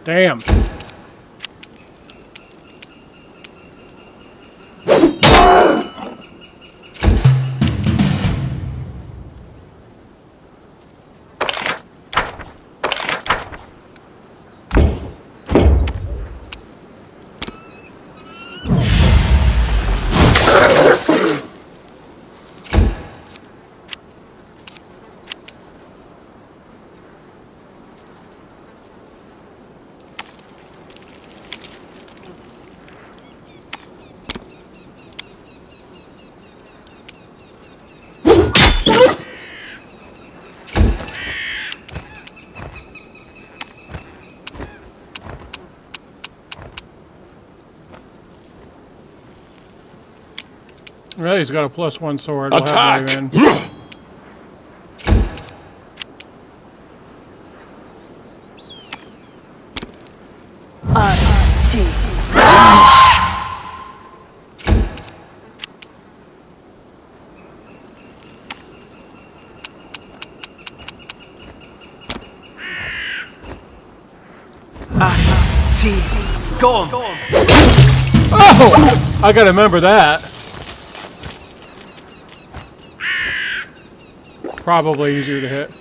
Damn. Well, he's got a +1 sword. We'll have him in. Go on. Oh! I gotta remember that. Probably easier to hit.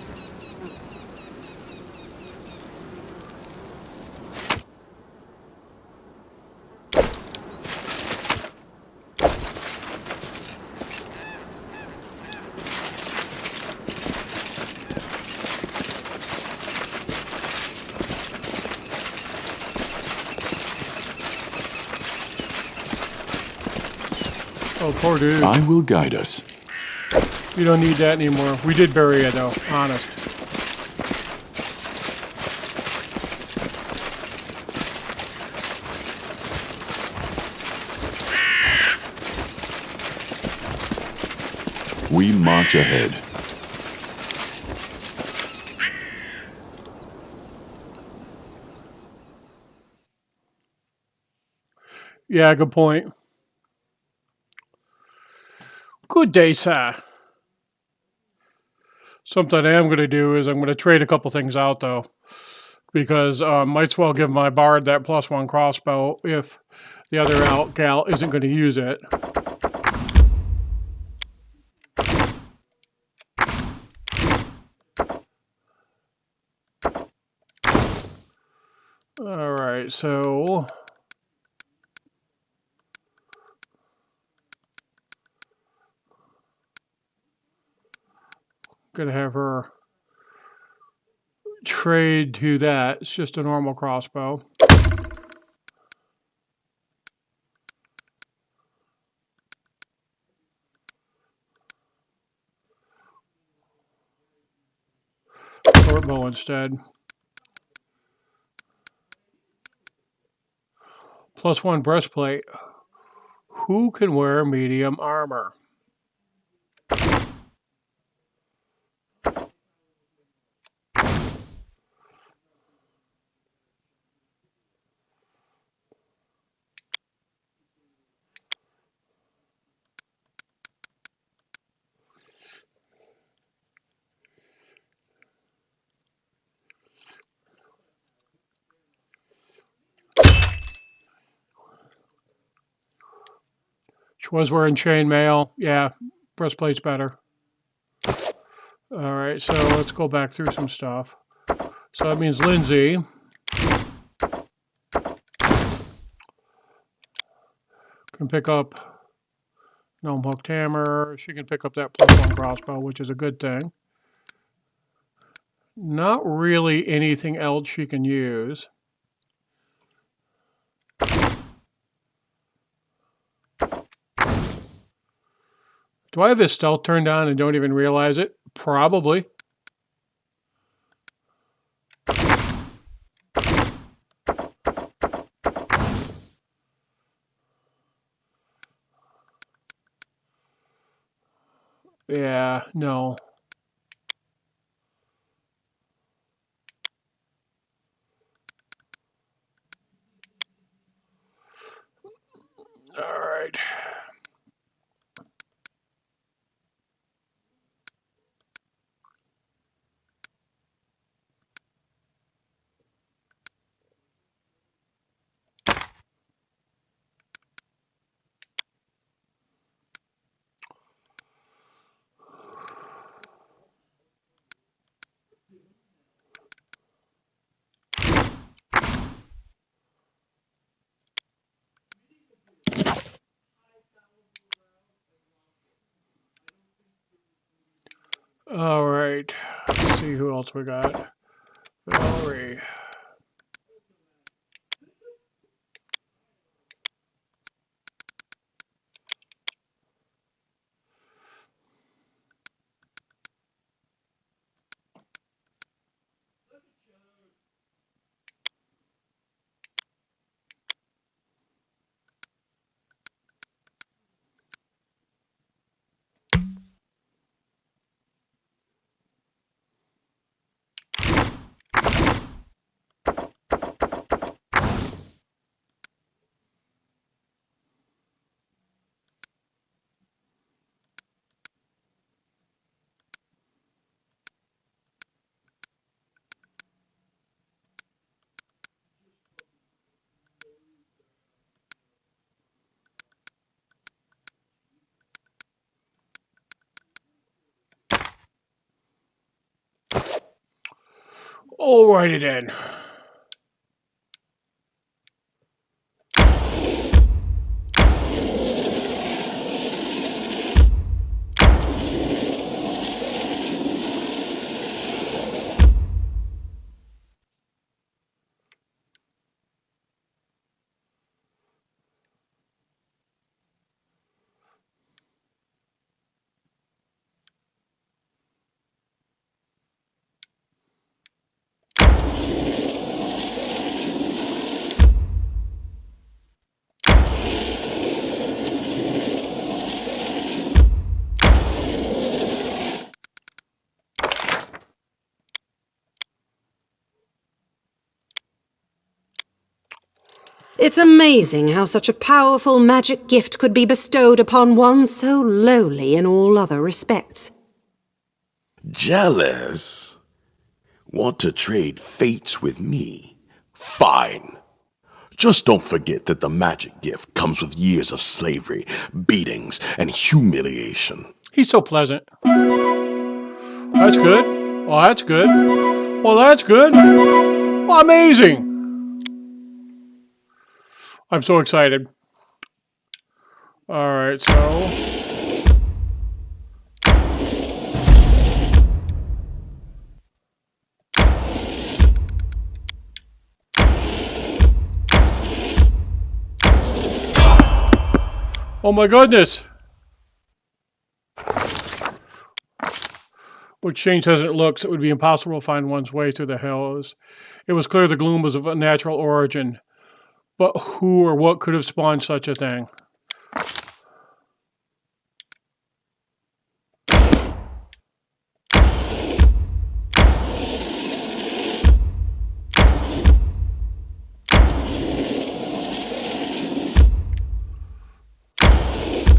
Oh, poor dude. I will guide us. You don't need that anymore. We did bury it, though. Honest. We march ahead. Yeah, good point. Good day, sir. Something I am going to do is I'm going to trade a couple things out, though. Because might as well give my bard that +1 crossbow if the other gal isn't going to use it. Alright, so... Gonna have her trade to that. It's just a normal crossbow. short bow instead. +1 breastplate. Who can wear medium armor? She was wearing chainmail. Yeah, breastplate's better. All right, so let's go back through some stuff. So that means Lindsay can pick up gnome hooked hammer. She can pick up that +1 crossbow, which is a good thing. Not really anything else she can use. Do I have his stealth turned on and don't even realize it? Probably. Yeah, no. All right. All right. Let's see who else we got. Valerie. Alrighty then. It's amazing how such a powerful magic gift could be bestowed upon one so lowly in all other respects. Jealous? Want to trade fates with me? Fine. Just don't forget that the magic gift comes with years of slavery, beatings, and humiliation. He's so pleasant. That's good. Well, that's good. Well, that's good. Well, amazing. I'm so excited. All right, so... Oh my goodness. Which changed as it looks, it would be impossible to find one's way through the hills. It was clear the gloom was of a natural origin. But who or what could have spawned such a thing?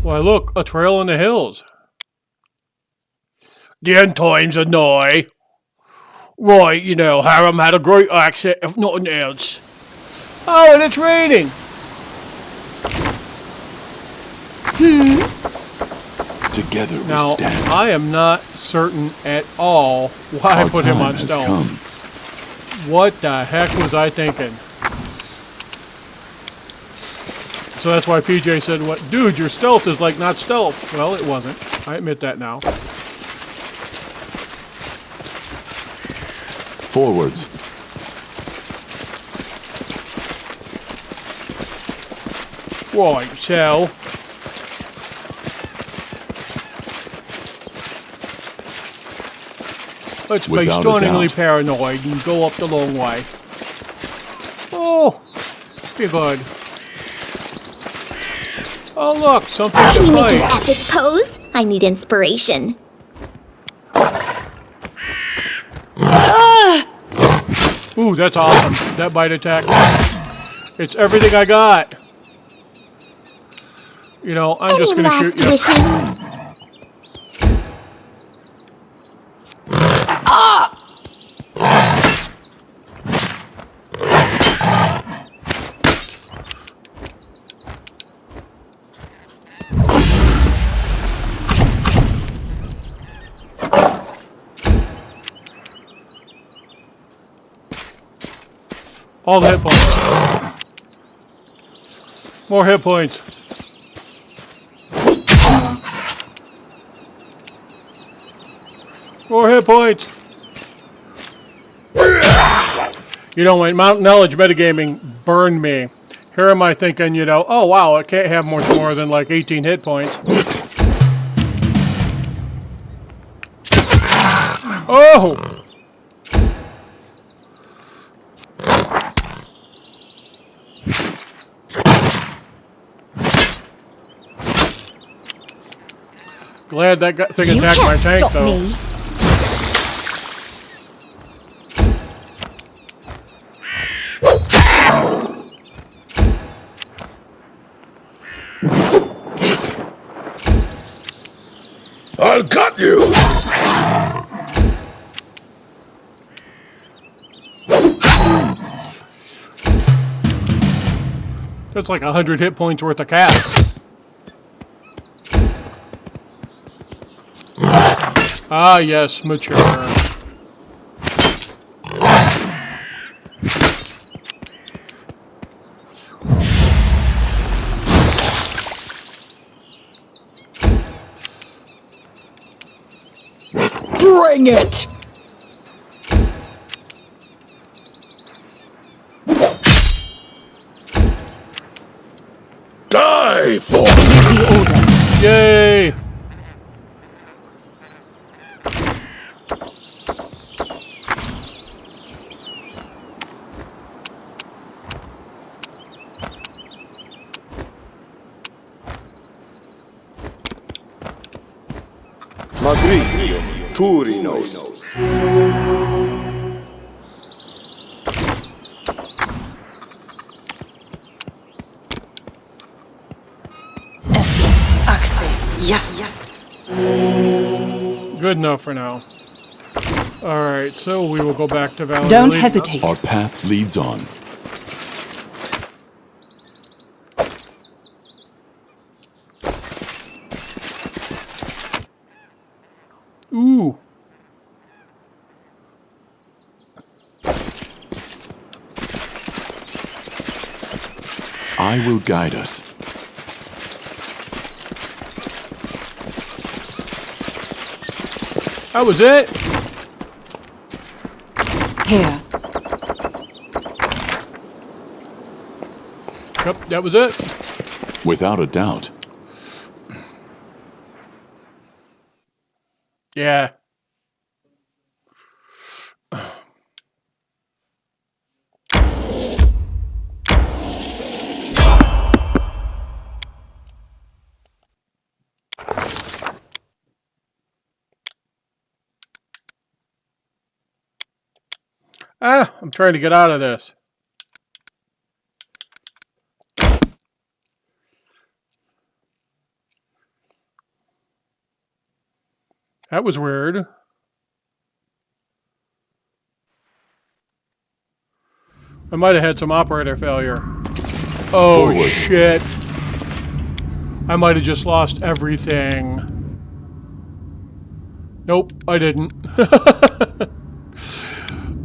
Why, look, a trail in the hills. The end times are nigh. Right, you know, Harem had a great accent, if nothing else. Oh, and it's raining. Together we Now, stand. I am not certain at all why I Our put him time on has stealth. come. What the heck was I thinking? So that's why PJ said, "What, dude, your stealth is like not stealth." Well, it wasn't. I admit that now. Forwards. Right, so let's be Without a stunningly doubt. paranoid and go up the long way. Oh, be good. Oh, look, something Can to you make an fight. epic pose? I need inspiration. Ooh, that's awesome. That bite attack. It's everything I got. You know, I'm just Any going to last shoot you. wishes? All the hit points. More hit points. More hit points. You know, my Mountain Knowledge metagaming burned me. Here am I thinking, you know, oh wow, it can't have much more than like 18 hit points. Oh! Glad that thing You attacked my can't tank, stop though. me. I'll cut you! That's like 100 hit points worth of cash. Ah, yes, mature. Bring it! Die for Yay! Madrid, Turinos. Yes. Good enough for now. Alright, so we will go back to Valley. Don't hesitate. Our path leads on. Ooh. I will guide us. That was it? Here. Yep, that was it. Without a doubt. Yeah. Ah, I'm trying to get out of this. That was weird. I might have had some operator failure. Oh, Forward. shit. I might have just lost everything. Nope, I didn't.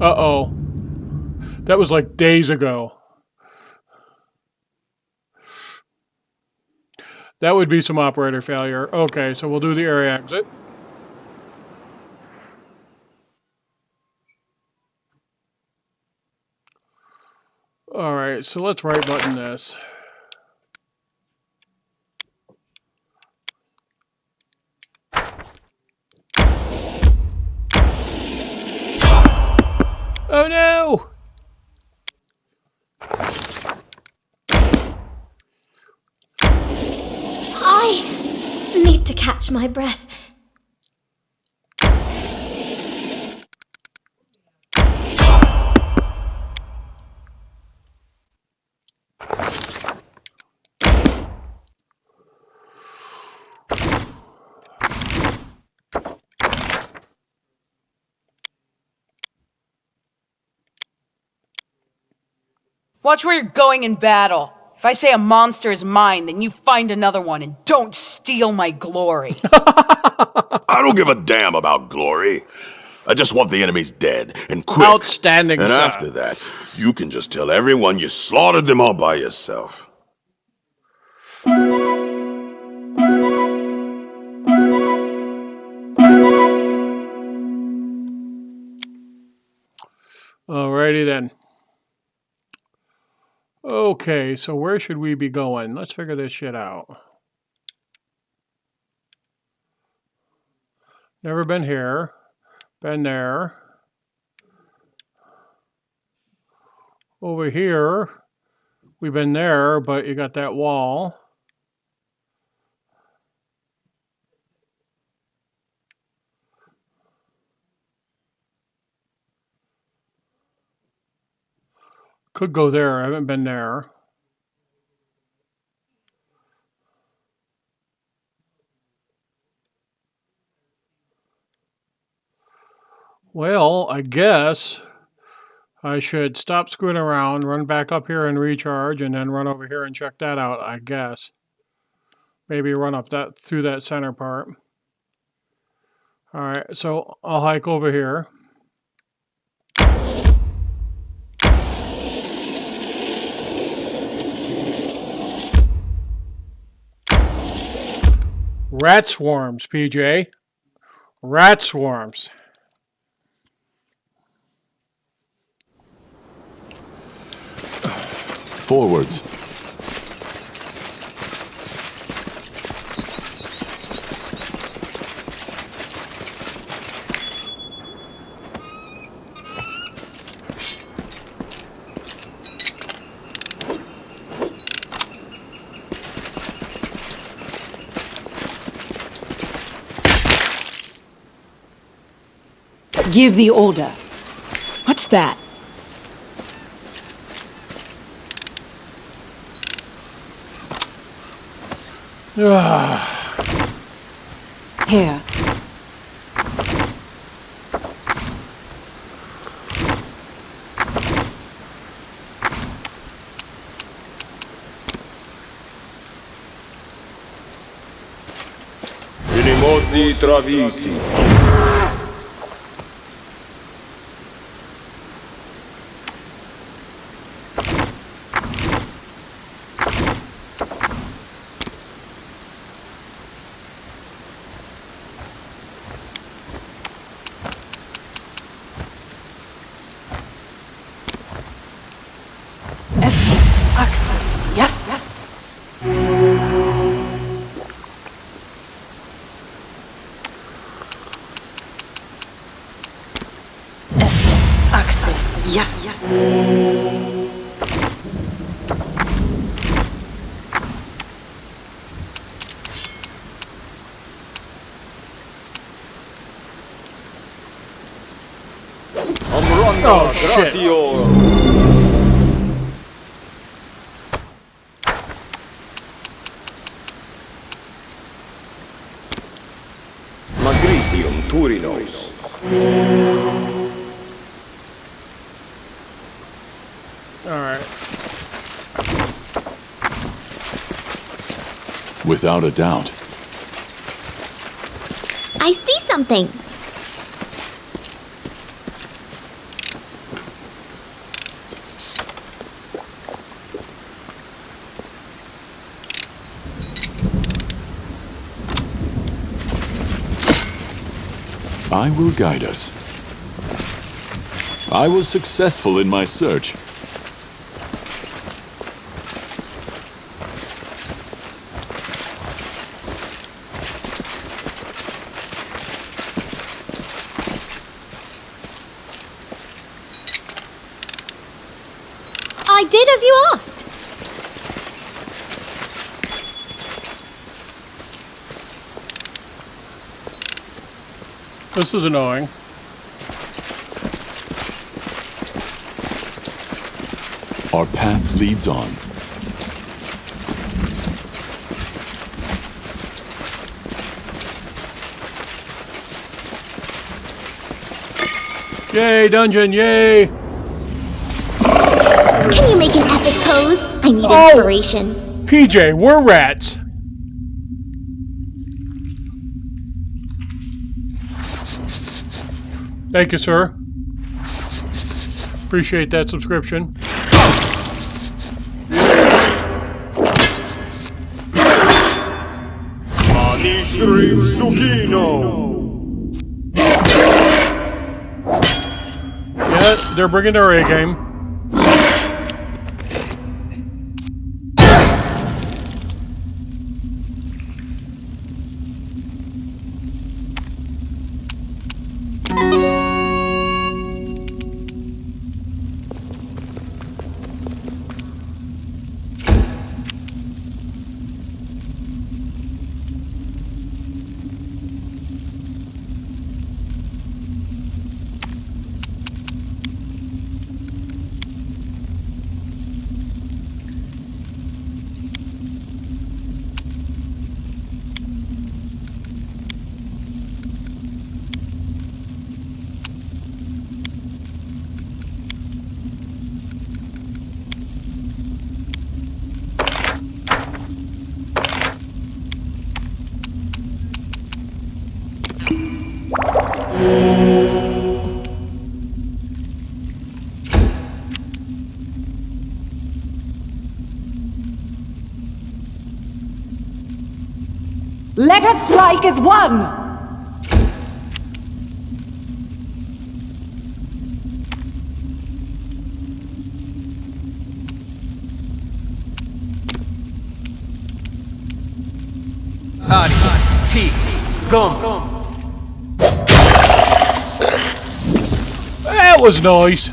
Uh-oh. That was like days ago. That would be some operator failure. Okay, so we'll do the area exit. Alright, so let's right button this. Oh no! I need to catch my breath. Watch where you're going in battle. If I say a monster is mine, then you find another one and don't steal my glory. I don't give a damn about glory. I just want the enemies dead, and quick. Outstanding, And sir. after that, you can just tell everyone you slaughtered them all by yourself. Alrighty then. Okay, so where should we be going? Let's figure this shit out. Never been here. Been there. Over here, we've been there, but you got that wall. Could go there. I haven't been there. Well, I guess I should stop screwing around, run back up here and recharge, and then run over here and check that out, I guess. Maybe run up that through that center part. Alright, so I'll hike over here. Rat swarms, PJ. Rat swarms. Forwards. Give the order. What's that? Here. Animosi travisi. Oh, shit. Magritium Turinos. Alright. Without a doubt. I see something. I will guide us. I was successful in my search. I did as you asked. This is annoying. Our path leads on. Yay, dungeon, yay! Can you make an epic pose? I need Oh! inspiration. PJ, we're rats! Thank you, sir. Appreciate that subscription. Manistri Zucchino. Yeah, they're bringing their A game. Let us strike as one! Ari, T, Gom. That was nice.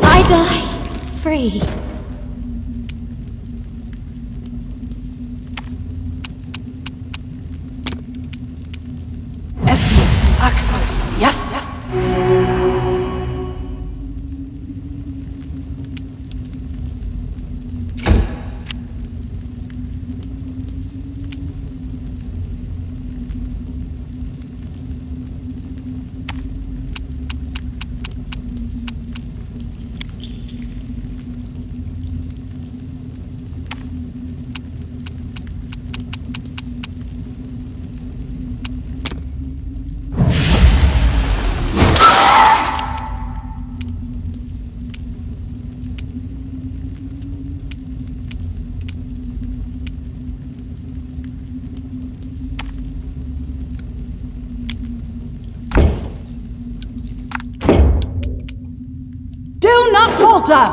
I die free. Axel, yes. Do not falter!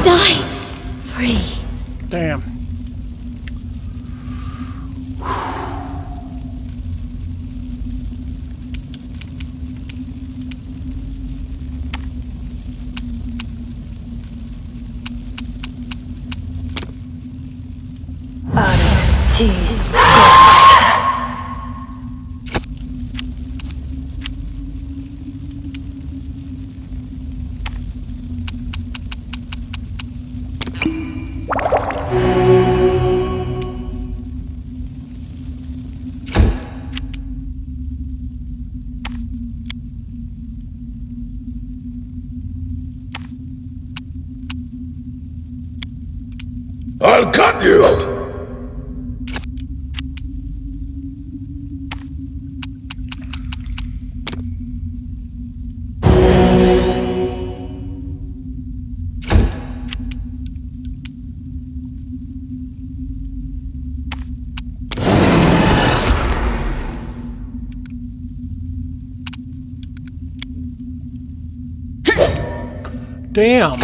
die free. Damn. I'll cut you! Damn.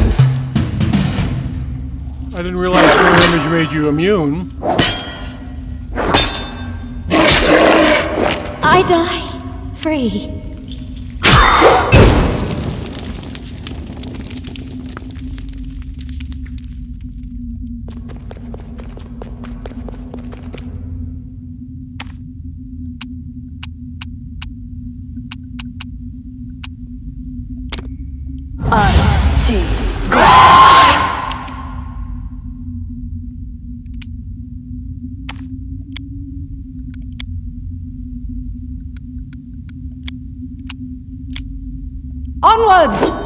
I didn't realize mirror image made you immune. I die free. Onwards!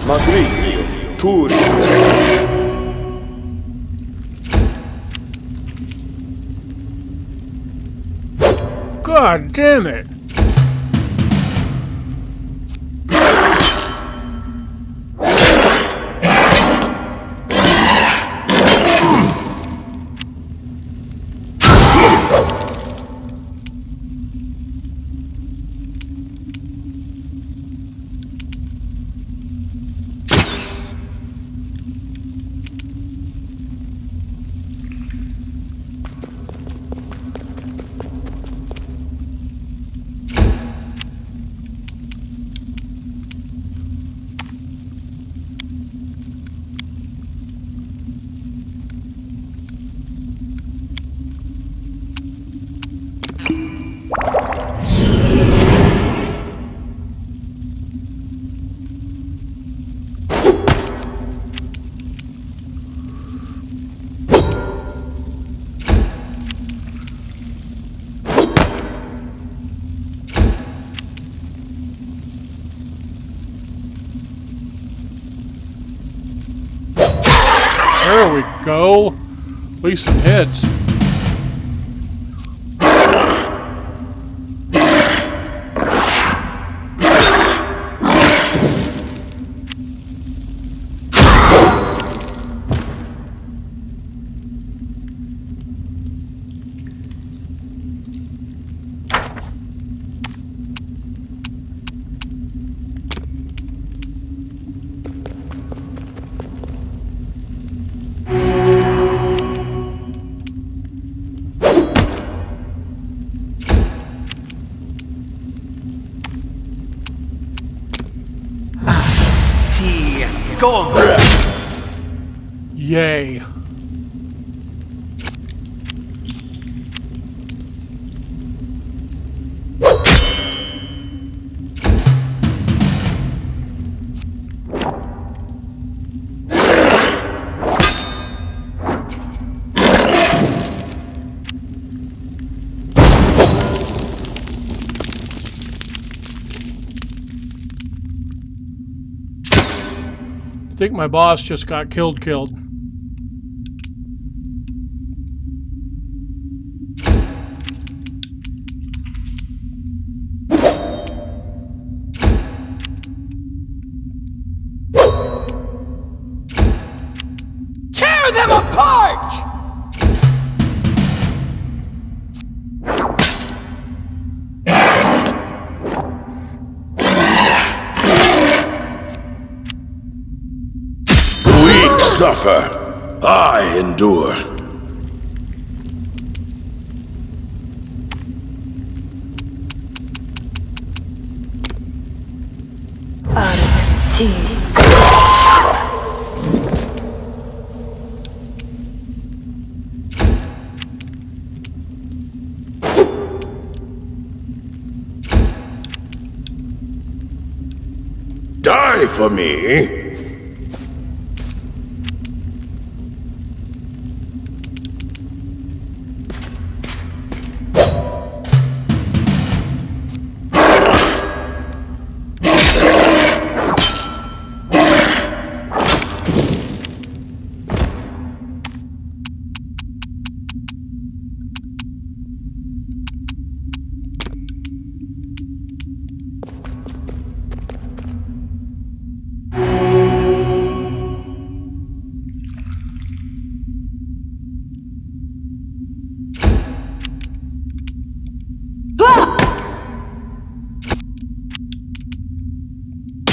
Matrigio, Turi. God damn it. There we go. At least some hits. Go on. Yay. I think my boss just got killed. Tear them apart! Suffer, I endure. Die for me?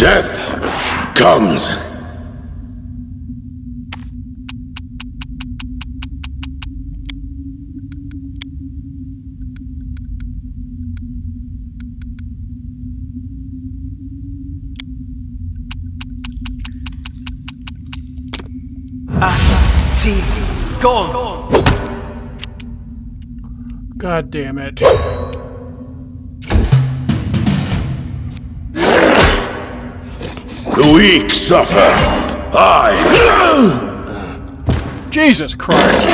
Death comes. Go on. God damn it. The weak suffer. I. Jesus Christ.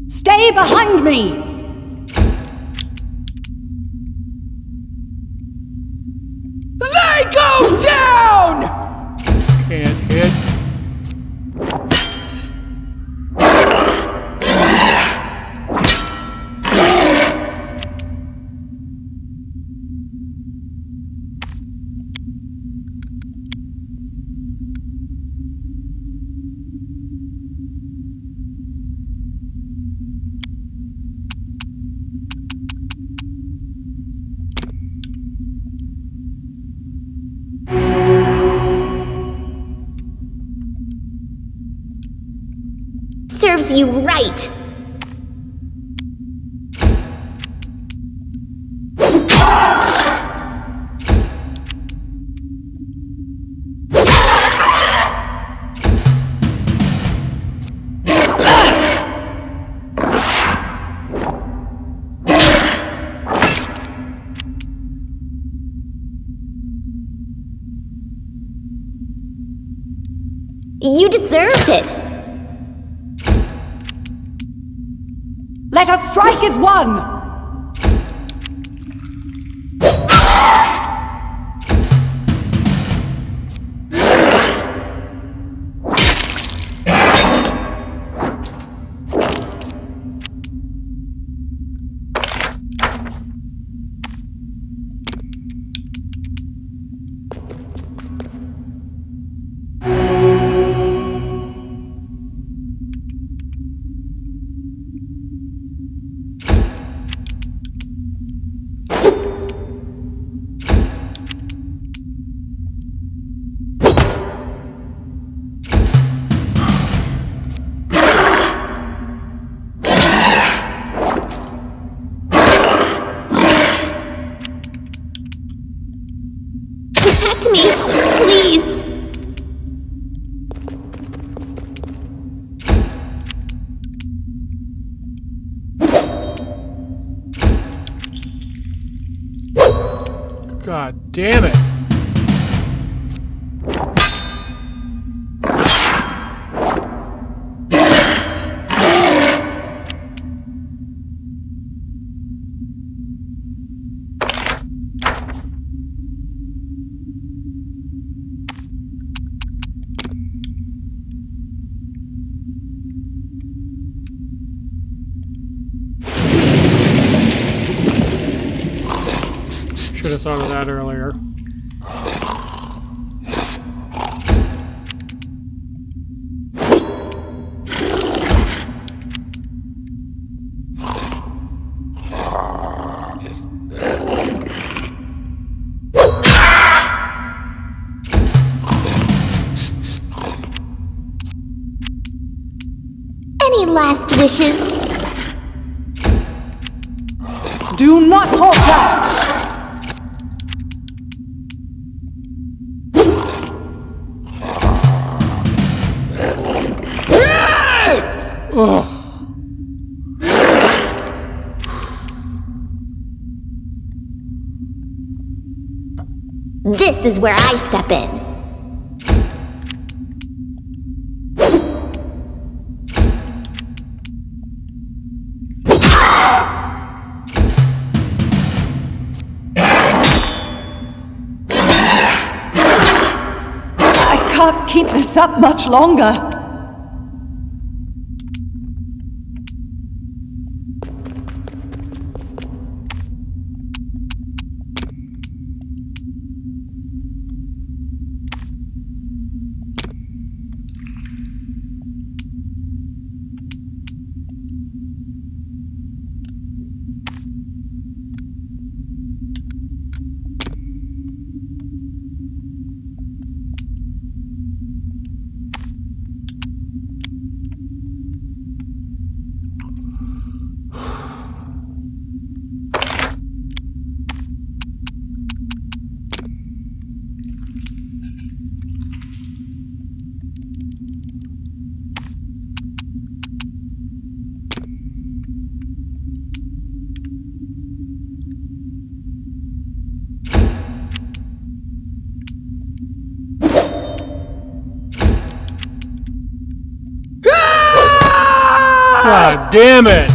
Stay behind me! They go down! Can't hit. Serves you right. You deserved it. Let us strike as one! Protect me, please. God damn it. Should have thought of that earlier. Any last wishes? Do not falter! This is where I step in. I can't keep this up much longer. God damn it!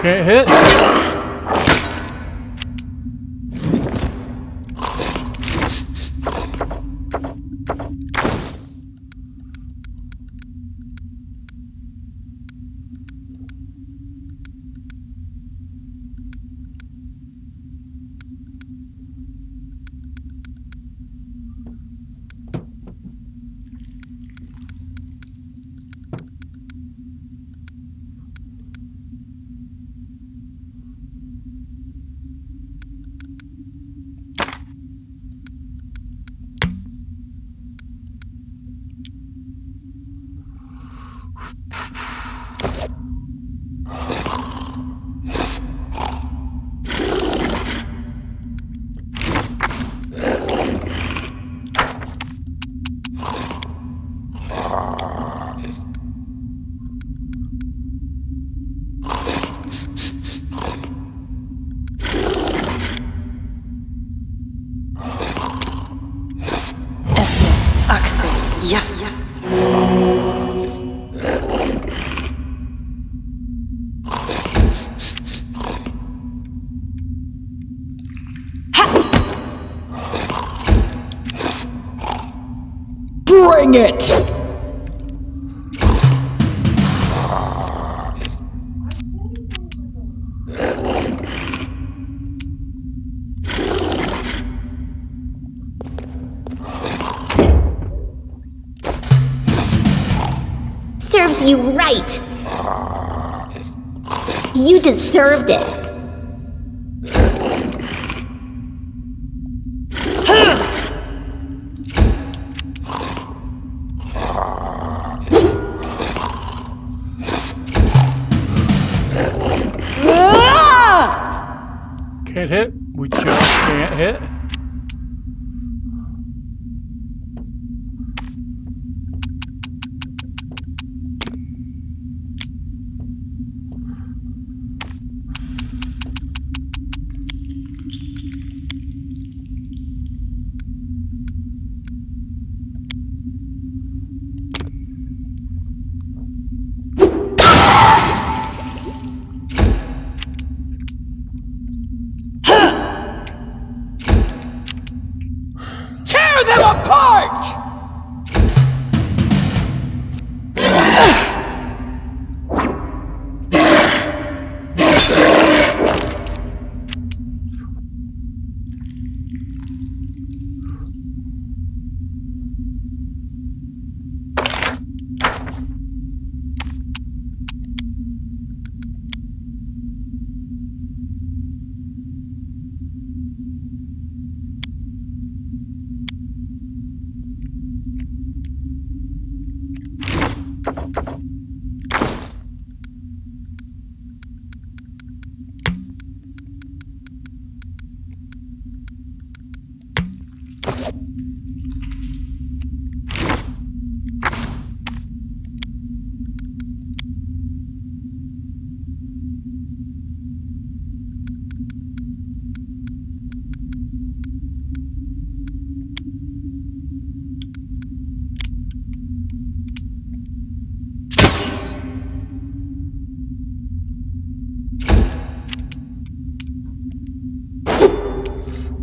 Can't hit. Bring it! Serves you right. You deserved it. Can't hit. We just can't hit. Tear them apart!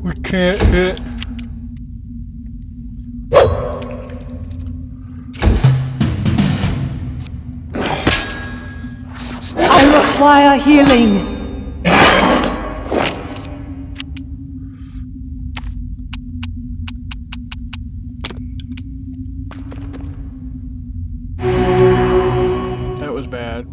We can't hit. I require healing. That was bad.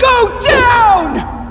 Go down!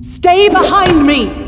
Stay behind me!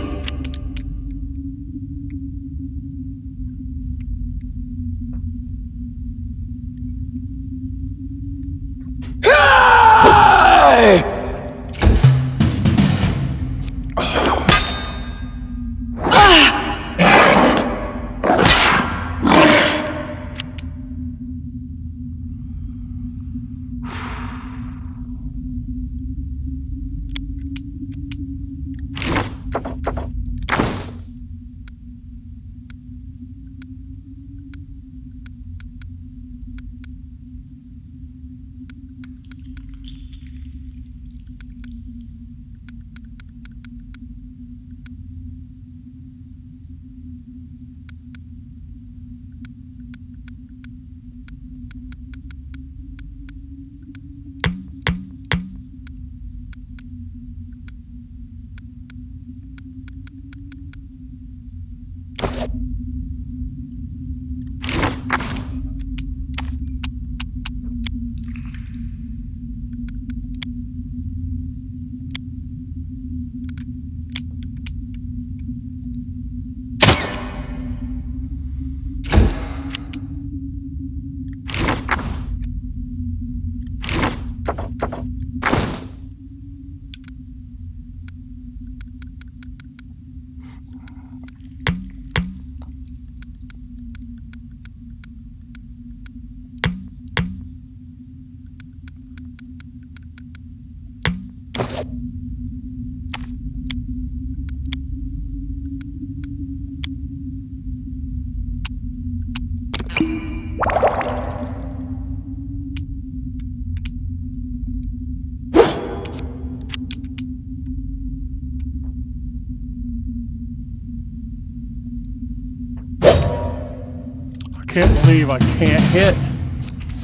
I can't believe I can't hit.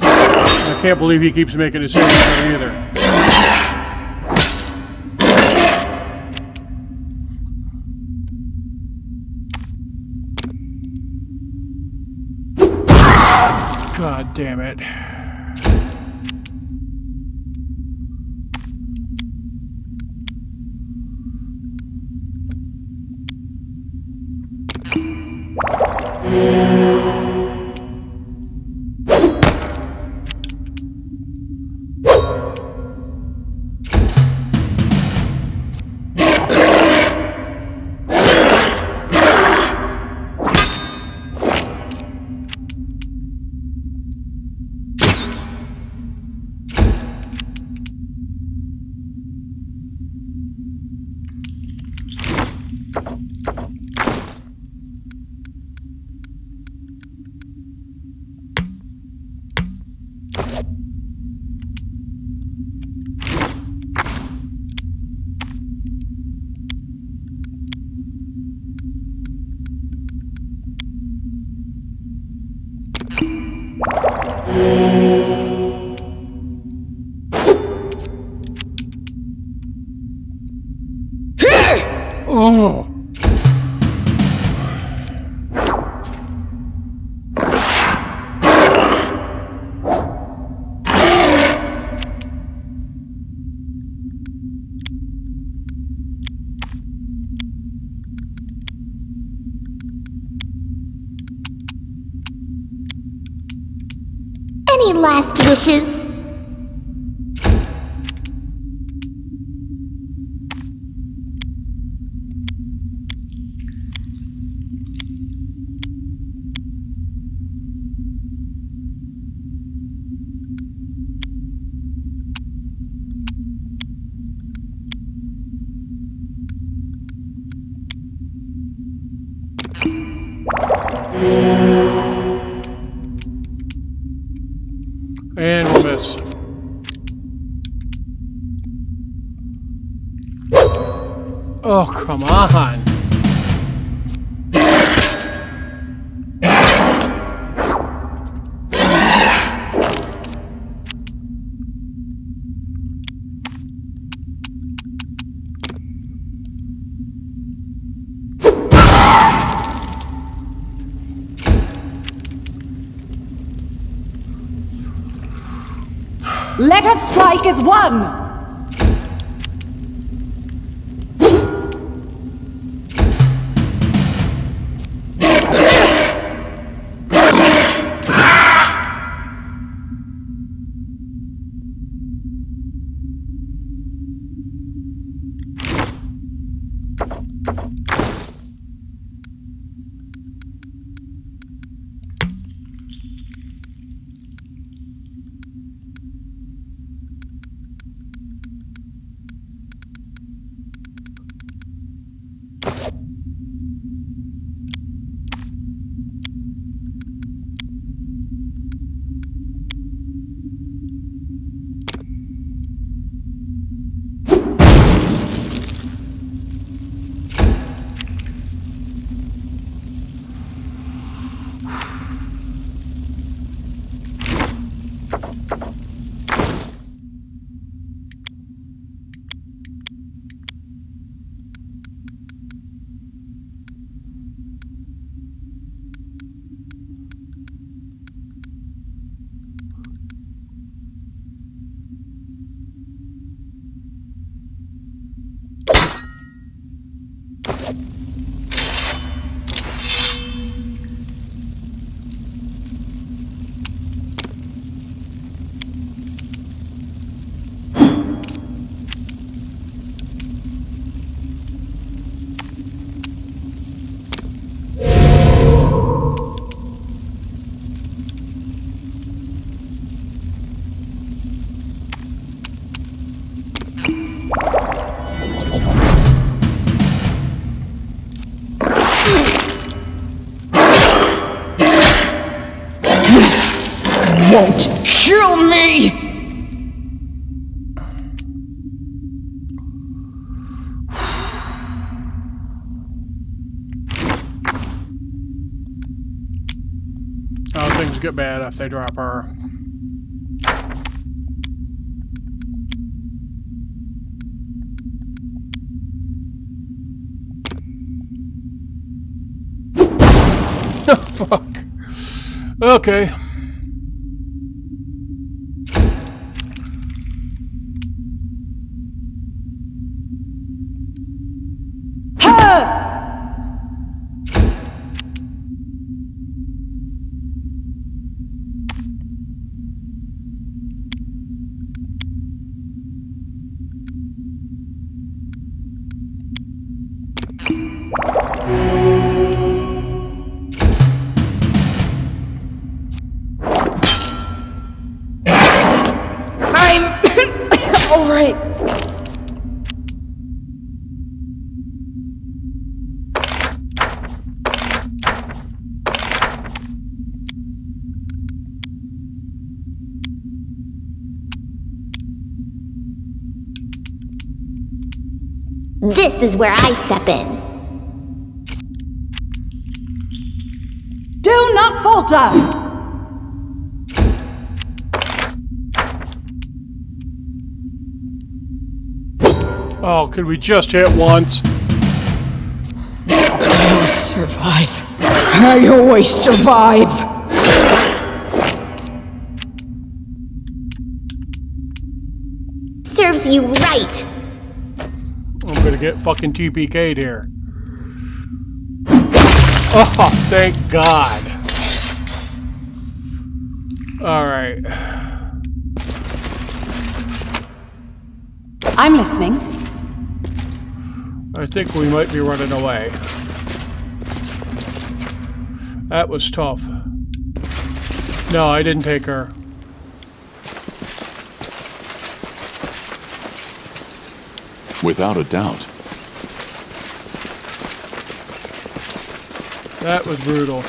I can't believe he keeps making the same thing either. God damn it. Oh. Any last wishes? And we'll miss. Oh, come on. Let us strike as one! Don't kill me! Oh, things get bad if they drop her. Oh, fuck. Okay. All right. This is where I step in. Do not falter! Oh, could we just hit once? I'll survive. I always survive. Serves you right. I'm gonna get fucking TPK'd here. Oh, thank God. Alright. I'm listening. I think we might be running away. That was tough. No, I didn't take her. Without a doubt. That was brutal.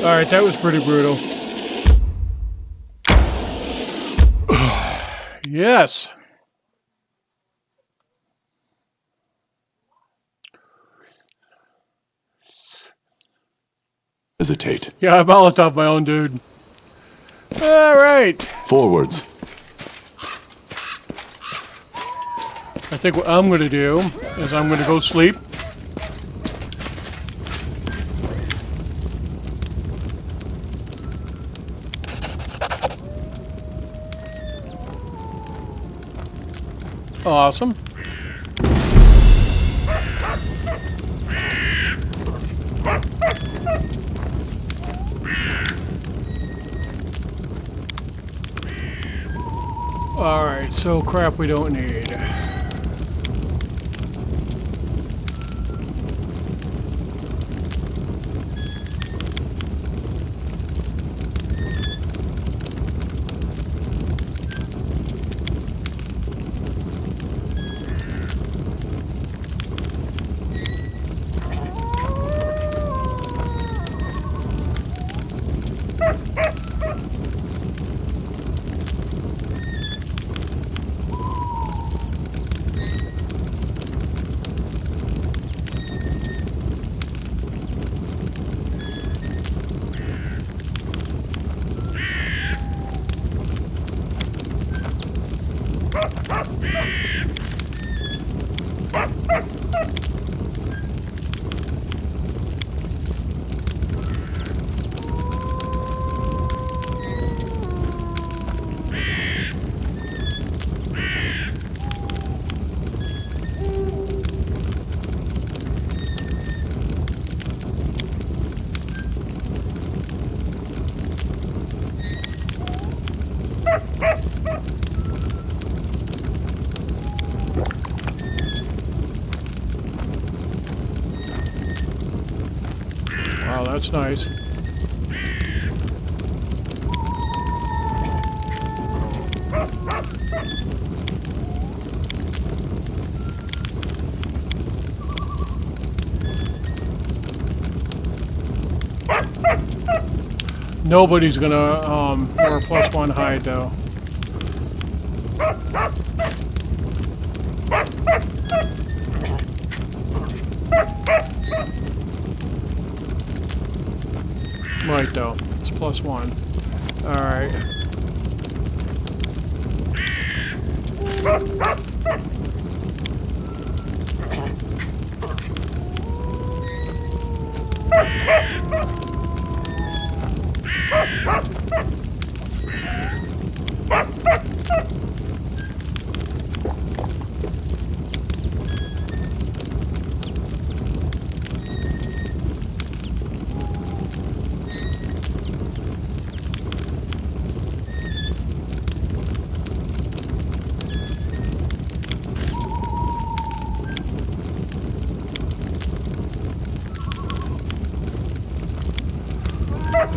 Alright, that was pretty brutal. Yes. Hesitate. Yeah, I Molotov my own dude. Alright. Forwards. I think what I'm going to do is I'm going to go sleep. Awesome. Alright, so crap we don't need. that's nice. Nobody's gonna wear a +1 hide though. Right though, it's +1. Alright.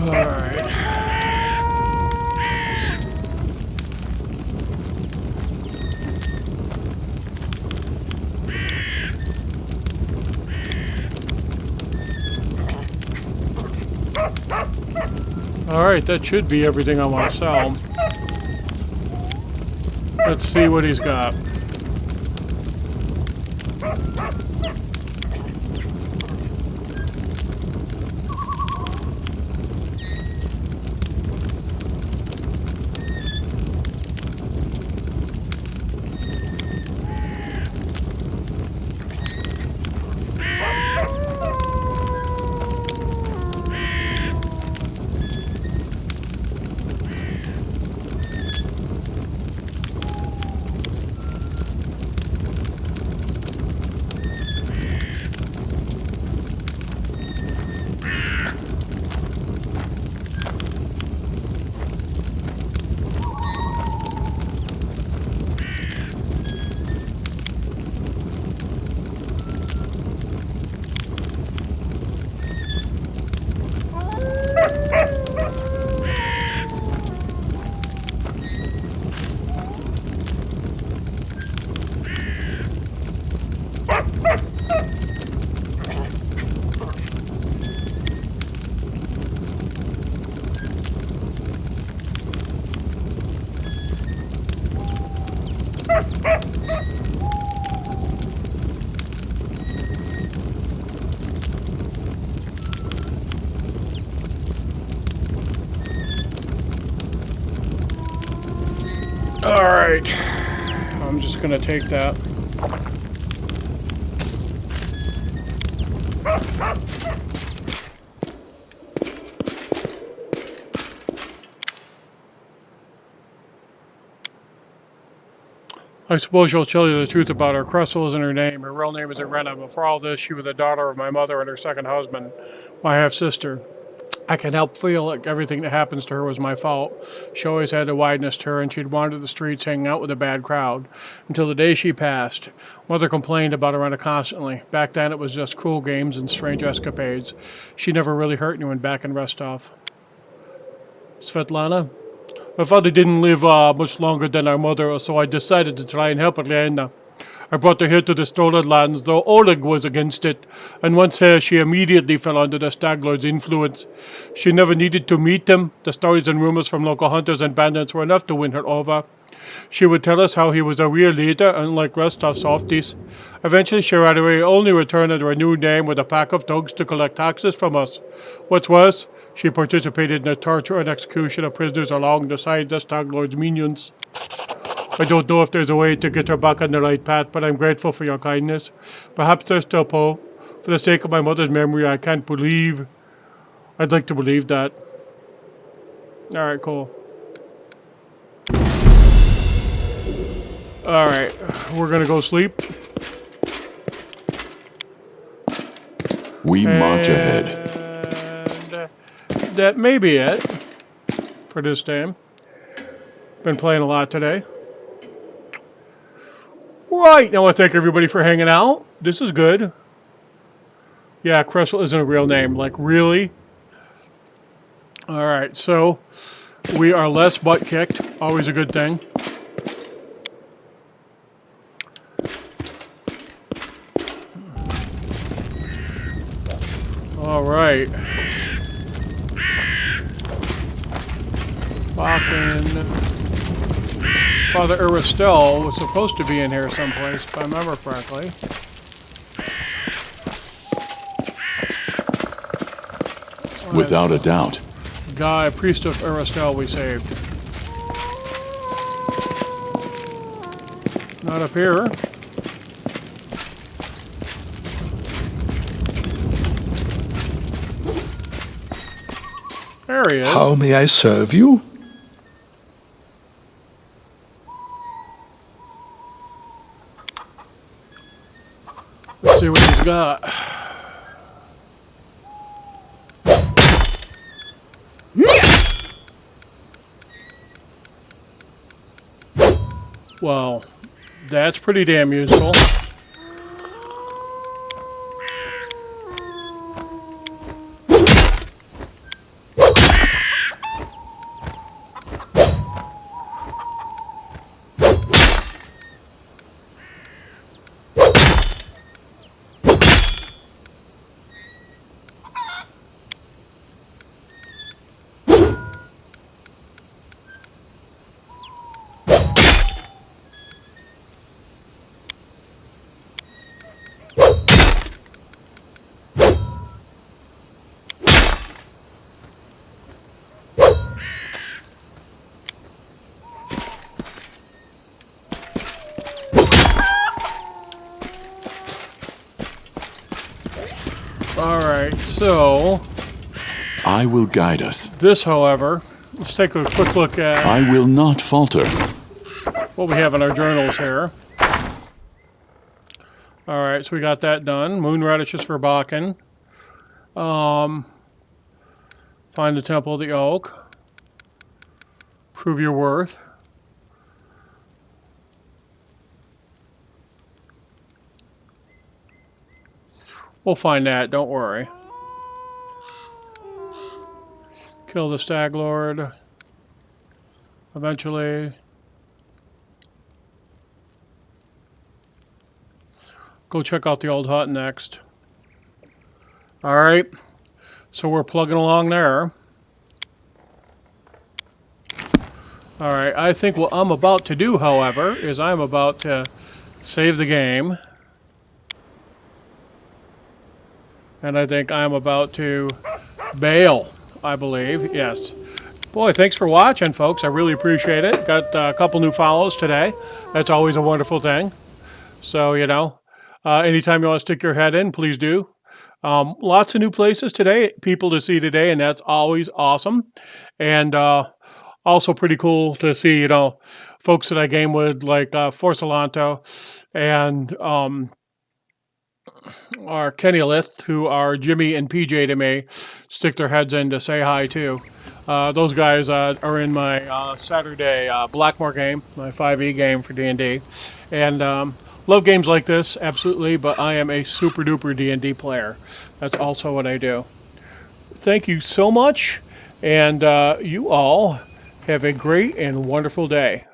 Alright. Alright, that should be everything I want to sell. Let's see what he's got. Alright. I'm just gonna take that. I suppose she'll tell you the truth about her. Cressel isn't her name. Her real name is Irena, but for all this, she was the daughter of my mother and her second husband, my half-sister. I can help feel like everything that happens to her was my fault. She always had a wideness to her, and she'd wander the streets hanging out with a bad crowd. Until the day she passed. Mother complained about Irena constantly. Back then, it was just cruel games and strange escapades. She never really hurt anyone back in Rostov. Svetlana? My father didn't live much longer than our mother, so I decided to try and help Elena. I brought her here to the stolen lands, though Oleg was against it, and once here she immediately fell under the Stag Lord's influence. She never needed to meet him. The stories and rumors from local hunters and bandits were enough to win her over. She would tell us how he was a real leader, unlike Rostov softies. Eventually she ran away, only returned under a new name with a pack of thugs to collect taxes from us. What's worse, she participated in the torture and execution of prisoners along the side of the Stag Lord's minions. I don't know if there's a way to get her back on the right path, but I'm grateful for your kindness. Perhaps there's still hope. For the sake of my mother's memory, I'd like to believe that. Alright, cool. Alright, we're gonna go sleep. We march ahead. That may be it for this game. Been playing a lot today. Right, now I want to thank everybody for hanging out. This is good. Yeah, Cressel isn't a real name. Like, really? All right, so we are less butt kicked. Always a good thing. All right. Father Aristel was supposed to be in here someplace, if I remember correctly. Without a doubt. Guy, priest of Aristel, we saved. Not up here. There he is. How may I serve you? Let's see what he's got. Well, that's pretty damn useful. Alright, so I will guide us. This, however, let's take a quick look at I will not falter. what we have in our journals here. Alright, so we got that done. Moon radishes for Bakken. Find the Temple of the Oak. Prove your worth. We'll find that, don't worry. Kill the Stag Lord. Eventually. Go check out the old hut next. Alright. So we're plugging along there. Alright, I think what I'm about to do, however, is I'm about to save the game. And I think I'm about to bail, I believe. Yes. Boy, thanks for watching, folks. I really appreciate it. Got a couple new follows today. That's always a wonderful thing. So, you know, anytime you want to stick your head in, please do. Lots of new places today, people to see today, and that's always awesome. And also pretty cool to see, you know, folks that I game with, like Forsalanto and our Kenny Lith, who are Jimmy and PJ to me, stick their heads in to say hi too. Those guys are in my Saturday Blackmore game, my 5e game for D&D. And love games like this, absolutely, but I am a super duper D&D player. That's also what I do. Thank you so much, and you all have a great and wonderful day.